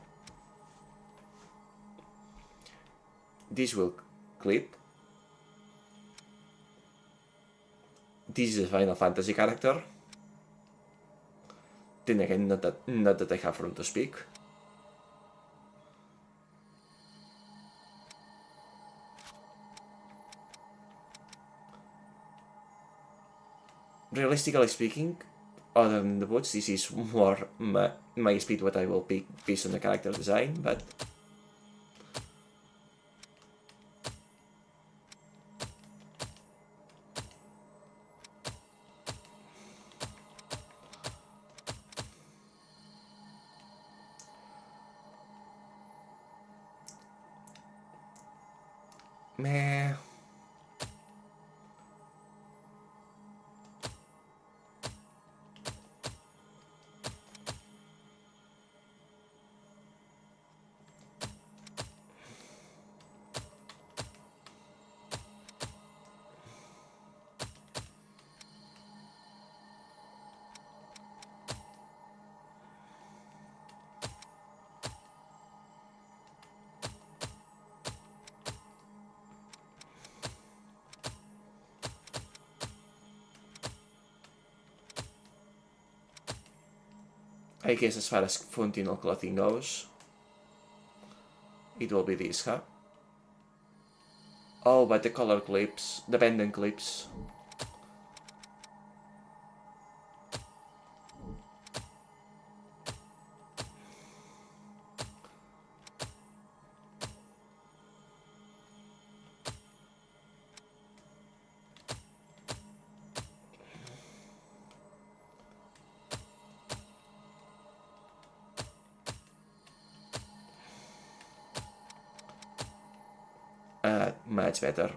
This will clip. This is a Final Fantasy character. Then again, not that I have room to speak. Realistically speaking, other than the boots, this is more my speed what I will pick based on the character design, but Meh. I guess as far as functional clothing goes, it will be this, huh? Oh, but the color clips, the pendant clips. Much better.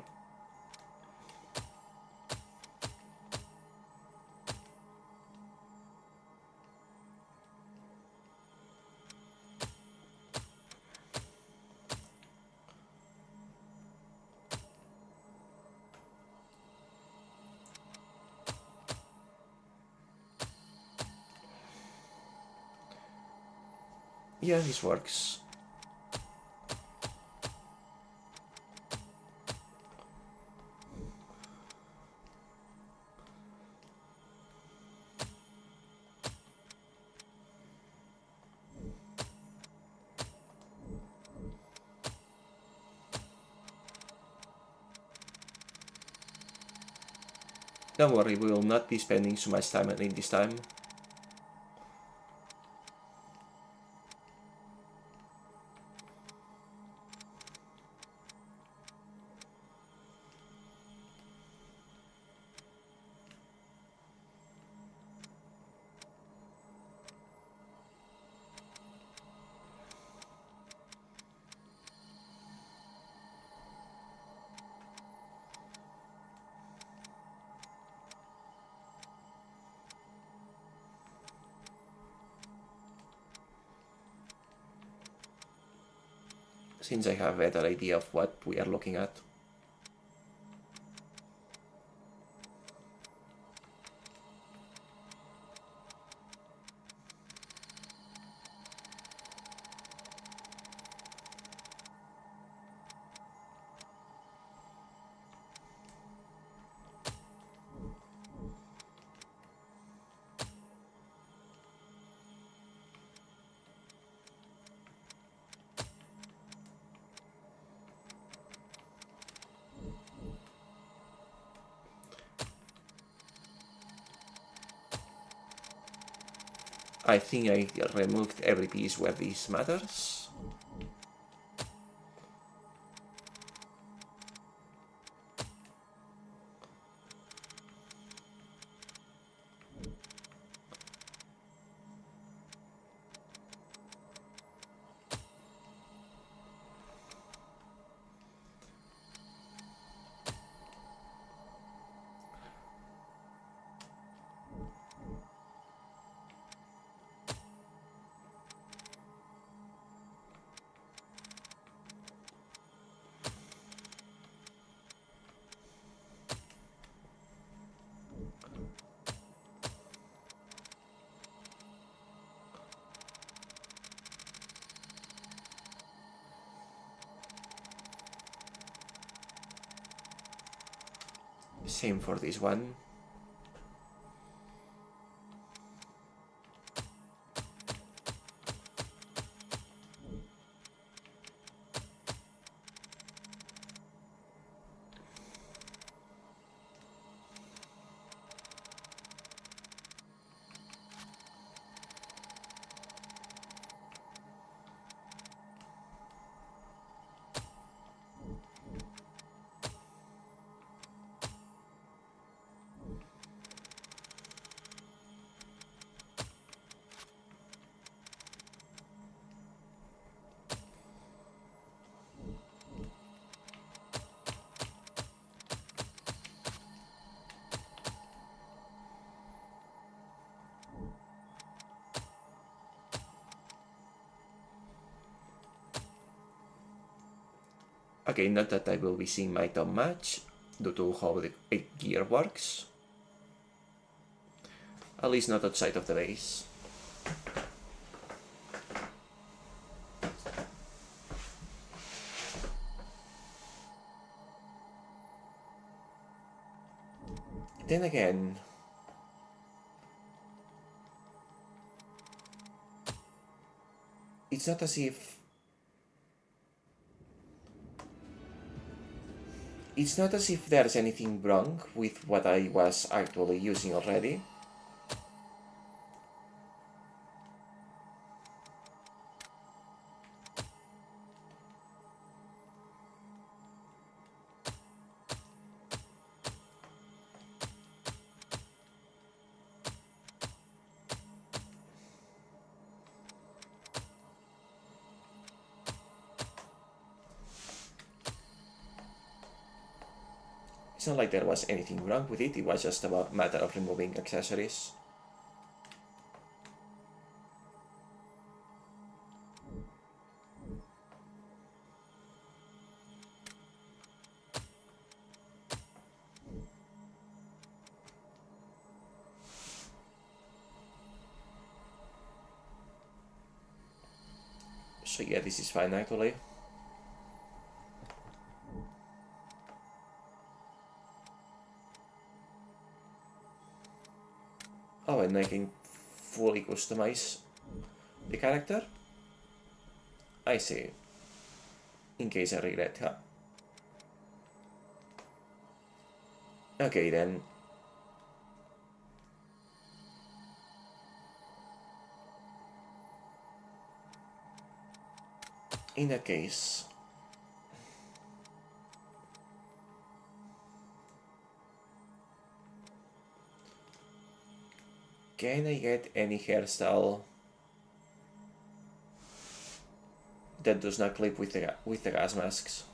Yeah, this works. Don't worry, we will not be spending so much time in this time. Since I have a better idea of what we are looking at. I think I removed every piece where this matters. Same for this one. Okay, not that I will be seeing my Tom much, due to how the gear works. At least not outside of the base. Then again, it's not as if there's anything wrong with what I was actually using already. It's not like there was anything wrong with it, it was just a matter of removing accessories. So yeah, this is fine actually. Oh, and I can fully customize the character? I see. In case I regret, huh? Okay then. In that case, can I get any hairstyle that does not clip with the gas masks?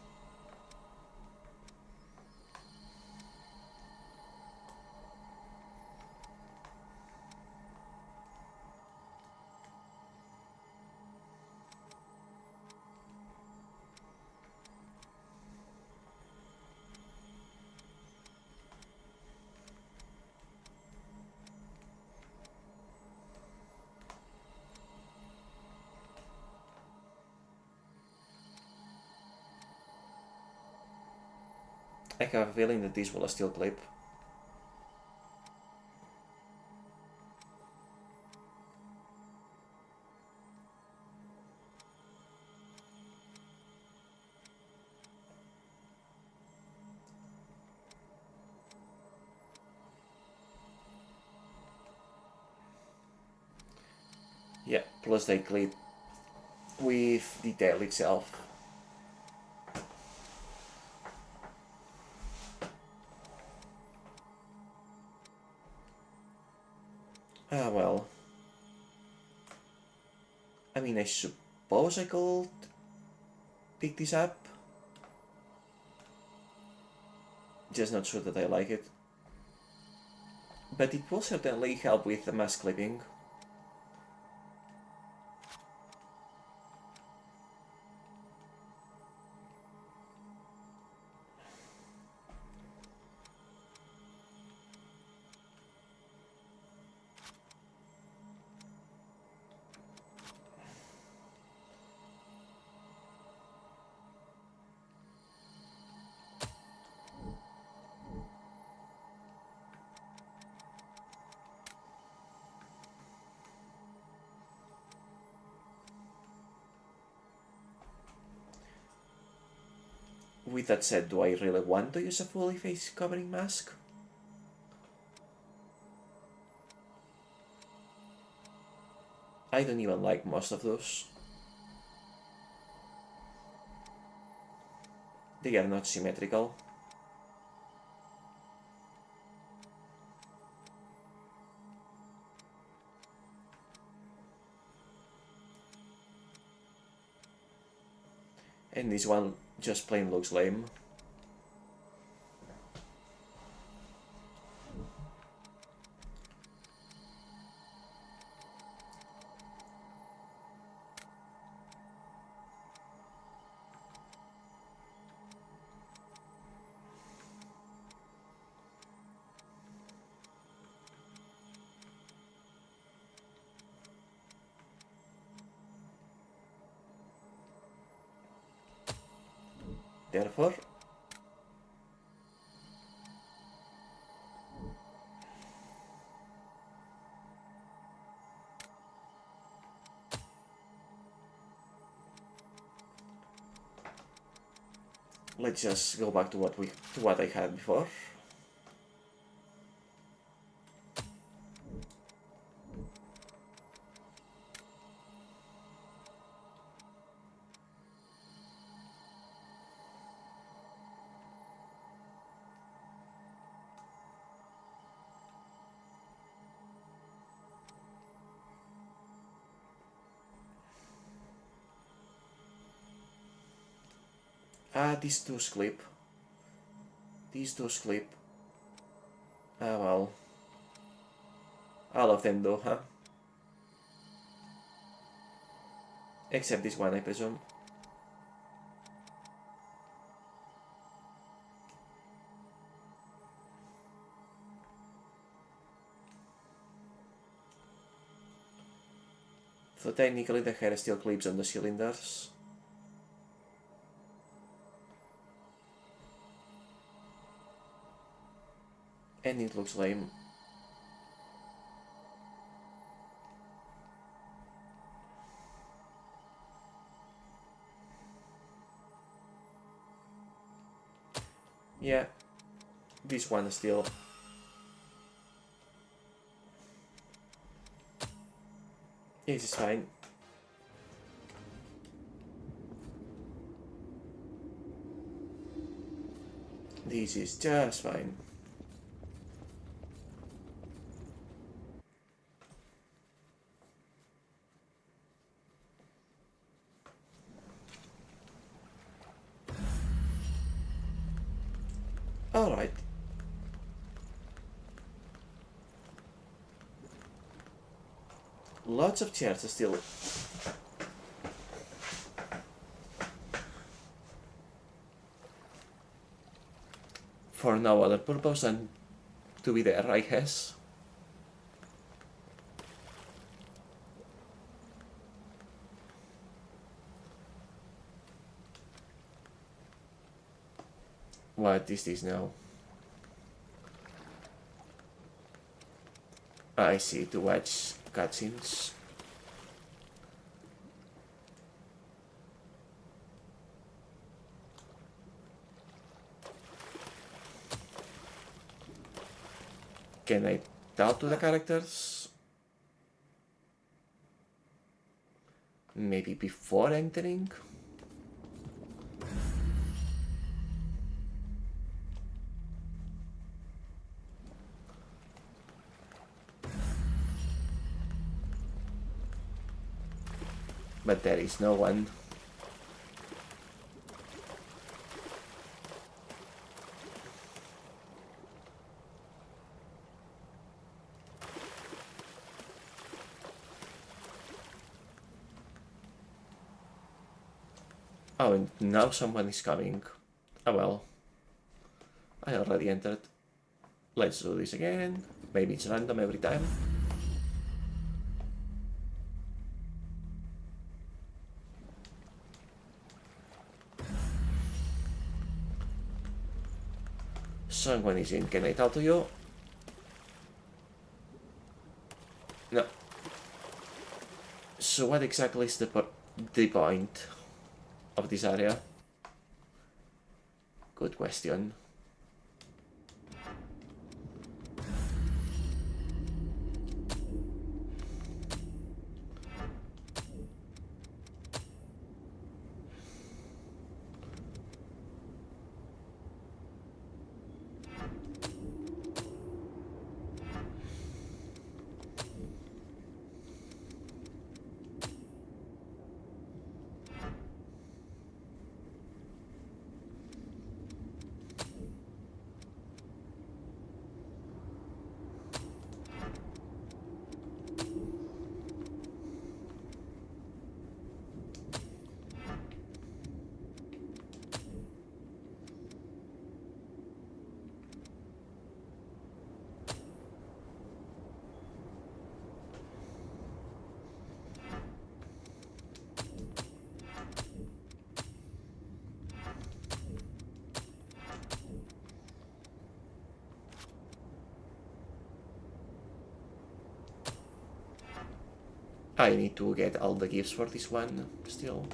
I have a feeling that this will still clip. Yeah, plus they clip with the tail itself. Ah, well. I mean, I suppose I could pick this up. Just not sure that I like it. But it will certainly help with the mask clipping. With that said, do I really want to use a fully face covering mask? I don't even like most of those. They are not symmetrical. And this one just plain looks lame. Therefore, let's just go back to what I had before. These two sleep. These two sleep. Ah, well. All of them do, huh? Except this one, I presume. So technically the hair still clips on the cylinders. And it looks lame. Yeah, this one still. This is fine. This is just fine. All right. Lots of chairs still. For no other purpose than to be there, I guess. What is this now? I see, to watch cutscenes. Can I talk to the characters? Maybe before entering? But there is no one. Oh, and now someone is coming. Oh well. I already entered. Let's do this again. Maybe it's random every time. Someone is in. Can I talk to you? No. So what exactly is the point of this area? Good question. I need to get all the gifts for this one still.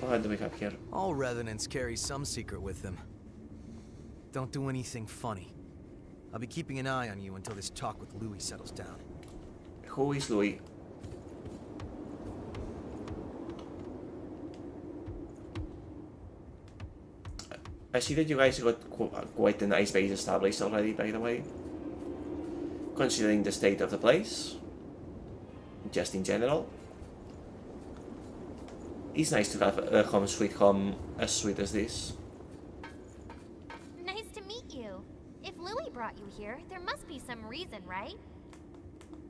What do we have here? All revenants carry some secret with them. Don't do anything funny. I'll be keeping an eye on you until this talk with Louis settles down. Who is Louis? I see that you guys got quite a nice base established already, by the way. Considering the state of the place. Just in general. It's nice to have a home sweet home as sweet as this. Nice to meet you. If Louis brought you here, there must be some reason, right?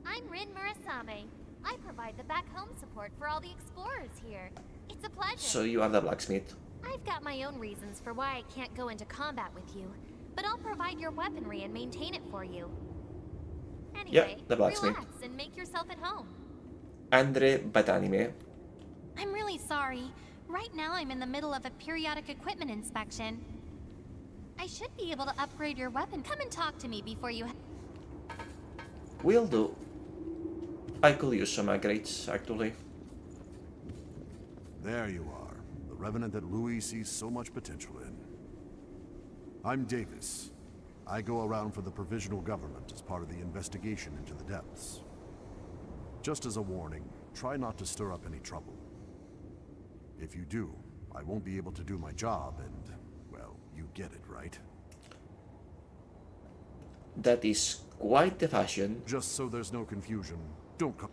I'm Rin Murasame. I provide the back home support for all the explorers here. It's a pleasure. So you are the blacksmith. I've got my own reasons for why I can't go into combat with you, but I'll provide your weaponry and maintain it for you. Anyway, the blacksmith. relax and make yourself at home. Andre Batanime. I'm really sorry. Right now I'm in the middle of a periodic equipment inspection. I should be able to upgrade your weapon. Come and talk to me before you... Will do. I could use some upgrades, actually. There you are, the revenant that Louis sees so much potential in. I'm Davis. I go around for the provisional government as part of the investigation into the depths. Just as a warning, try not to stir up any trouble. If you do, I won't be able to do my job and, well, you get it, right? That is quite the fashion. Just so there's no confusion, don't come.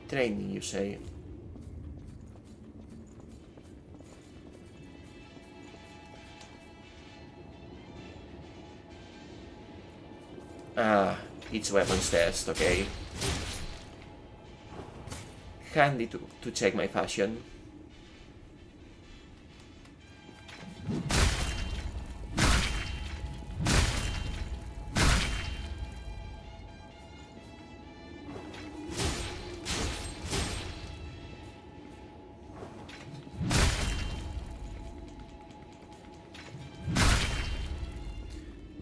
Training, you say? Ah, it's weapons test, okay. Handy to check my fashion.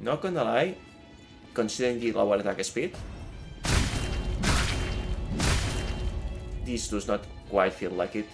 Not gonna lie, considering the lower attack speed, this does not quite feel like it.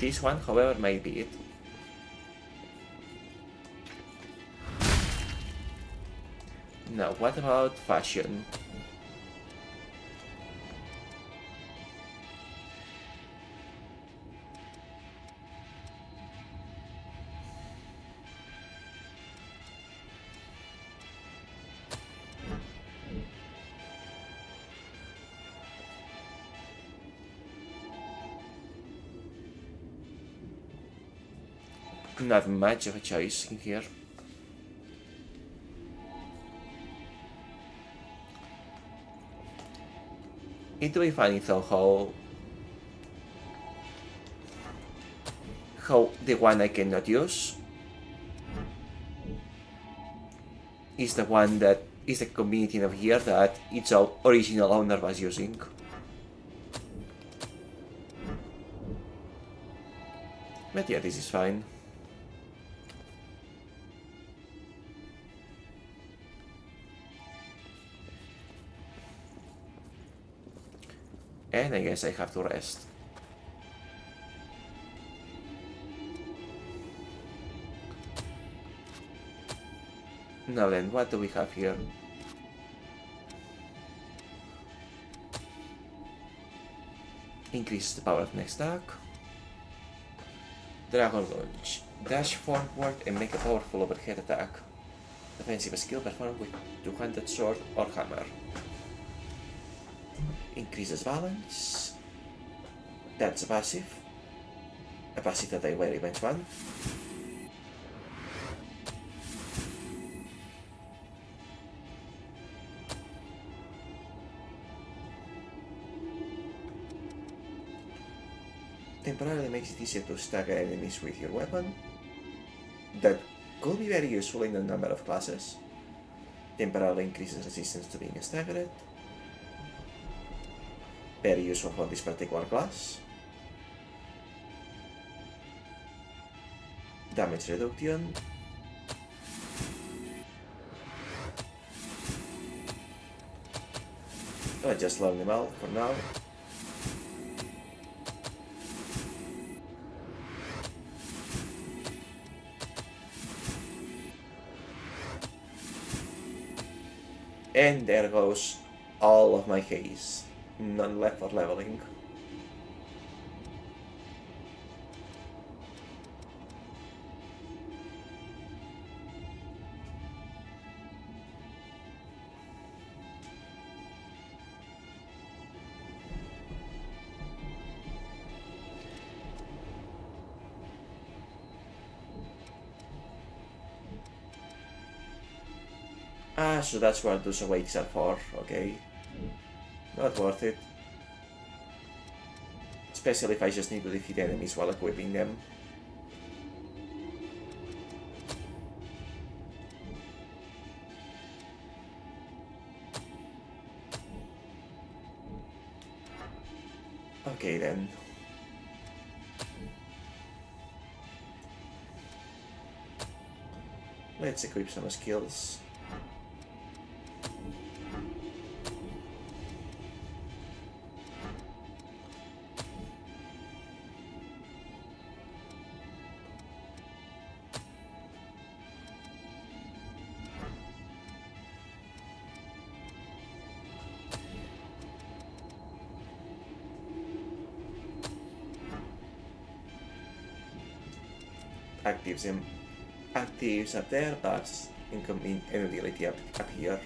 This one, however, may be it. Now, what about fashion? Not much of a choice in here. It will be funny though how the one I cannot use is the one that is the community of here that its original owner was using. But yeah, this is fine. And I guess I have to rest. Now then, what do we have here? Increases the power of next attack. Dragon Launch. Dash forward and make a powerful overhead attack. Defensive skill performed with two-handed sword or hammer. Increases balance. That's a passive. A passive that I very much want. Temporarily makes it easier to stagger enemies with your weapon. That could be very useful in a number of classes. Temporarily increases resistance to being staggered. Very useful for this particular class. Damage reduction. I'll just learn them out for now. And there goes all of my haze. None left for leveling. So that's what those awakes are for, okay. Not worth it. Especially if I just need to defeat enemies while equipping them. Okay then. Let's equip some skills. Actives up there, but immediately up here.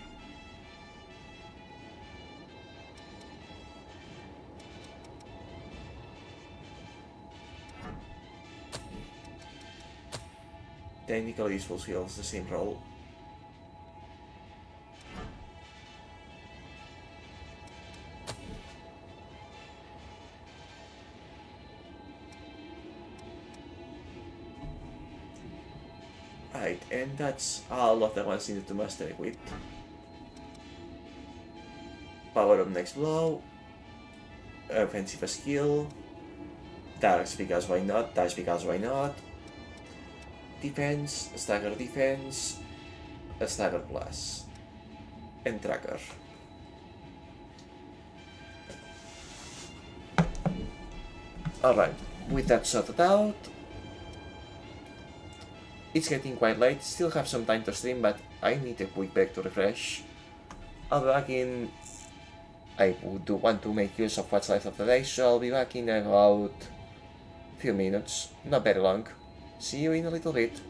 Technically this fulfills the same role. Right, and that's all of the ones needed to master it with. Power of next blow, offensive skill, dash because why not, dash because why not, defense, stagger defense, a stagger plus, and tracker. Alright, with that sorted out, it's getting quite late, still have some time to stream, but I need a quick break to refresh. I'll be back in... I do want to make use of what's left of the day, so I'll be back in about a few minutes, not very long. See you in a little bit.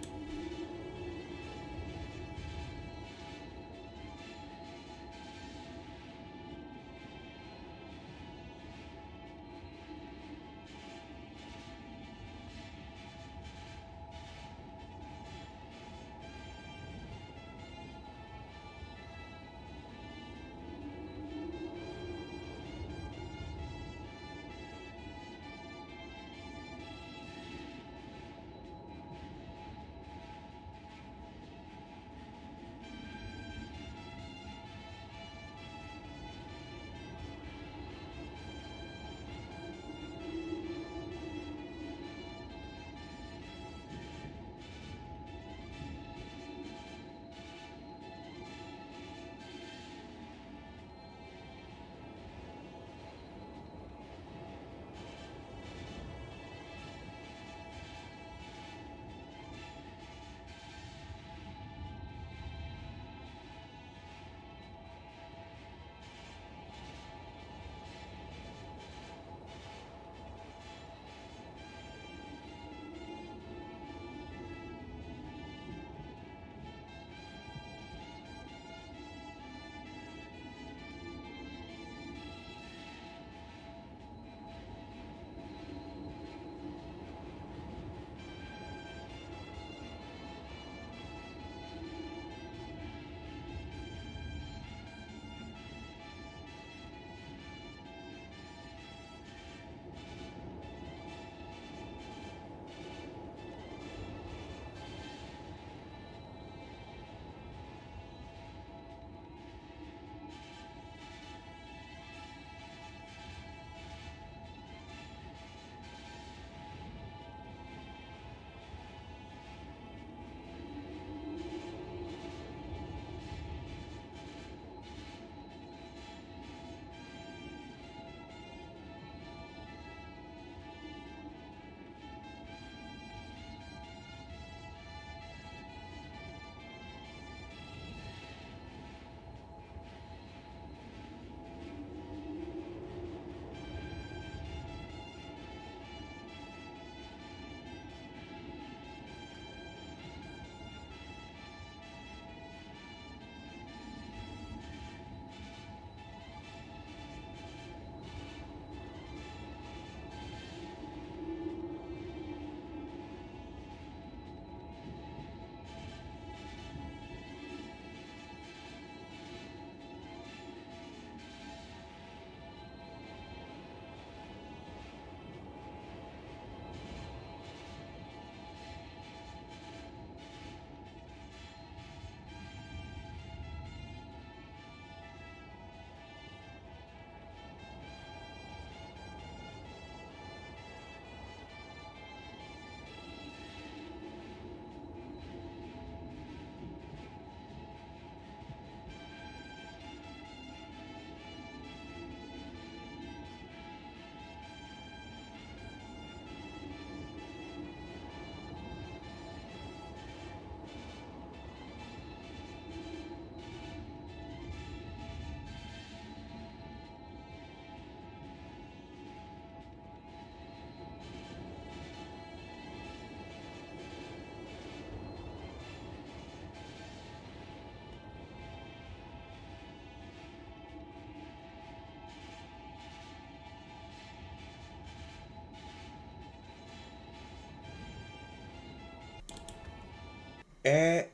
And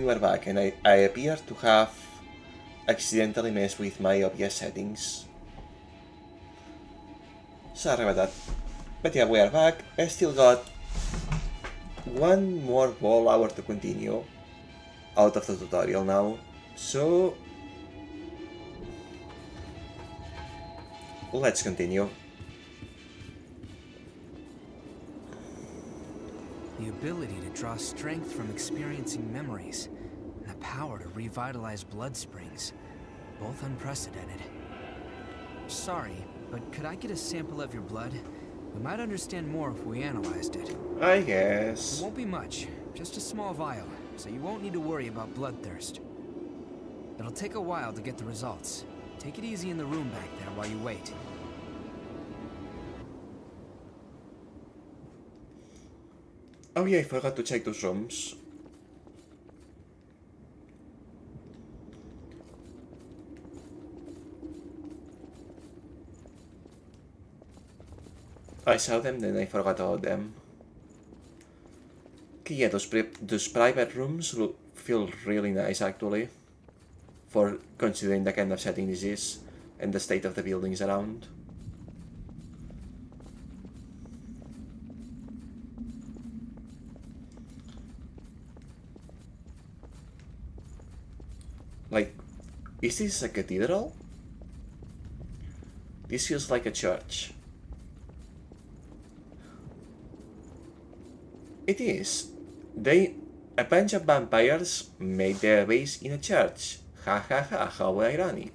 we're back, and I appear to have accidentally messed with my OBS settings. Sorry about that. But yeah, we are back. I still got one more whole hour to continue out of the tutorial now. So let's continue. The ability to draw strength from experiencing memories, and the power to revitalize blood springs. Both unprecedented. Sorry, but could I get a sample of your blood? We might understand more if we analyzed it. I guess. It won't be much, just a small vial, so you won't need to worry about bloodthirst. It'll take a while to get the results. Take it easy in the room back there while you wait. Oh yeah, I forgot to check those rooms. I saw them, then I forgot about them. Okay, yeah, those private rooms feel really nice actually, for considering the kind of setting this is and the state of the buildings around. Like, is this a cathedral? This feels like a church. It is. A bunch of vampires made their base in a church. Ha ha ha, how ironic.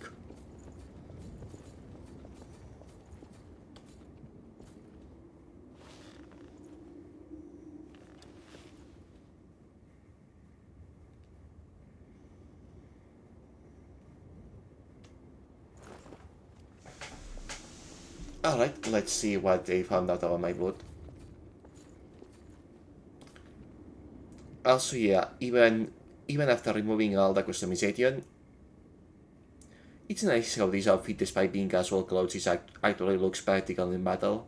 Alright, let's see what they found out about my blood. Also, yeah, even after removing all the customization, it's nice how this outfit, despite being casual clothes, actually looks practical in battle.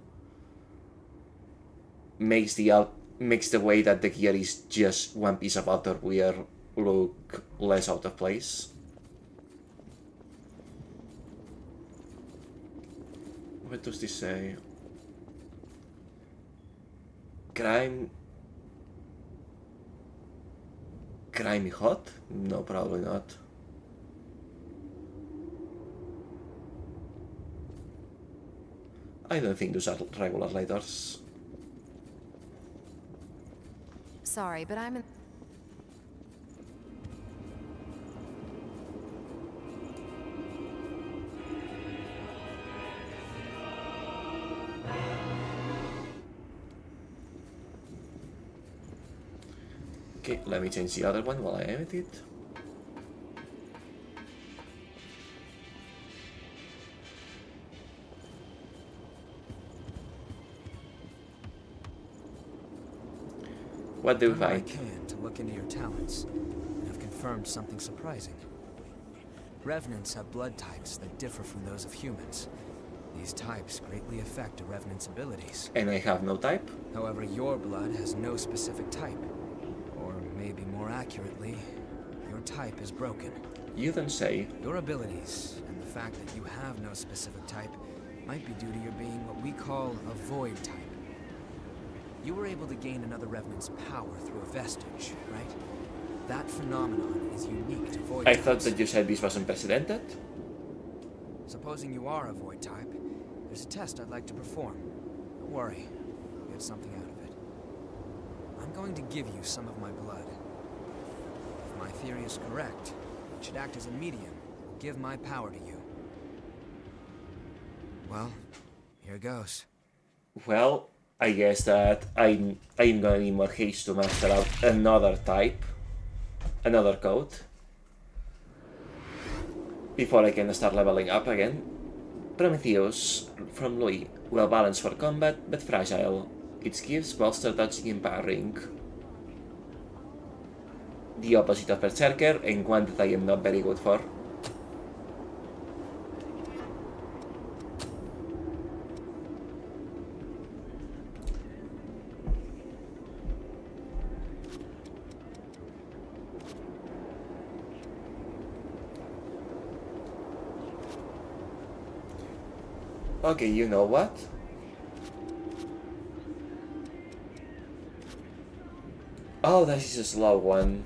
Makes the way that the gear is just one piece of outerwear look less out of place. What does this say? Crimey hot? No, probably not. I don't think those are regular letters. Sorry, but I'm in... Okay, let me change the other one while I am at it. What do we find? I can to look into your talents, and have confirmed something surprising. Revenants have blood types that differ from those of humans. These types greatly affect a Revenant's abilities. And I have no type? However, your blood has no specific type. Or maybe more accurately, your type is broken. You don't say. Your abilities, and the fact that you have no specific type, might be due to your being what we call a void type. You were able to gain another Revenant's power through a vestige, right? That phenomenon is unique to void types. I thought that you said this was unprecedented. Supposing you are a void type, there's a test I'd like to perform. Don't worry, I'll get something out of it. I'm going to give you some of my blood. If my theory is correct, it should act as a medium, give my power to you. Well, here goes. Well, I guess that I'm gonna need more haste to master out another type, another code, before I can start leveling up again. Prometheus from Louis, well balanced for combat but fragile. Its gifts bolster dodging and parrying. The opposite of Berserker, and one that I am not very good for. Okay, you know what? Oh, that is a slow one.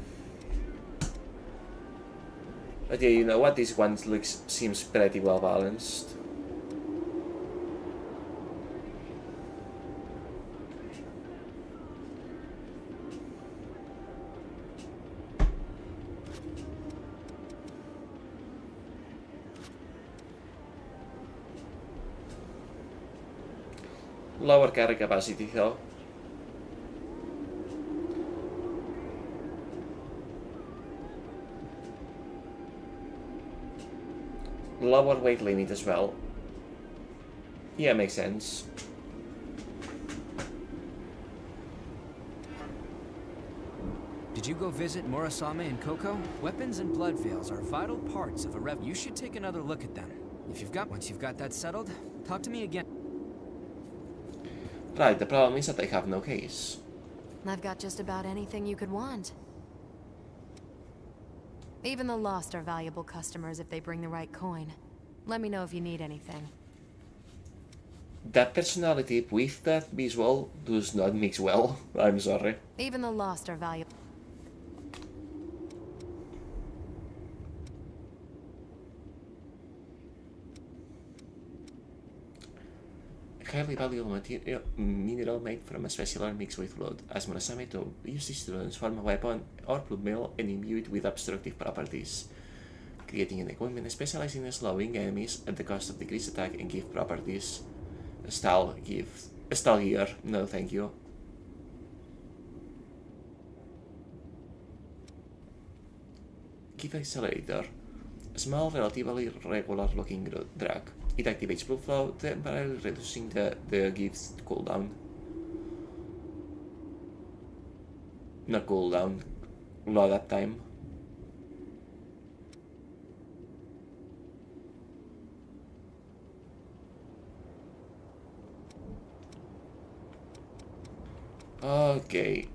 But yeah, you know what? This one seems pretty well balanced. Lower carry capacity though. Lower weight limit as well. Yeah, makes sense. Did you go visit Murasame and Coco? Weapons and blood veils are vital parts of a rev. You should take another look at them. Once you've got that settled, talk to me again. Right, the problem is that I have no case. I've got just about anything you could want. Even the lost are valuable customers if they bring the right coin. Let me know if you need anything. That personality with that visual does not mix well. I'm sorry. Even the lost are valuable. Highly valuable material, mineral made from a special ore mixed with blood. As Murasame to use this to transform a weapon or blood metal and imbue it with obstructive properties, creating an equipment specializing in slowing enemies at the cost of decreased attack and gift properties. Style gear, no thank you. Gift accelerator, a small, relatively regular looking drug. It activates blood flow, temporarily reducing the gift's cooldown. Not cooldown, load up time. Okay.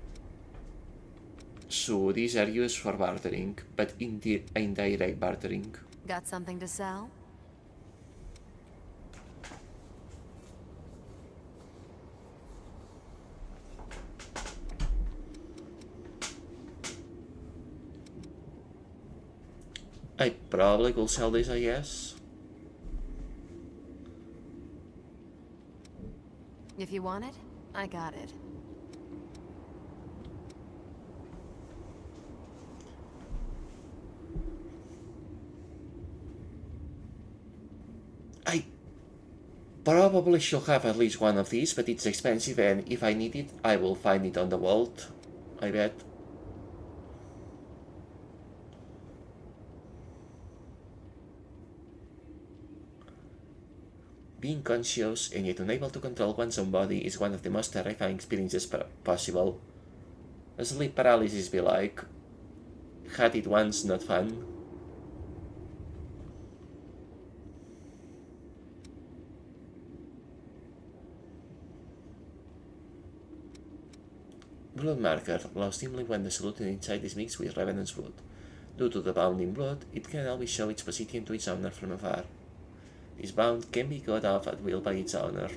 So these are used for bartering, but indirect bartering. Got something to sell? I probably could sell this, I guess. If you want it, I got it. I probably should have at least one of these, but it's expensive, and if I need it, I will find it on the vault, I bet. Being conscious and yet unable to control one's own body is one of the most terrifying experiences possible. Sleep paralysis be like, had it once, not fun. Blood marker allows dimly when the solution inside is mixed with Revenant's blood. Due to the bound in blood, it can always show its position to its owner from afar. This bound can be cut off at will by its owner.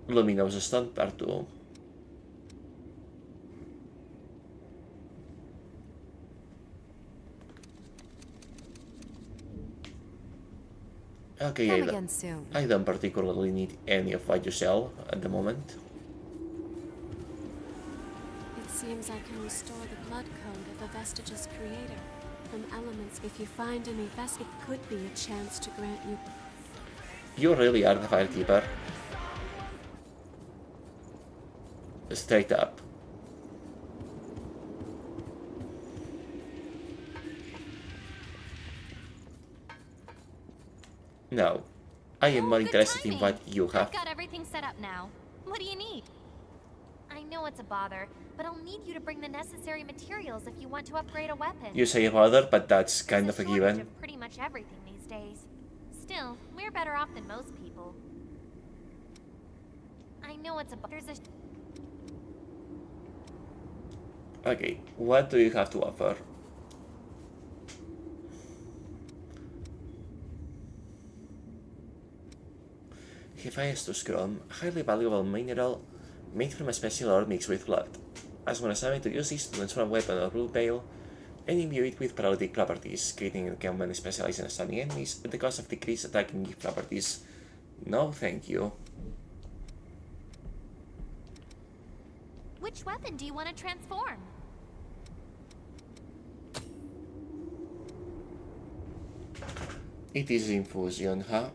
Luminous Stunt Part 2. Okay, Come again soon. I don't particularly need any of what you sell at the moment. It seems I can restore the blood code of the vestige's creator. From elements, if you find any vest, it could be a chance to grant you. You really are the firekeeper. Straight up. No. I am more interested in what you have. I've got everything set up now. What do you need? I know it's a bother, but I'll need you to bring the necessary materials if you want to upgrade a weapon. You say a bother, but that's kind of a shortage given. of pretty much everything these days. Still, we're better off than most people. I know it's a there's a Okay, what do you have to offer? Hephaestus chrome, a highly valuable mineral made from a special ore mixed with blood. Ask Murasame to use this to transform a weapon or blue veil and imbue it with paralytic properties, creating a common specialized in stunning enemies at the cost of decreased attacking properties. No, thank you. Which weapon do you want to transform? It is infusion, huh?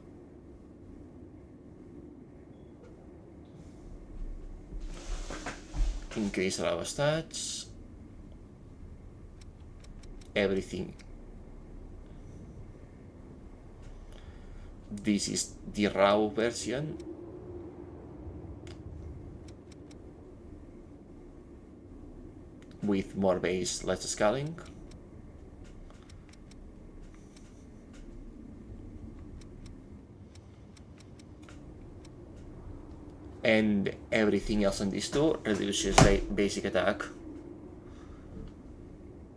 Increase lava stats. Everything. This is the raw version. With more base, less scaling. And everything else on this door reduces basic attack.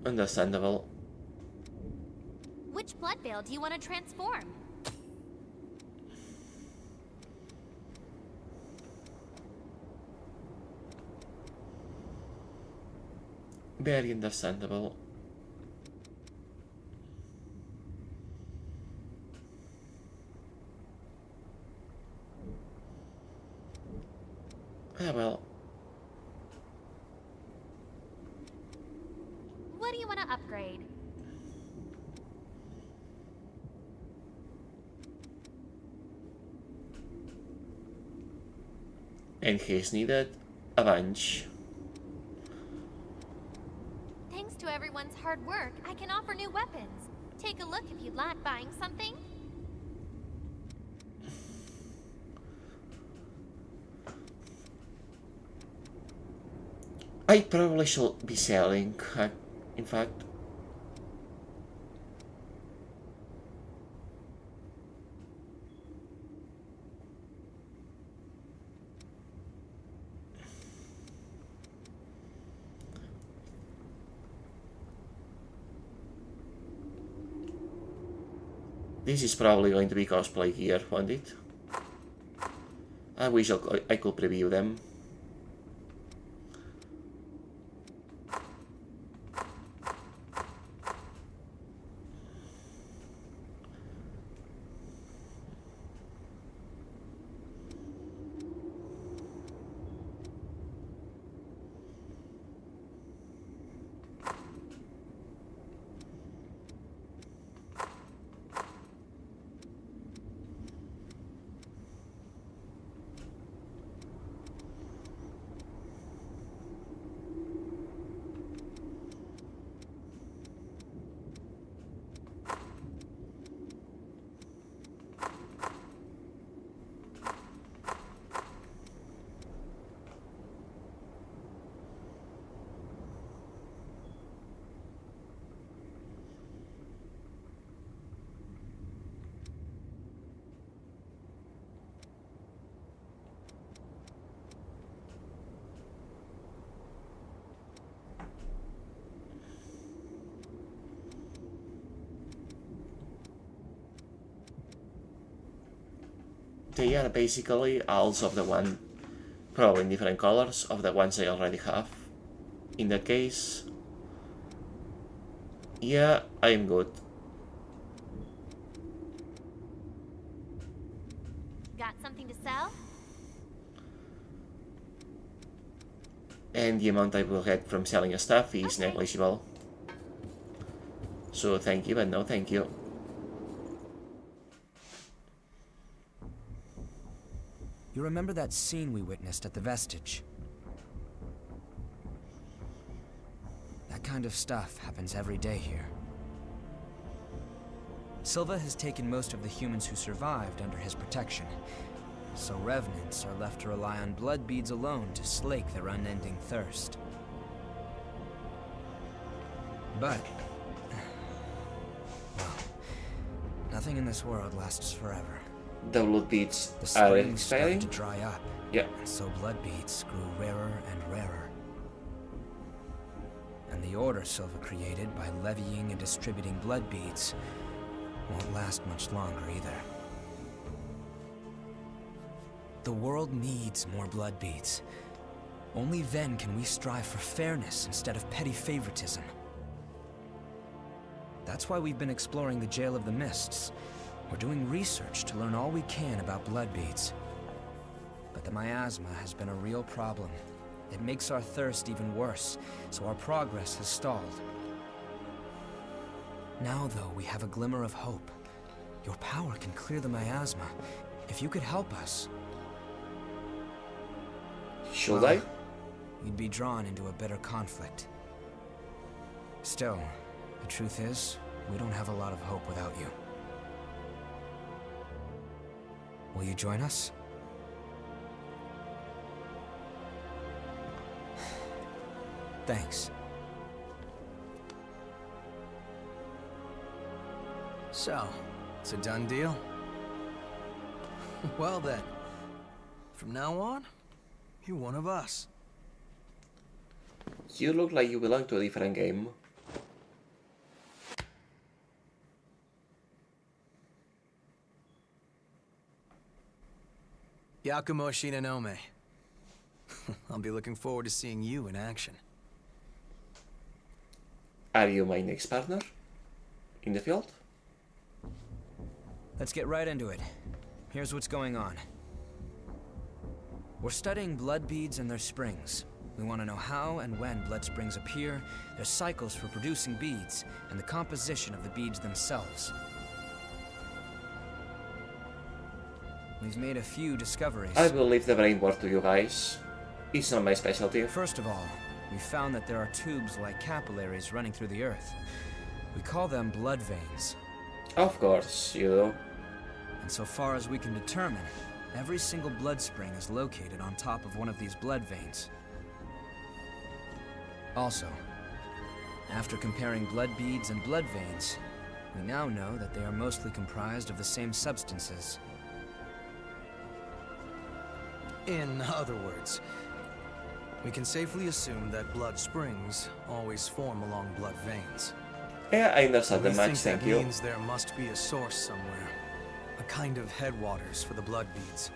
Understandable. Which blood veil do you want to transform? Very understandable. Ah, well. What do you want to upgrade? And he's needed a bunch. Thanks to everyone's hard work, I can offer new weapons. Take a look if you'd like buying something. I probably should be selling, in fact. This is probably going to be cosplay gear, won't it? I wish I could preview them. They are basically alls of the one, probably in different colors, of the ones I already have. In that case, yeah, I am good. Got something to sell? And the amount I will get from selling stuff is negligible. So thank you, but no thank you. You remember that scene we witnessed at the Vestige? That kind of stuff happens every day here. Silva has taken most of the humans who survived under his protection, so revenants are left to rely on blood beads alone to slake their unending thirst. But, well, nothing in this world lasts forever. The blood beads The are springs expiring? started to dry up. Yeah. And so blood beads grew rarer and rarer. And the order Silva created by levying and distributing blood beads won't last much longer either. The world needs more blood beads. Only then can we strive for fairness instead of petty favoritism. That's why we've been exploring the Jail of the Mists. We're doing research to learn all we can about blood beads. But the miasma has been a real problem. It makes our thirst even worse, so our progress has stalled. Now, though, we have a glimmer of hope. Your power can clear the miasma. If you could help us... Should I? You'd be drawn into a bitter conflict. Still, the truth is, we don't have a lot of hope without you. Will you join us? Thanks. So, it's a done deal? Well then, from now on, you're one of us. You look like you belong to a different game. Yakumo Shinonome. I'll be looking forward to seeing you in action. Are you my next partner? In the field? Let's get right into it. Here's what's going on. We're studying blood beads and their springs. We want to know how and when blood springs appear, their cycles for producing beads, and the composition of the beads themselves. We've made a few discoveries. I will leave the brain work to you guys. It's not my specialty. First of all, we found that there are tubes like capillaries running through the earth. We call them blood veins. Of course, you do. And so far as we can determine, every single blood spring is located on top of one of these blood veins. Also, after comparing blood beads and blood veins, we now know that they are mostly comprised of the same substances. In other words, we can safely assume that blood springs always form along blood veins. Yeah, I understand the match, thank you. That means there must be a source somewhere. A kind of headwaters for the blood beads.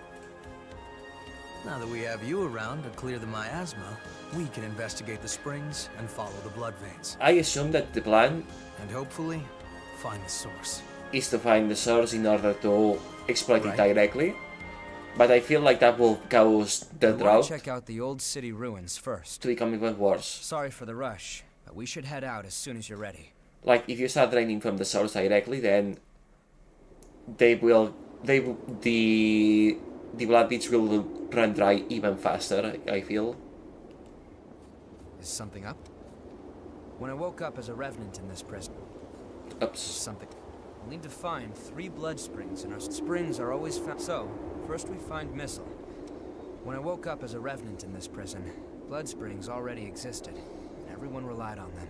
Now that we have you around to clear the miasma, we can investigate the springs and follow the blood veins. I assume that the plan... And hopefully, find the source. ...is to find the source in order to exploit it directly. But I feel like that will cause the drought check out the old city ruins first. To become even worse. Sorry for the rush, but we should head out as soon as you're ready. Like, if you start draining from the source directly, then... the blood beads will run dry even faster, I feel. Is something up? When I woke up as a revenant in this prison... Oops. Something. We'll need to find 3 blood springs, and our springs are always found. So, first we find Missile. When I woke up as a revenant in this prison, blood springs already existed, and everyone relied on them.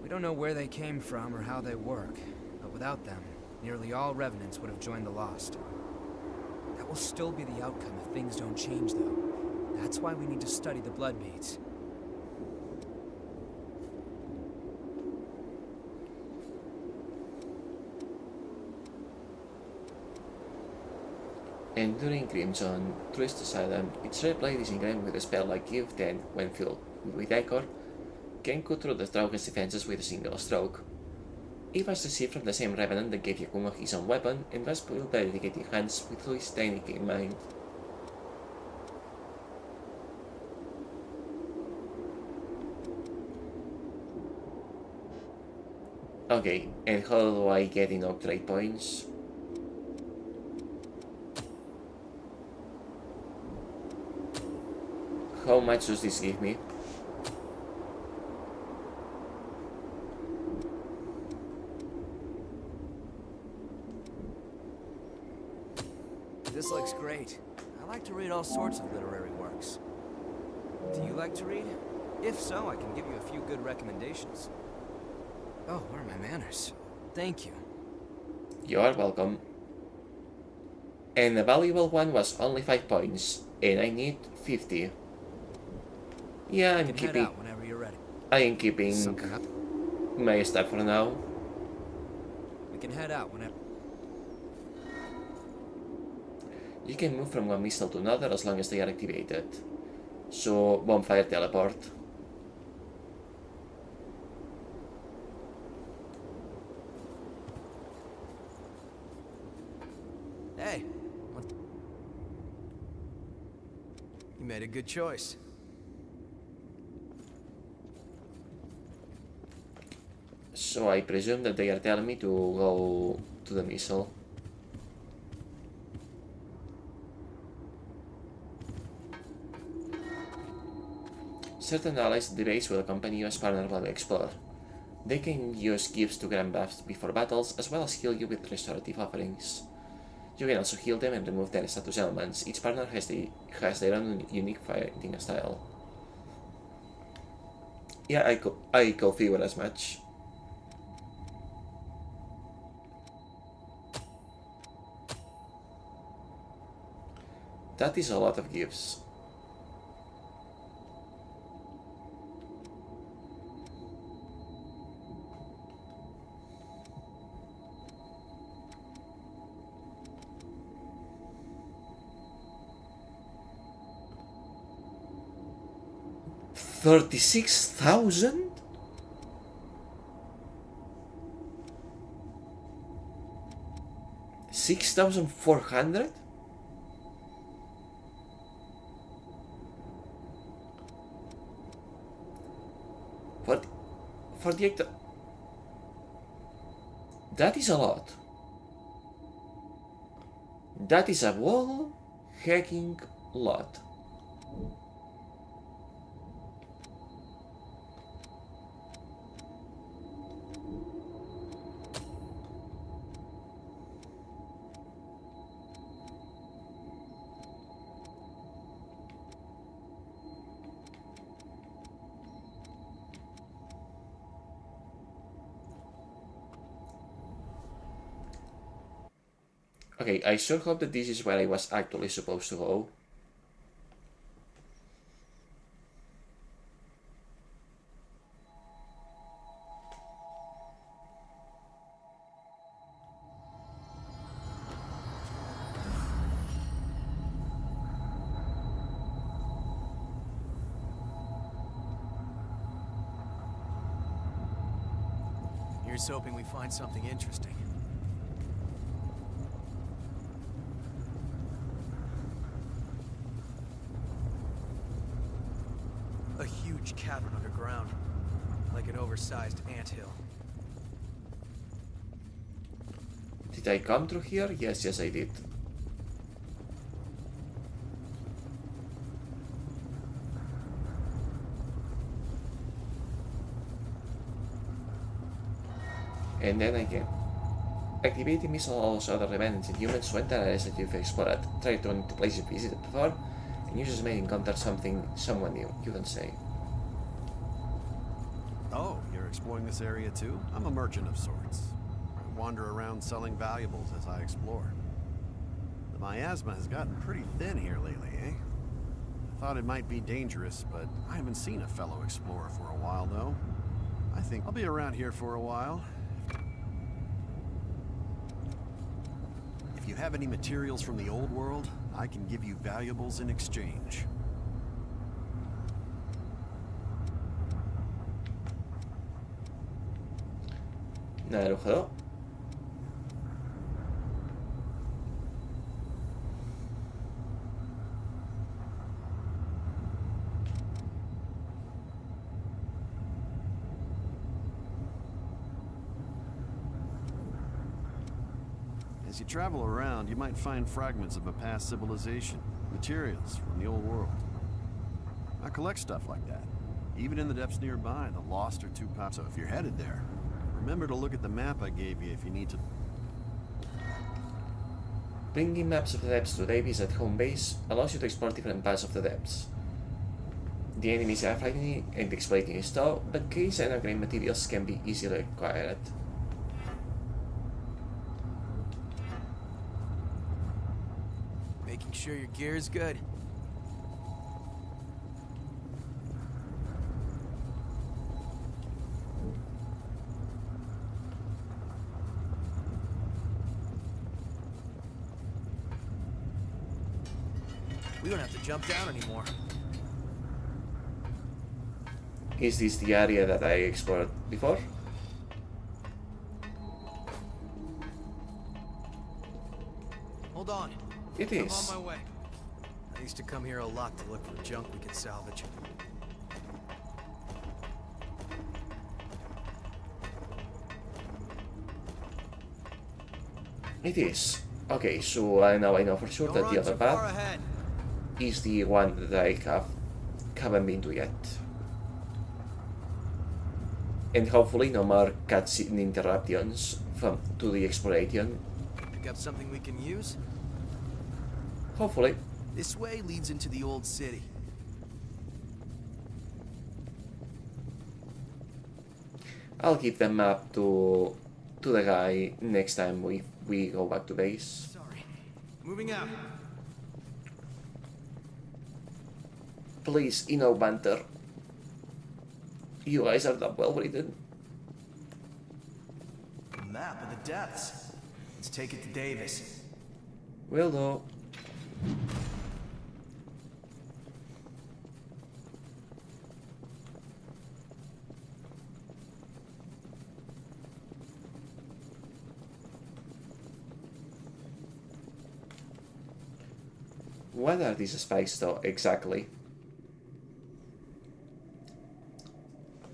We don't know where they came from or how they work, but without them, nearly all revenants would have joined the Lost. That will still be the outcome if things don't change, though. That's why we need to study the blood beads. Enduring Crimson, Twist Asylum. It's replayed is engraved with a spell like Give, then, when filled with Ichor, can cut through the Dragon's defenses with a single stroke. It was received from the same Revenant that gave Yakumo his own weapon, and was built by dedicated hands with his technique in mind. Okay, and how do I get enough trade points? How much does this give me? This looks great. I like to read all sorts of literary works. Do you like to read? If so, I can give you a few good recommendations. Oh, where are my manners? Thank you. You are welcome. And the valuable one was only 5 points, and I need 50. Yeah, I'm keeping... Head out whenever you're ready. I am keeping my stuff for now. We can head out whenever... You can move from one missile to another as long as they are activated. So, bonfire teleport. Hey, you made a good choice. So I presume that they are telling me to go to the missile. Certain allies at the base will accompany you as partner while you explore. They can use gifts to grant buffs before battles, as well as heal you with restorative offerings. You can also heal them and remove their status elements. Each partner has their own unique fighting style. Yeah, I go figure as much. That is a lot of gifts. $36,000? $6,400? For the actor. That is a lot. That is a wall hacking lot. Okay, I sure hope that this is where I was actually supposed to go. Here's hoping we find something interesting. A huge cavern underground, like an oversized anthill. Did I come through here? Yes, I did. And then again. Activating missile allows other revenants and humans to enter areas that you've explored. Try to into places you've visited before, and users may encounter someone new. You don't say. Oh, you're exploring this area too? I'm a merchant of sorts. I wander around selling valuables as I explore. The miasma has gotten pretty thin here lately, eh? I thought it might be dangerous, but I haven't seen a fellow explorer for a while, though. I think I'll be around here for a while. If you have any materials from the old world, I can give you valuables in exchange. Naruhodo. As you travel around, you might find fragments of a past civilization, materials from the old world. I collect stuff like that. Even in the depths nearby, the lost are too powerful. So if you're headed there, remember to look at the map I gave you if you need to. Bringing maps of the depths to Davies at home base allows you to explore different parts of the depths. The enemies are frightening and exploiting is tough, but keys and upgrade materials can be easily acquired. Making sure your gear is good. We don't have to jump down anymore. Is this the area that I explored before? Hold on. It I'm is. on my way. I used to come here a lot to look for junk we could salvage. It is. Okay, so now I know for sure that the other path is the one that I haven't been to yet. And hopefully no more cutscene interruptions to the exploration. Pick up something we can use? Hopefully. This way leads into the old city. I'll give the map to the guy next time we go back to base. Sorry. Moving out. Please, banter. You guys are that well written. Map of the depths. Let's take it to Davis. Will do. What are these spikes though, exactly?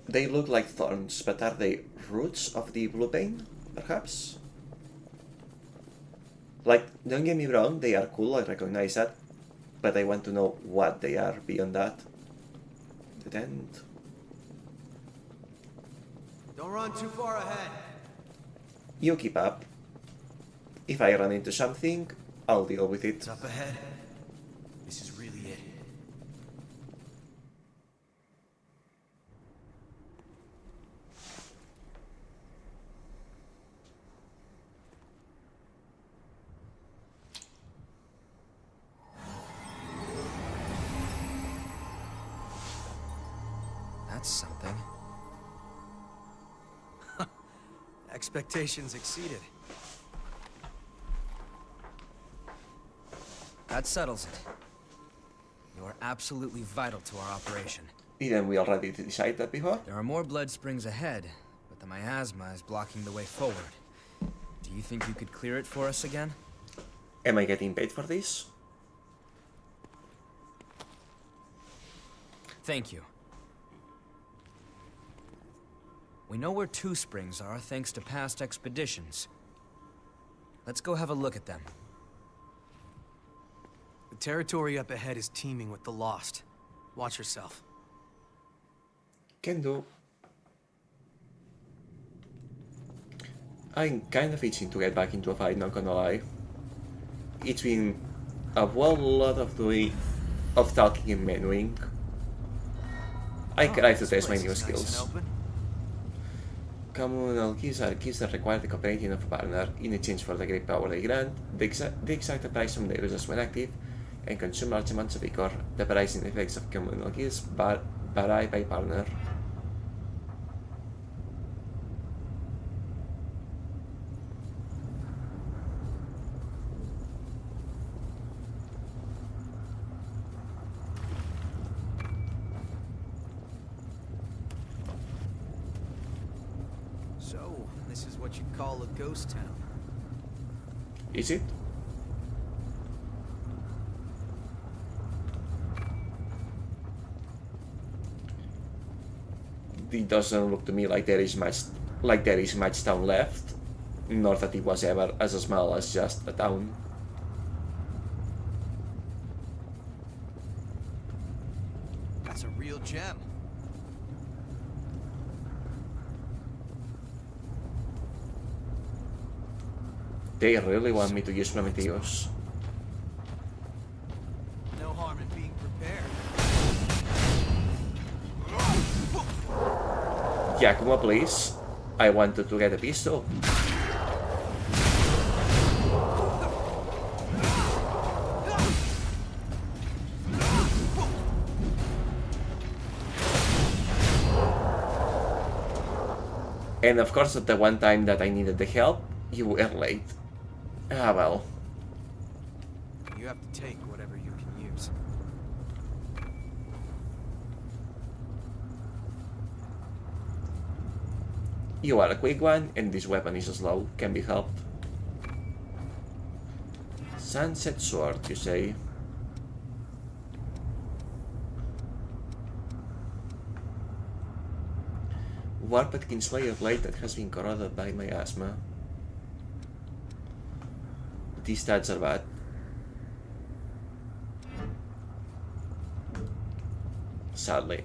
They look like thorns, but are they roots of the blue vein, perhaps? Like, don't get me wrong, they are cool, I recognize that, but I want to know what they are beyond that. The tent. Don't run too far ahead. You keep up. If I run into something, I'll deal with it. It's up ahead. This is really it. That's something. Expectations exceeded. That settles it. You are absolutely vital to our operation. Didn't we already decide that before? There are more blood springs ahead, but the miasma is blocking the way forward. Do you think you could clear it for us again? Am I getting paid for this? Thank you. We know where two springs are thanks to past expeditions. Let's go have a look at them. The territory up ahead is teeming with the lost. Watch yourself. Can do. I'm kind of itching to get back into a fight, not gonna lie. It's been a whole lot of talking and menuing. I try to test my new skills. Communal keys are keys that require the cooperation of a partner in exchange for the great power they grant. The exact price from the users when active and consume large amounts of ichor. The pricing effects of communal keys vary by partner. So, this is what you'd call a ghost town. Is it? It doesn't look to me like there is much town left, nor that it was ever as small as just a town. That's a real gem. They really want me to use Prometheus. No harm in being prepared. Giacomo, please. I wanted to get a pistol. And of course, at the one time that I needed the help, you were late. Ah well. You have to take whatever you can use. You are a quick one, and this weapon is slow. Can be helped. Sunset sword, you say? Warped Kinslayer blade that has been corroded by miasma. These stats are bad. Sadly.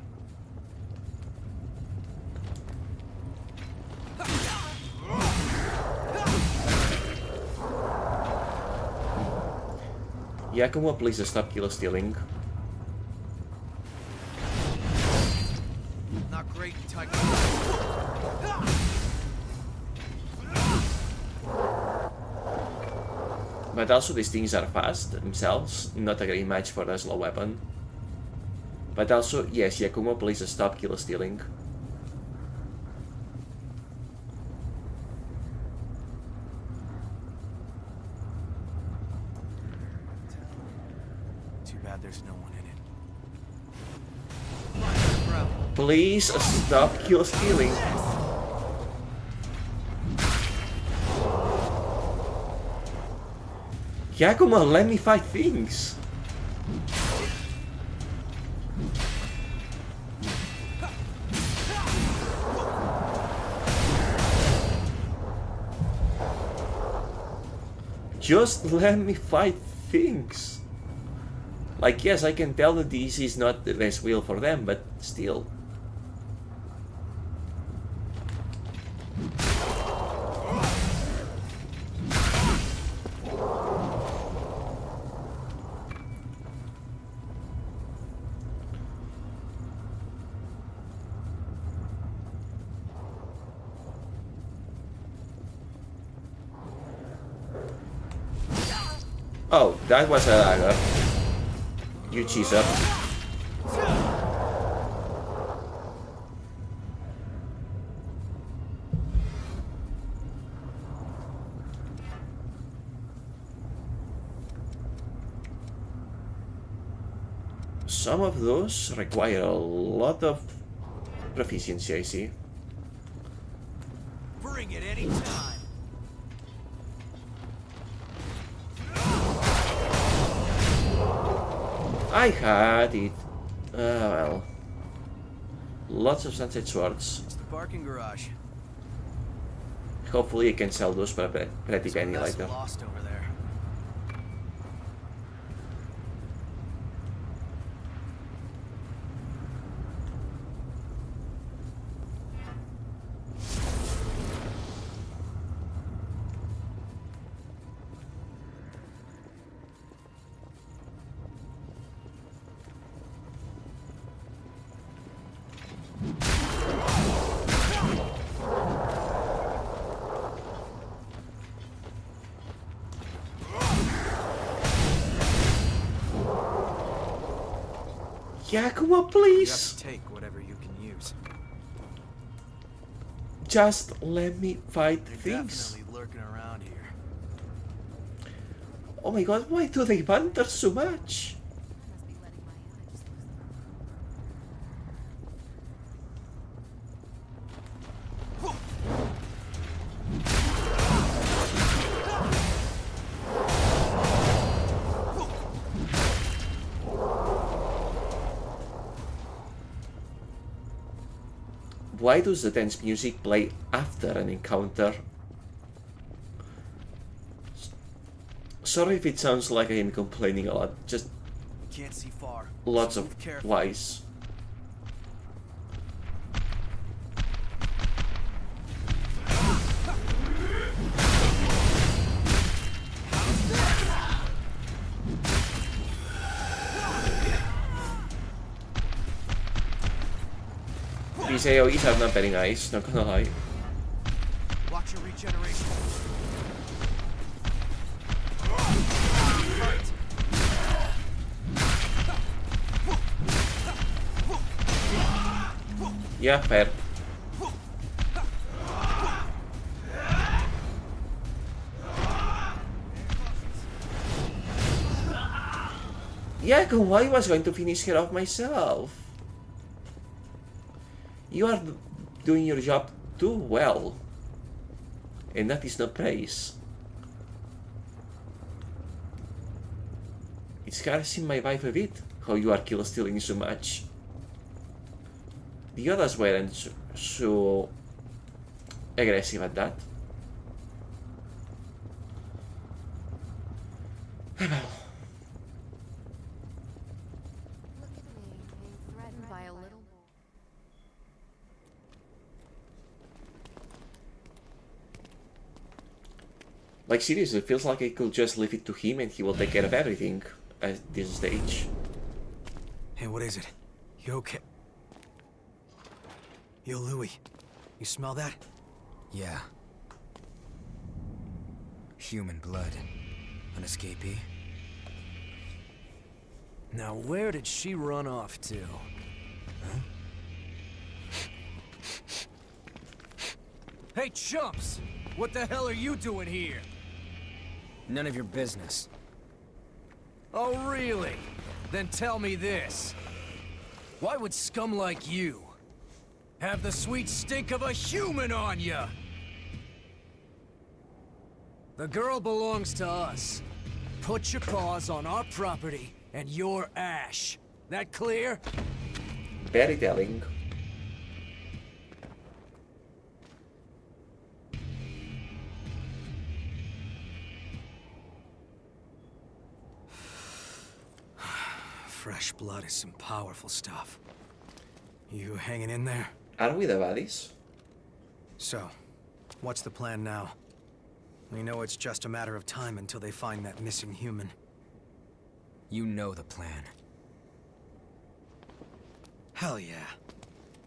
Yakumo, please stop kill stealing. Not great, Tiger. But also these things are fast themselves, not a great match for a slow weapon. But also, yes, Yakumo, please stop kill stealing. Too bad there's no one in it. Please stop kill stealing. Yakumo, let me fight things. Just let me fight things. Like, yes, I can tell that this is not the best wheel for them, but still. Oh, that was a dagger. You cheeser. Some of those require a lot of proficiency, I see. Bring it anytime. I had it. Well. Lots of sunset swords. It's the parking garage. Hopefully I can sell those for a pretty penny later. Lost over there. Yakumo, please. You have to take whatever you can use. Just let me fight They're things. definitely lurking around here. Oh my god, why do they banter so much? Why does the tense music play after an encounter? Sorry if it sounds like I am complaining a lot, just Can't see far. lots So of move carefully. whys. These AoEs are not very nice, not gonna lie. Watch your regeneration. Yeah, fair. Yeah, I was going to finish her off myself. You are doing your job too well. And that is no praise. It's harassing my wife a bit, how you are kill stealing so much. The others weren't so aggressive at that. Well. Look at me, being threatened by a little boy. Like seriously, it feels like I could just leave it to him and he will take care of everything at this stage. Hey, what is it? You okay? Yo, Louis. You smell that? Yeah. Human blood. An escapee. Now where did she run off to? Huh? Hey, chumps! What the hell are you doing here? None of your business. Oh, really? Then tell me this. Why would scum like you have the sweet stink of a human on ya? The girl belongs to us. Put your paws on our property and your ash. That clear? Very telling. Fresh blood is some powerful stuff. You hanging in there? Are we the baddies? So, what's the plan now? We know it's just a matter of time until they find that missing human. You know the plan. Hell yeah.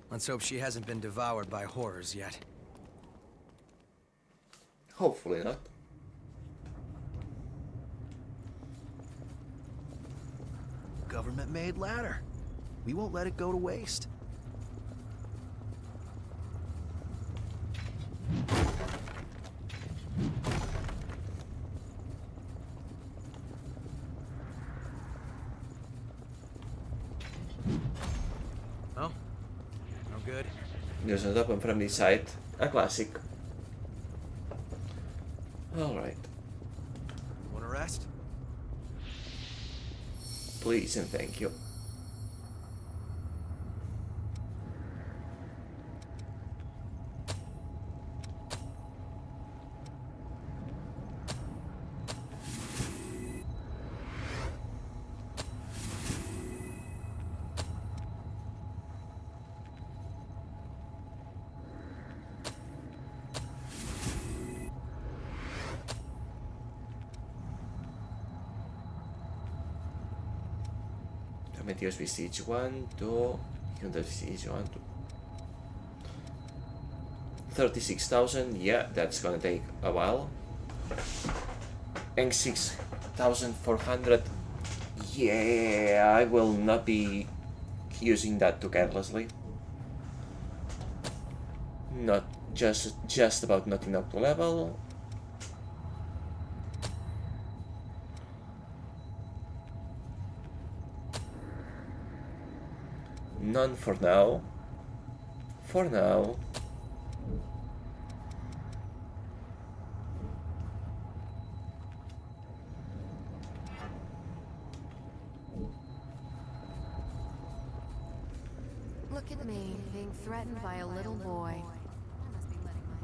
Let's hope she hasn't been devoured by horrors yet. Hopefully not. Government-made ladder. We won't let it go to waste. Oh? No good? There's an open from this side. A classic. Alright. Wanna rest? Please and thank you. Meteors Visage 1 to Hyundai Visage 1 to 36,000. Yeah, that's gonna take a while. And 6,400. Yeah, I will not be using that too carelessly. Not just about not enough to level. None for now. For now. Look at me, being threatened by a little boy. I must be letting my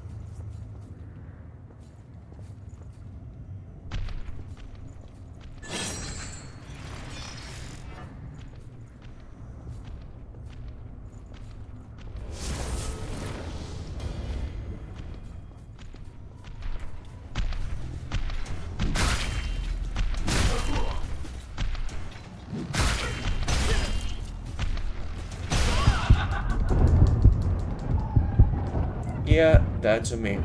Yeah, that's a me.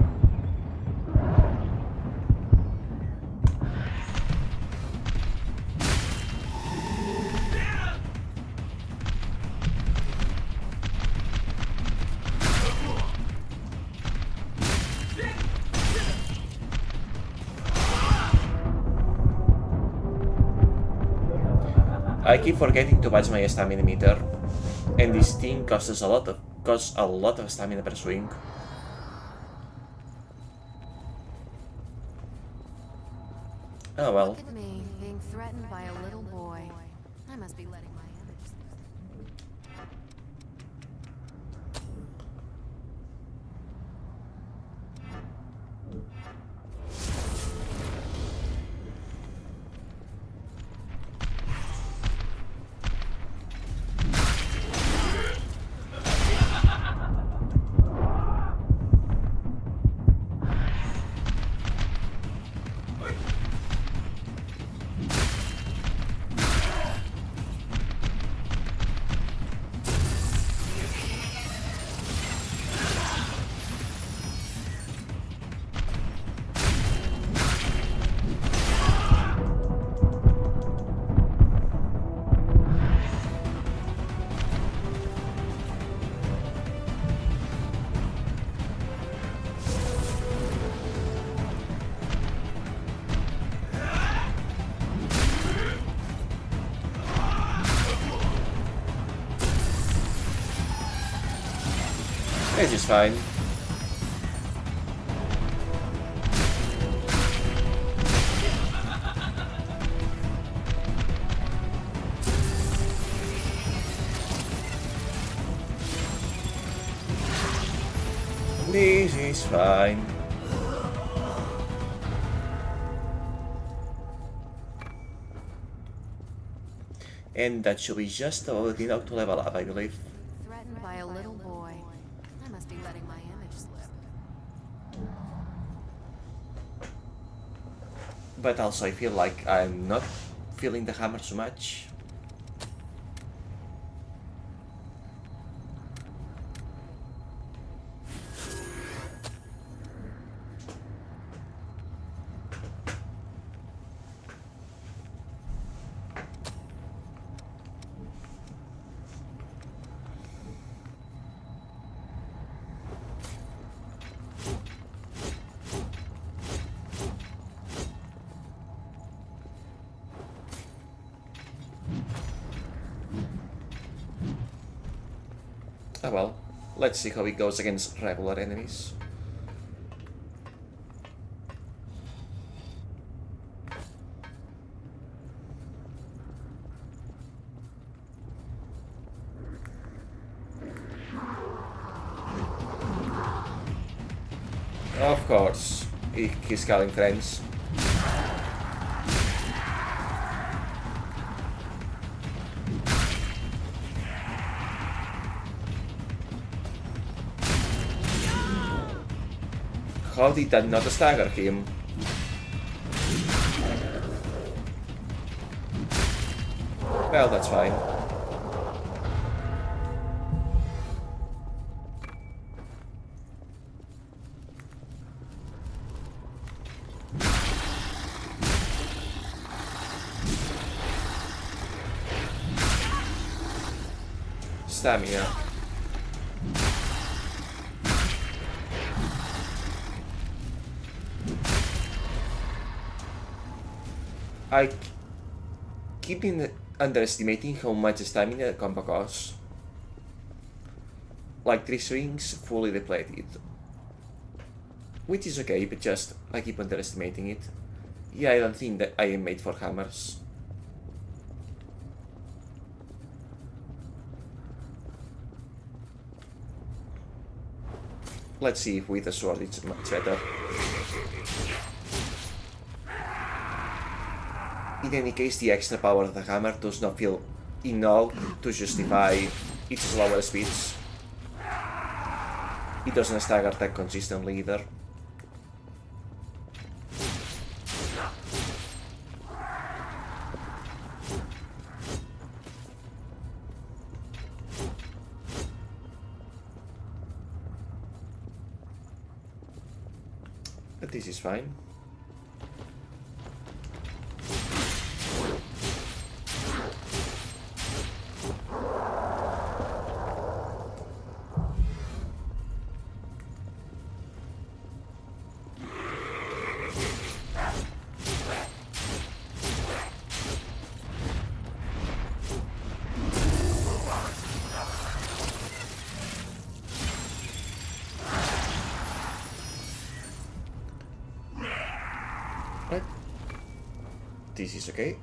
I keep forgetting to patch my stamina meter, and this thing costs a lot of stamina per swing. Oh well. Look at me, being threatened by a little boy. I must be letting my image slip. This is fine. This is fine. And that should be just about enough to level up, I believe. Threatened by a little boy. I must be letting my image slip. But also I feel like I'm not feeling the hammer so much. Ah well, let's see how it goes against regular enemies. Of course, he's calling friends. How did that not stagger him? Well, that's fine. Stamina. I keep underestimating how much stamina a combo costs. Like 3 swings fully depleted. Which is okay, but just I keep underestimating it. Yeah, I don't think that I am made for hammers. Let's see if with a sword it's much better. In any case, the extra power of the hammer does not feel enough to justify its slower speeds. It doesn't stagger that consistently either. But this is fine. This is okay.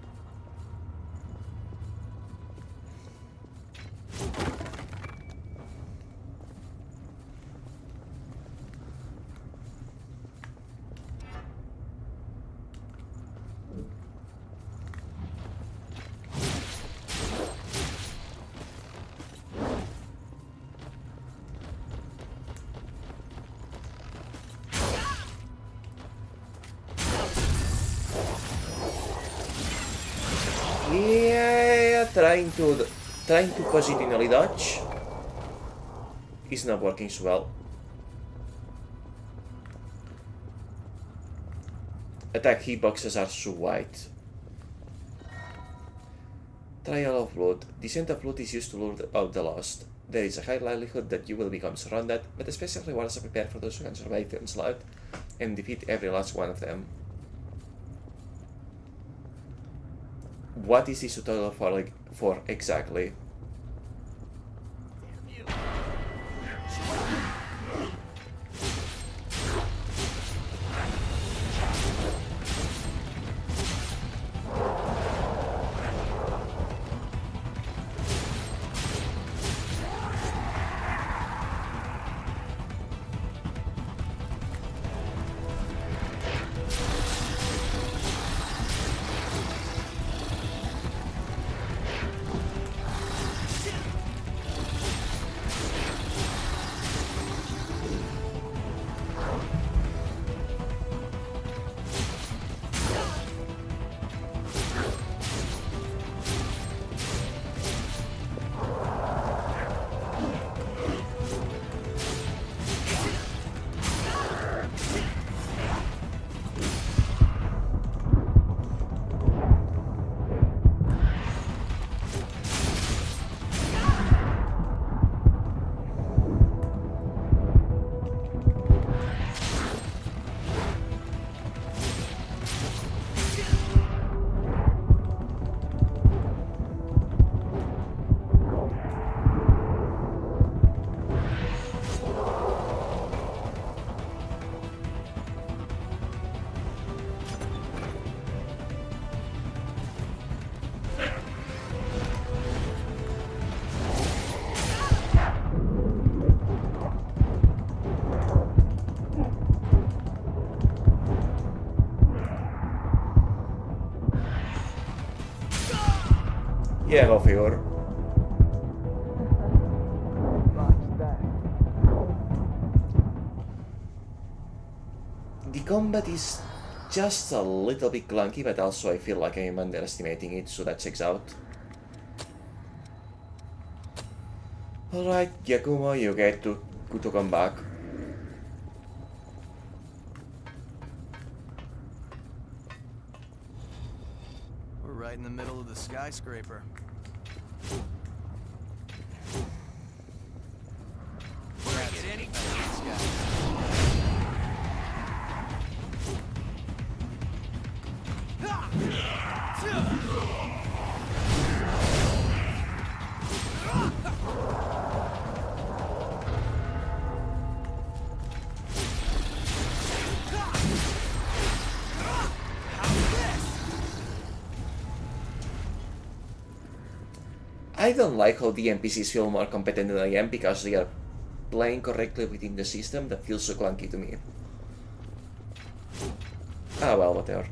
Yeah, trying to positionally dodge is not working so well. Attack hitboxes are so wide. Trial of Blood. Descent of Blood is used to lure out the lost. There is a high likelihood that you will become surrounded, but the special rewards are prepared for those who can survive the onslaught and defeat every last one of them. What is this tutorial for exactly? Yeah, go figure. The combat is just a little bit clunky, but also I feel like I'm underestimating it, so that checks out. Alright, Yakumo, you get to come back. We're right in the middle of the skyscraper. I don't like how the NPCs feel more competent than I am because they are playing correctly within the system that feels so clunky to me. Ah well, whatever.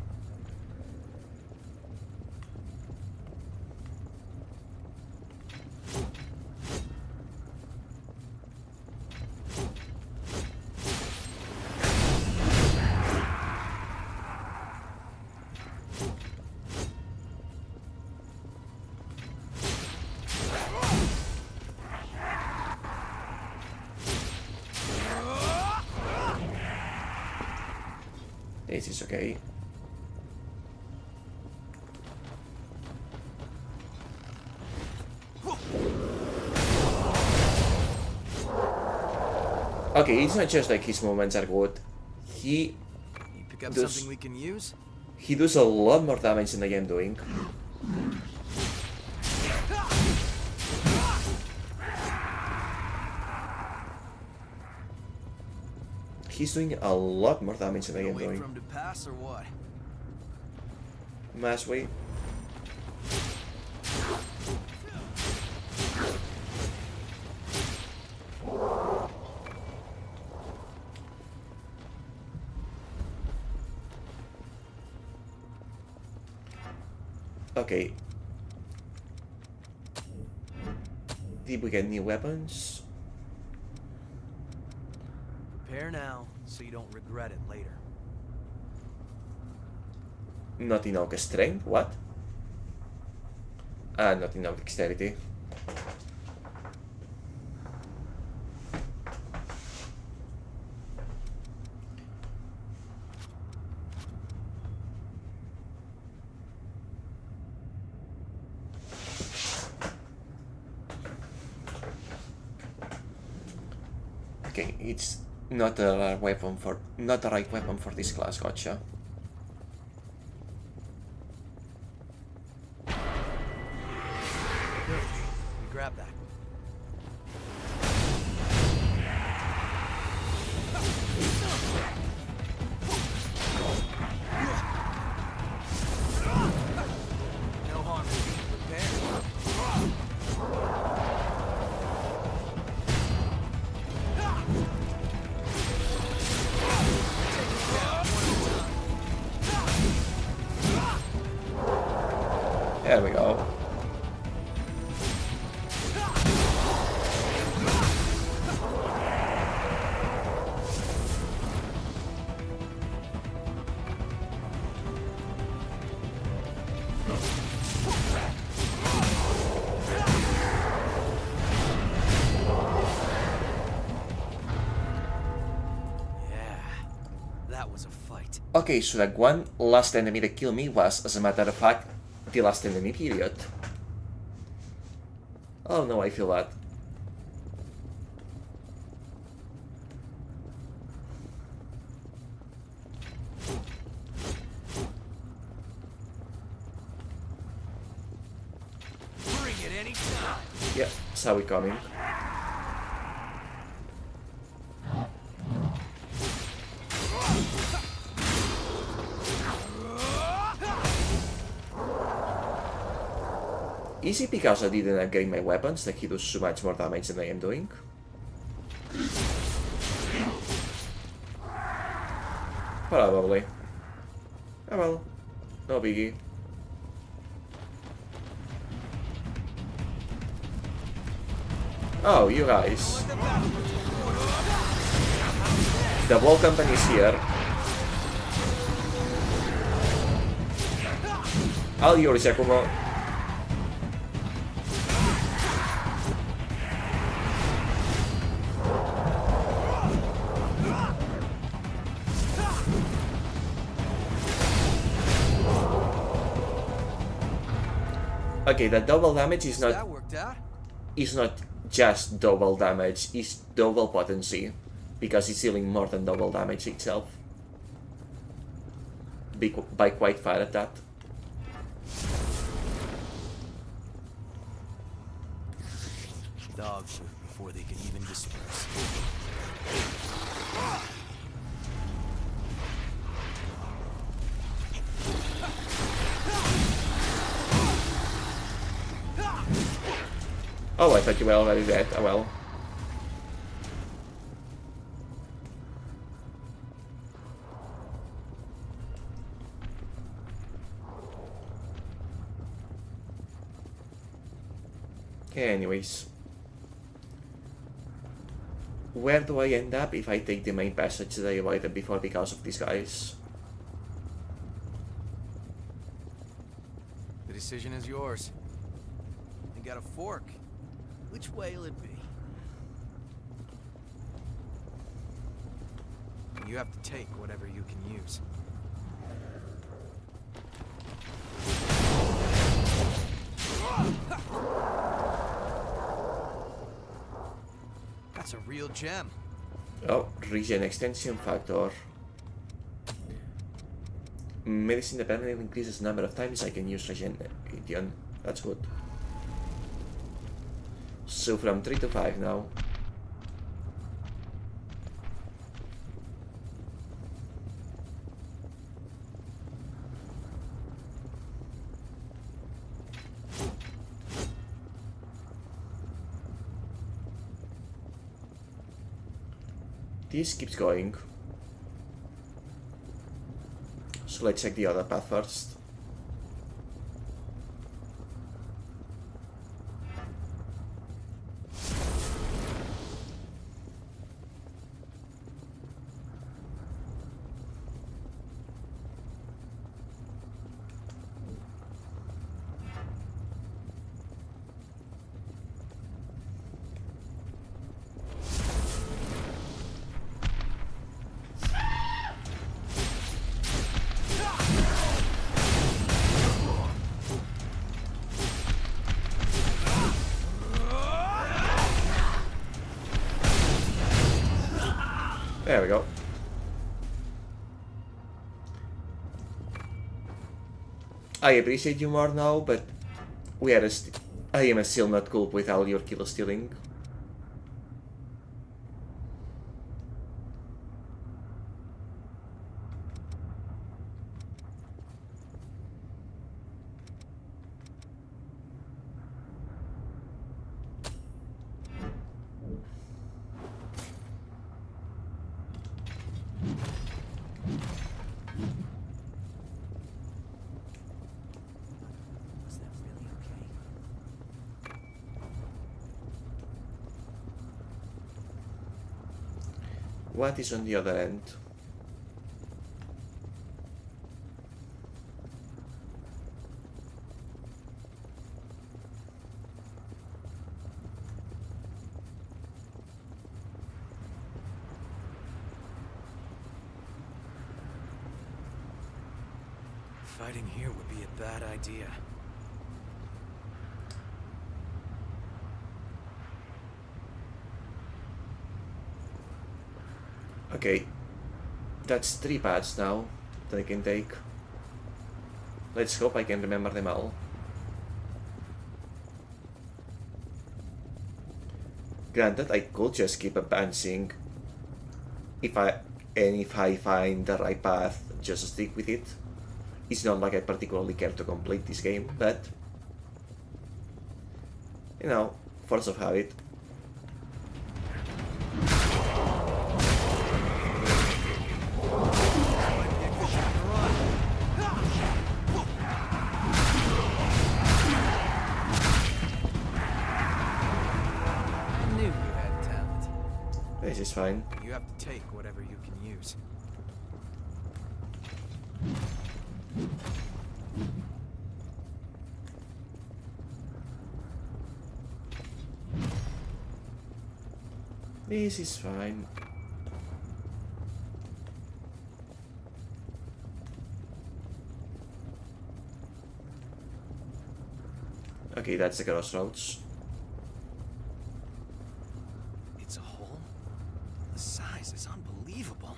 This is okay. Okay, it's not just like his movements are good. He Pick up something we can use? He does a lot more damage than I am doing. He's doing a lot more damage than I am doing. Wait for him to pass or what? mass way. Okay. Did we get new weapons? Prepare now, so you don't regret it later. Not enough strength? What? Ah, not enough dexterity. Okay, it's not the weapon for not the right weapon for this class, gotcha. Good. You grab that. No harm in being prepared. There we go. That was a fight. Okay, so that one last enemy that killed me was, as a matter of fact, the last enemy period. Oh no, I feel bad. Bring it anytime. Yeah, saw it coming. Is it because I didn't upgrade my weapons that he does so much more damage than I am doing? Probably. Oh well, no biggie. Oh, you guys. The whole company is here. All yours, Yakumo. Okay, the double damage is That worked out. not just double damage, it's double potency, because it's dealing more than double damage itself. By quite far at that. Dog food before they can even disperse. Oh, I thought you were already dead. Oh well. Okay, anyways. Where do I end up if I take the main passage that I avoided before because of these guys? The decision is yours. You got a fork. Which way will it be? You have to take whatever you can use. That's a real gem. Oh, regen extension factor. Medicine that permanently increases the number of times I can use regen. That's good. So from 3 to 5 now. This keeps going. So let's check the other path first. There we go. I appreciate you more now, but I am still not cool with all your kill stealing. What is on the other end? Fighting here would be a bad idea. Okay, that's 3 paths now that I can take. Let's hope I can remember them all. Granted, I could just keep advancing if I find the right path, just stick with it. It's not like I particularly care to complete this game, but you know, force of habit. This is fine. You have to take whatever you can use. This is fine. Okay, that's the crossroads. It's a hole? The size is unbelievable.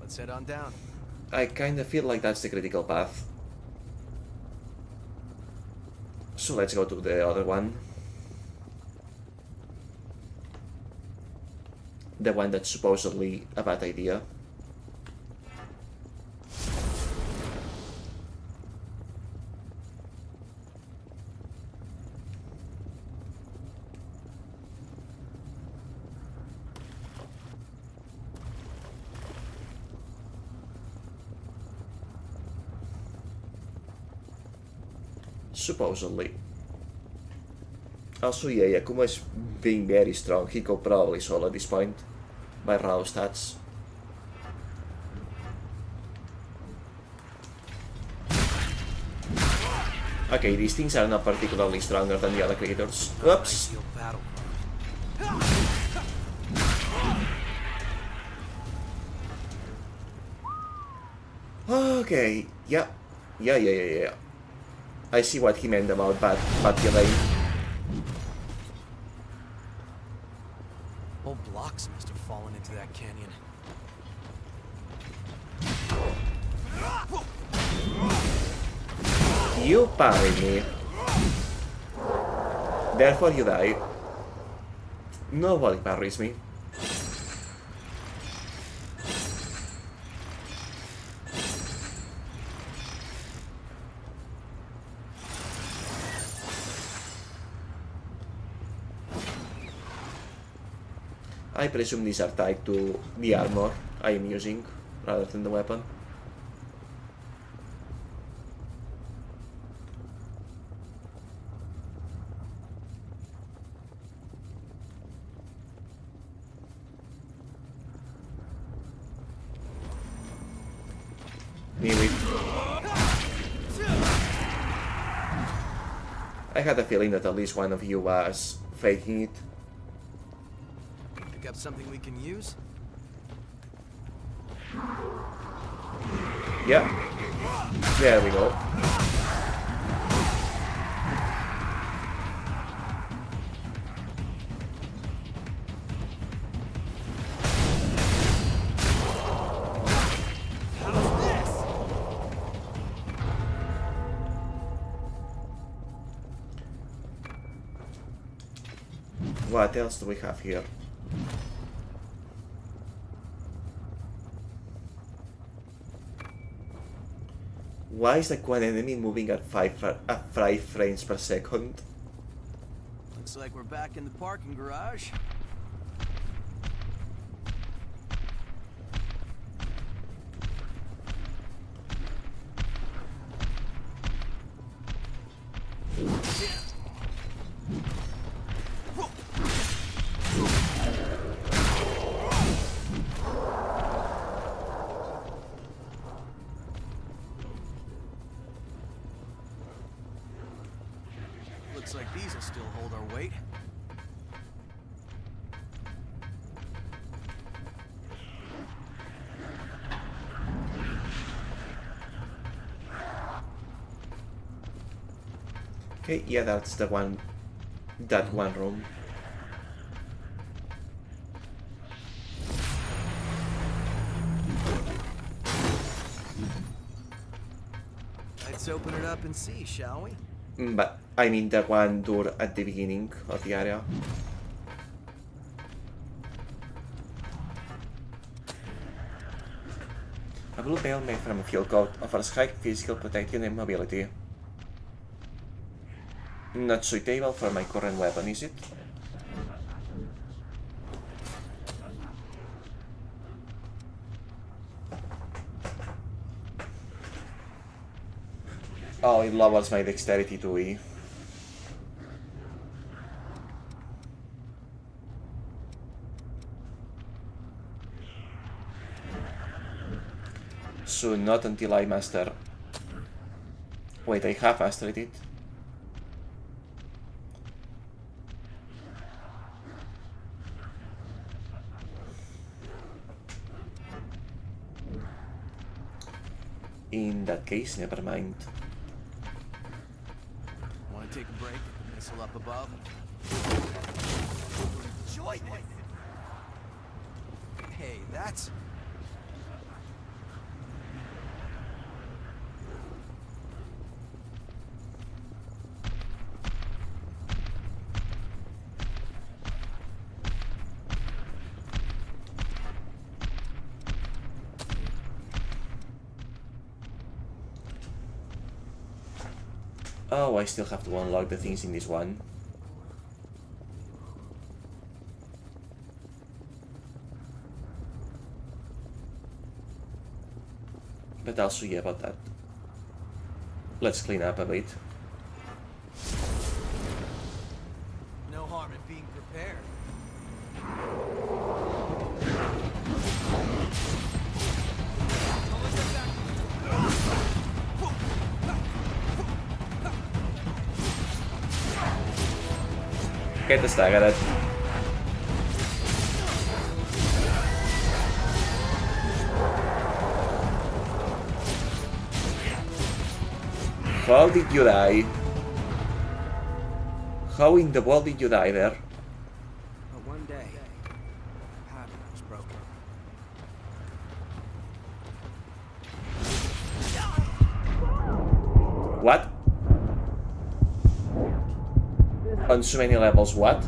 Let's head on down. I kinda feel like that's the critical path. So let's go to the other one. The one that's supposedly a bad idea. Supposedly. Also, yeah, Yakuma is being very strong. He could probably solo at this point by raw stats. Okay, these things are not particularly stronger than the other creators. Oops! Okay, yeah. Yeah. I see what he meant about bad terrain. Whole blocks must have fallen into that canyon. You parried me. Therefore you die. Nobody parries me. I presume these are tied to the armor I am using, rather than the weapon. Knew it. I had a feeling that at least one of you was faking it. Pick up something we can use? Yeah. There we go. What else do we have here? Why is like one enemy moving at 5 frames per second? Looks like we're back in the parking garage. Looks like these will still hold our weight. Okay, yeah, that's the one. That one room. Let's open it up and see, shall we? But I mean the one door at the beginning of the area. A blue bale made from a field coat offers high physical protection and mobility. Not suitable for my current weapon, is it? Oh, it lowers my dexterity to E. So not until I master... Wait, I have mastered it. In that case, never mind. Want to take a break? Missile up above. Enjoy this. Hey, that's... Oh, I still have to unlock the things in this one. But I'll show you about that. Let's clean up a bit. No harm in being prepared. Get the stagger at. How did you die? How in the world did you die there? But one day, the pattern was broken. What? On so many levels, what?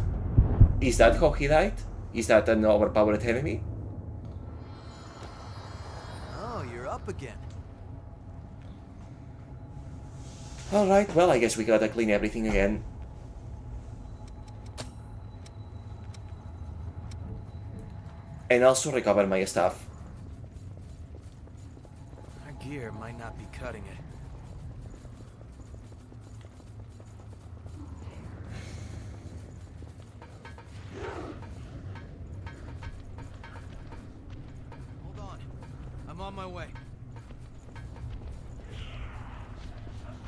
Is that how he died? Is that an overpowered enemy? Oh, you're up again. Alright, well, I guess we gotta clean everything again. and also recover my stuff. Our gear might not be cutting it. Hold on. I'm on my way.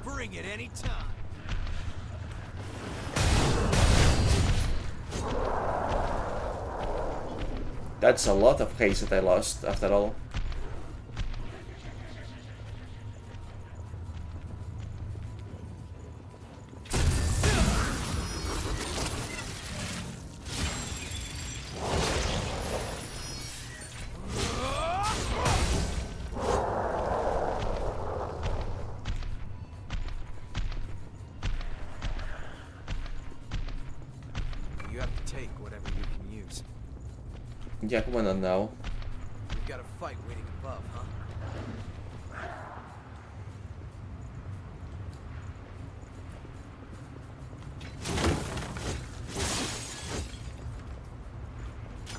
Bring it anytime. That's a lot of haste that I lost, after all. You have to take whatever you can use. Yeah, come on now. We've got a fight waiting above, huh?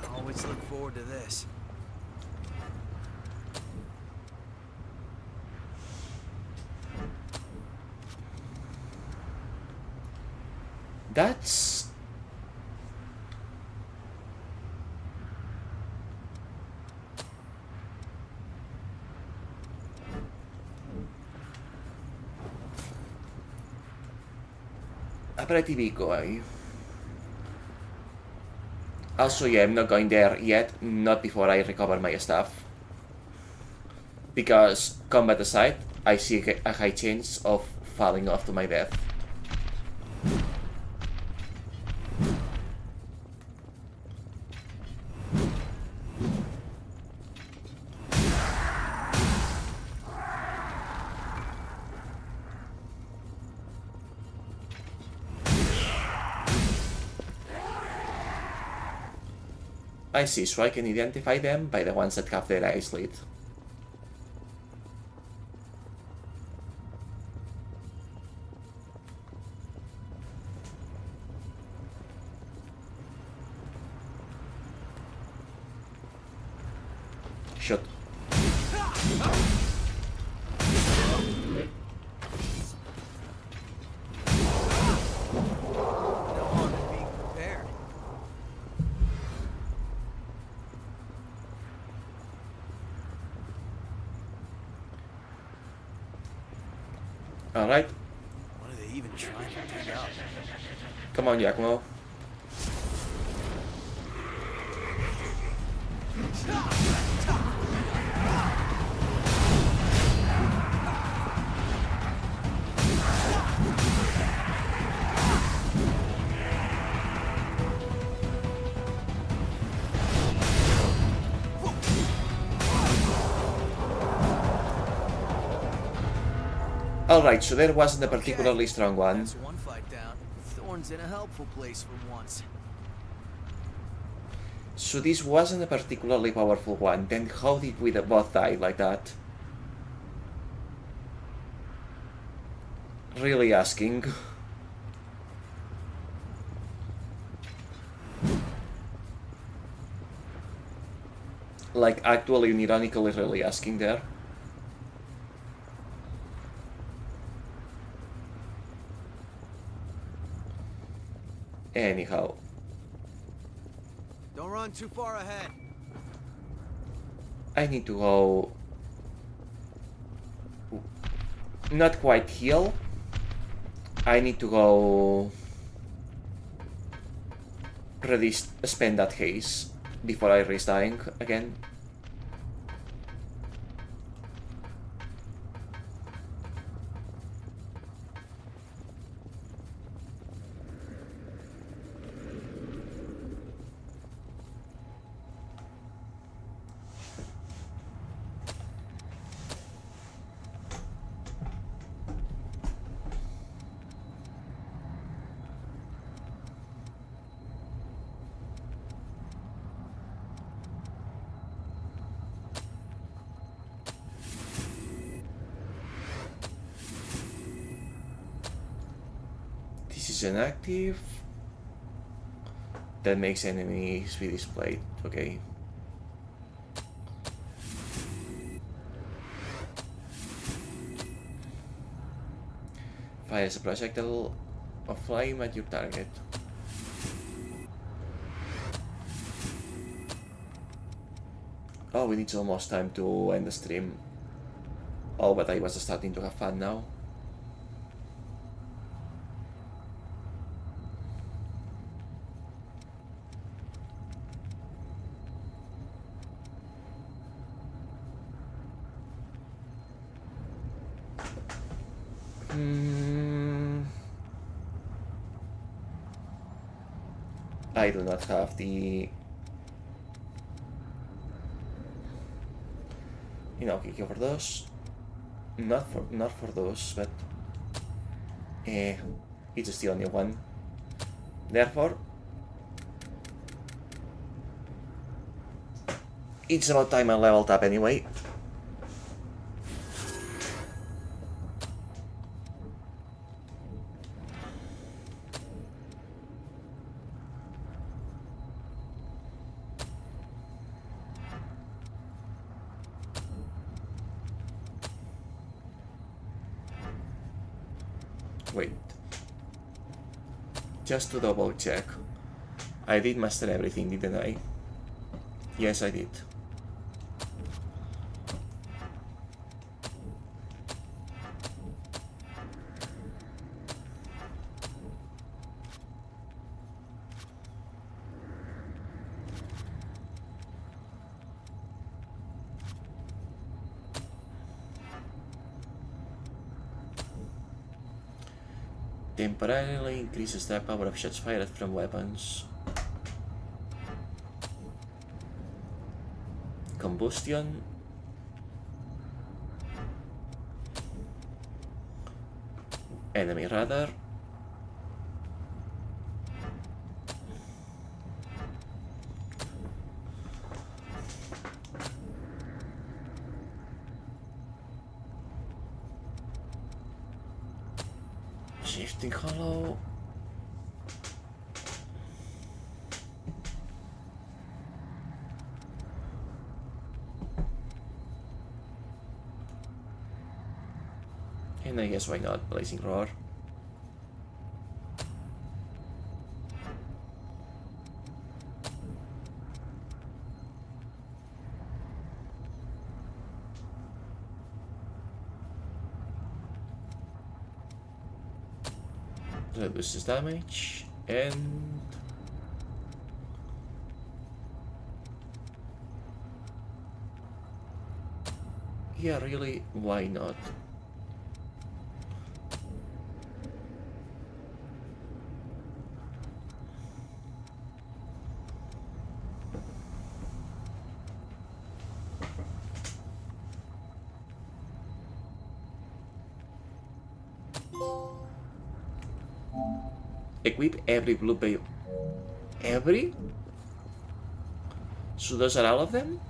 I always look forward to this. That's... a pretty big guy. Also, yeah, I'm not going there yet, not before I recover my stuff. Because, combat aside, I see a high chance of falling off to my death. I see, so I can identify them by the ones that have their eyes slit. Shot. Alright. What are they even trying to dig up? Come on, Giacomo. Alright, so there wasn't a particularly strong one. That's one fight down. Thorn's in a helpful place for once. So this wasn't a particularly powerful one, then how did we both die like that? Really asking. Like, actually and ironically really asking there. Anyhow. Don't run too far ahead. I need to go... not quite heal. I need to go... ready spend that haste before I risk dying again. This is inactive. That makes enemies be displayed. Okay. Fires a projectile of flame at your target. Oh, we need almost time to end the stream. Oh, but I was starting to have fun now. I do not have the kick over those. Not for those, but it's the only one. Therefore, it's about time I leveled up anyway. Wait. Just to double check. I did master everything, didn't I? Yes, I did. Temporarily increases the power of shots fired from weapons. Combustion. Enemy radar. Shifting hollow. And I guess why not Blazing Roar. Reduces damage and yeah, really, why not? Equip every blue bay. Every? So those are all of them?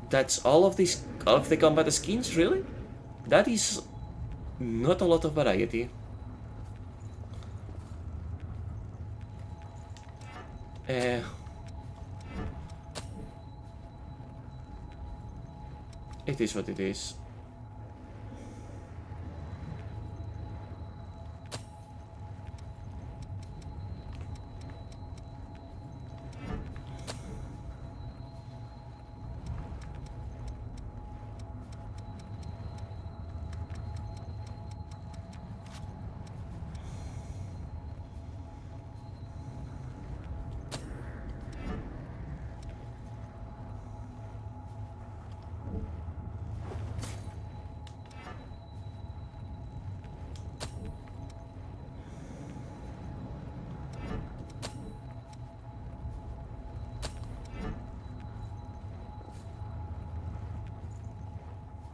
That's all of the combat skins, really? That is not a lot of variety. It is what it is.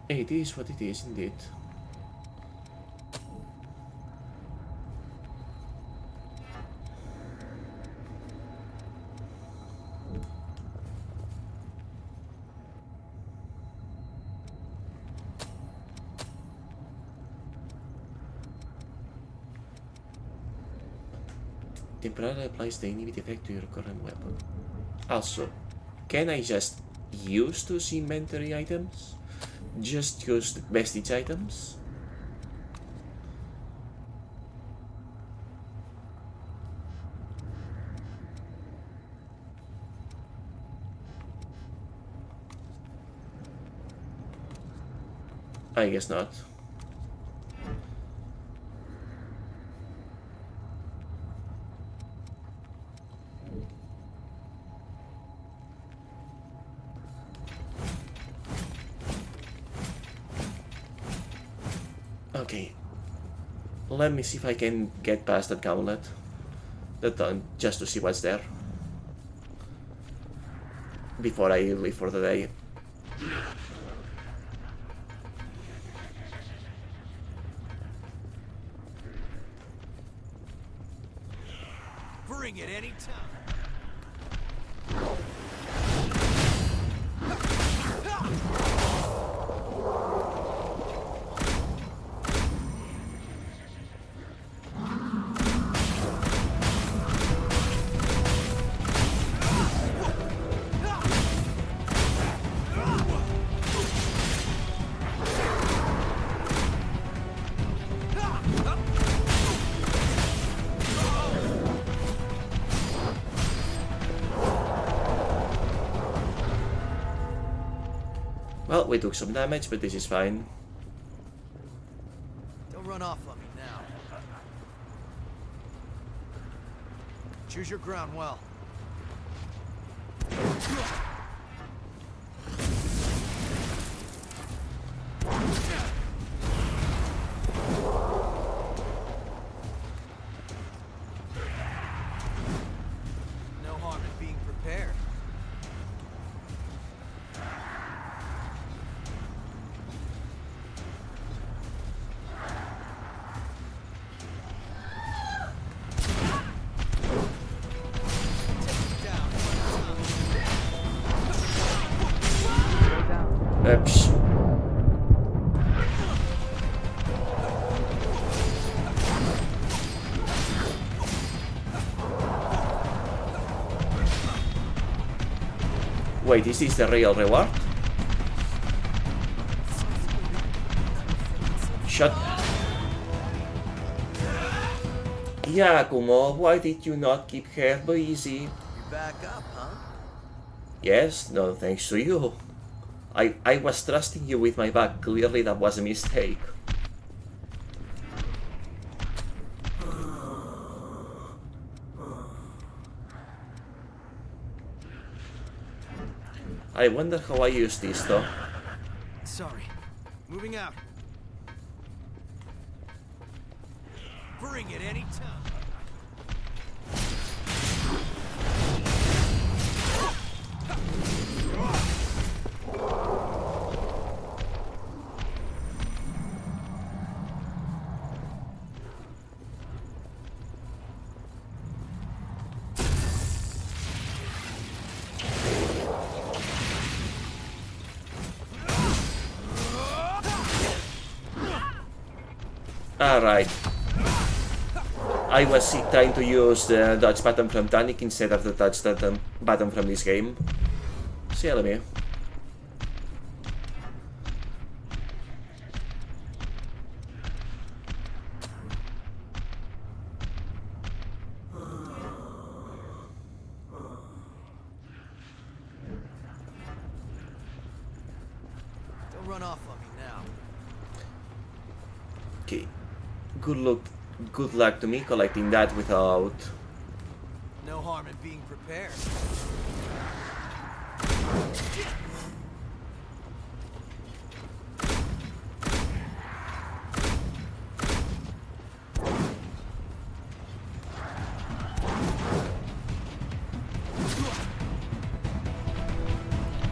It is what it is, indeed. Temporarily applies the inhibit effect to your current weapon. Also, can I just use those inventory items? just use the vestige items. I guess not. Okay, let me see if I can get past that gauntlet. Just to see what's there before I leave for the day. Bring it anytime. Well, we took some damage, but this is fine. Don't run off on me now. Choose your ground well. No harm in being prepared. Oops. Wait, is this the real reward? Shut. Giacomo, why did you not keep her busy? You back up, huh? Yes, no thanks to you. I was trusting you with my back. Clearly that was a mistake. I wonder how I use this though. Sorry. Moving out. Bring it anytime. Alright. I was trying to use the dodge button from Tonic instead of the dodge button from this game. Silly me. Don't run off on me now. Okay. Good luck to me collecting that without... No harm in being prepared.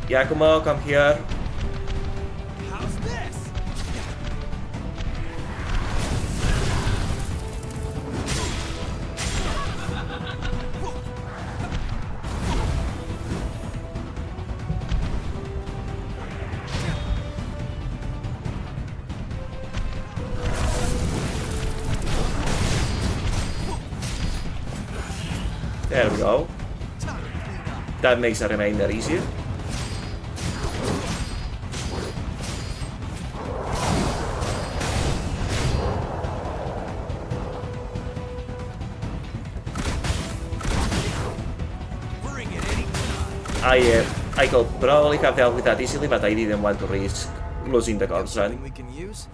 Giacomo, come here. How's this? There we go. That makes the remainder easier. I could probably have dealt with that easily, but I didn't want to risk losing the cops run. We can use?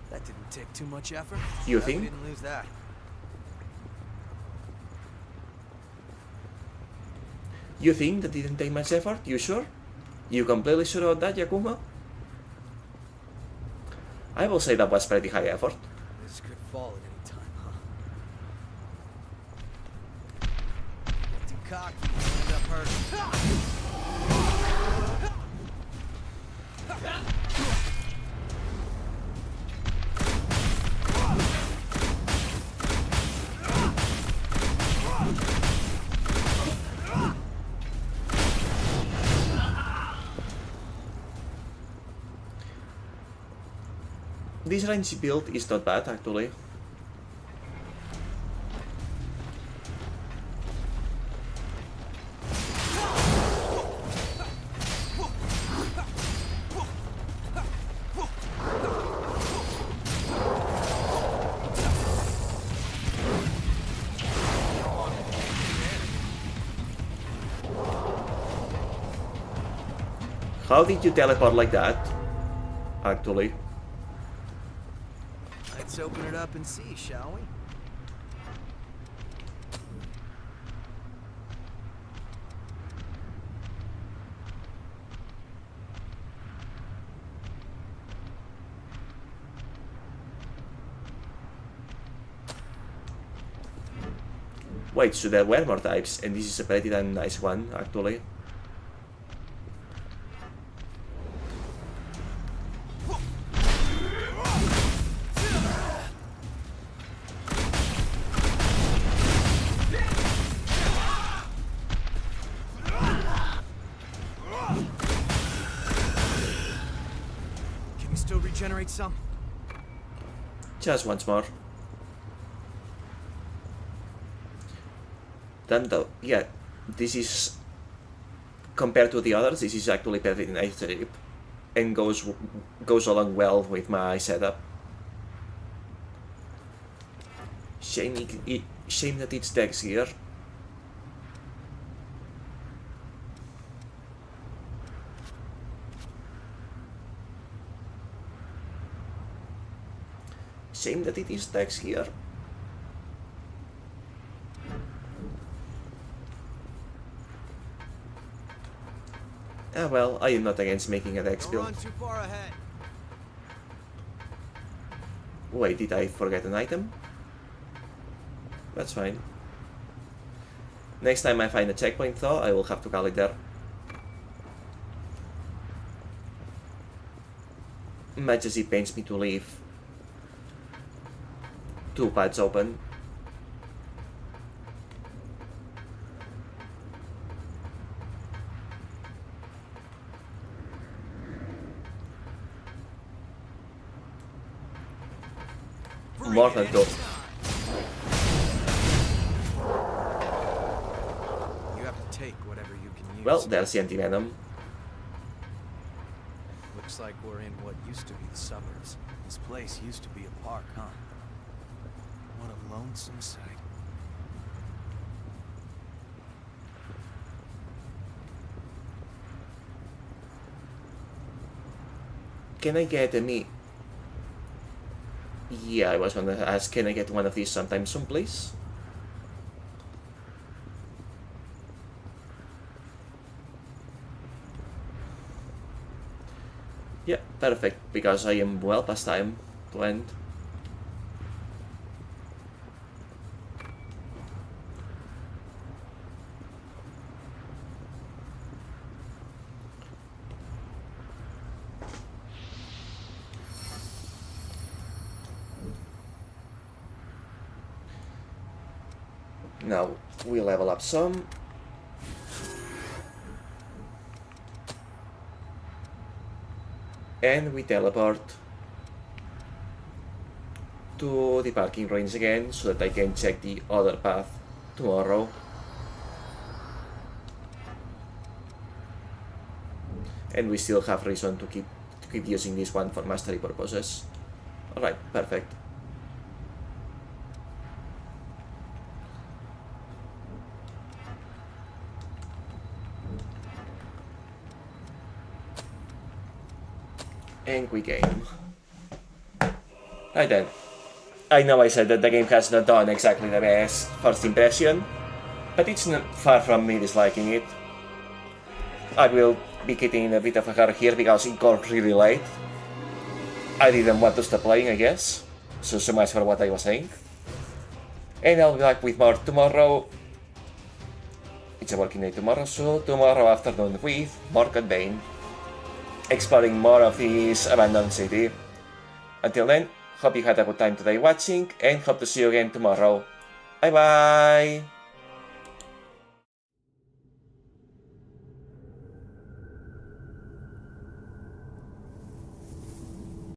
That didn't take too much effort. You We think? didn't lose that. You think that didn't take much effort? You sure? You completely sure of that, Yakuma? I will say that was pretty high effort. This could fall at any time, huh? Get too cocky, you'll end up hurting. This range build is not bad, actually. How did you teleport like that, actually? Let's open it up and see, shall we? Wait, so there were more types, and this is a pretty damn nice one, actually. Can we still regenerate some? Just once more. Then though, yeah, this is, compared to the others, this is actually pretty nice trip, and goes along well with my setup. Shame that it's text here. Shame that it is text here. Ah well, I am not against making a text build. Don't run too far ahead. Wait, did I forget an item? That's fine. Next time I find a checkpoint though, I will have to call it there. Much as it pains me to leave two pads open. More than two. You have to take whatever you can use. Well, there's the anti-venom. Looks like we're in what used to be the suburbs. This place used to be a park, huh? What a lonesome sight. Can I get a meat? Yeah, I was gonna ask, can I get one of these sometime soon, please? Yeah, perfect, because I am well past time to end. Now we level up some. And we teleport to the parking range again so that I can check the other path tomorrow. And we still have reason to keep using this one for mastery purposes. Alright, perfect. Angry game. Right then. I know I said that the game has not done exactly the best first impression, but it's not far from me disliking it. I will be getting a bit of a hard here because it got really late. I didn't want to stop playing, I guess. So much for what I was saying. And I'll be back with more tomorrow. It's a working day tomorrow, so tomorrow afternoon with more Code Vein, exploring more of this abandoned city. Until then, hope you had a good time today watching, and hope to see you again tomorrow. Bye bye!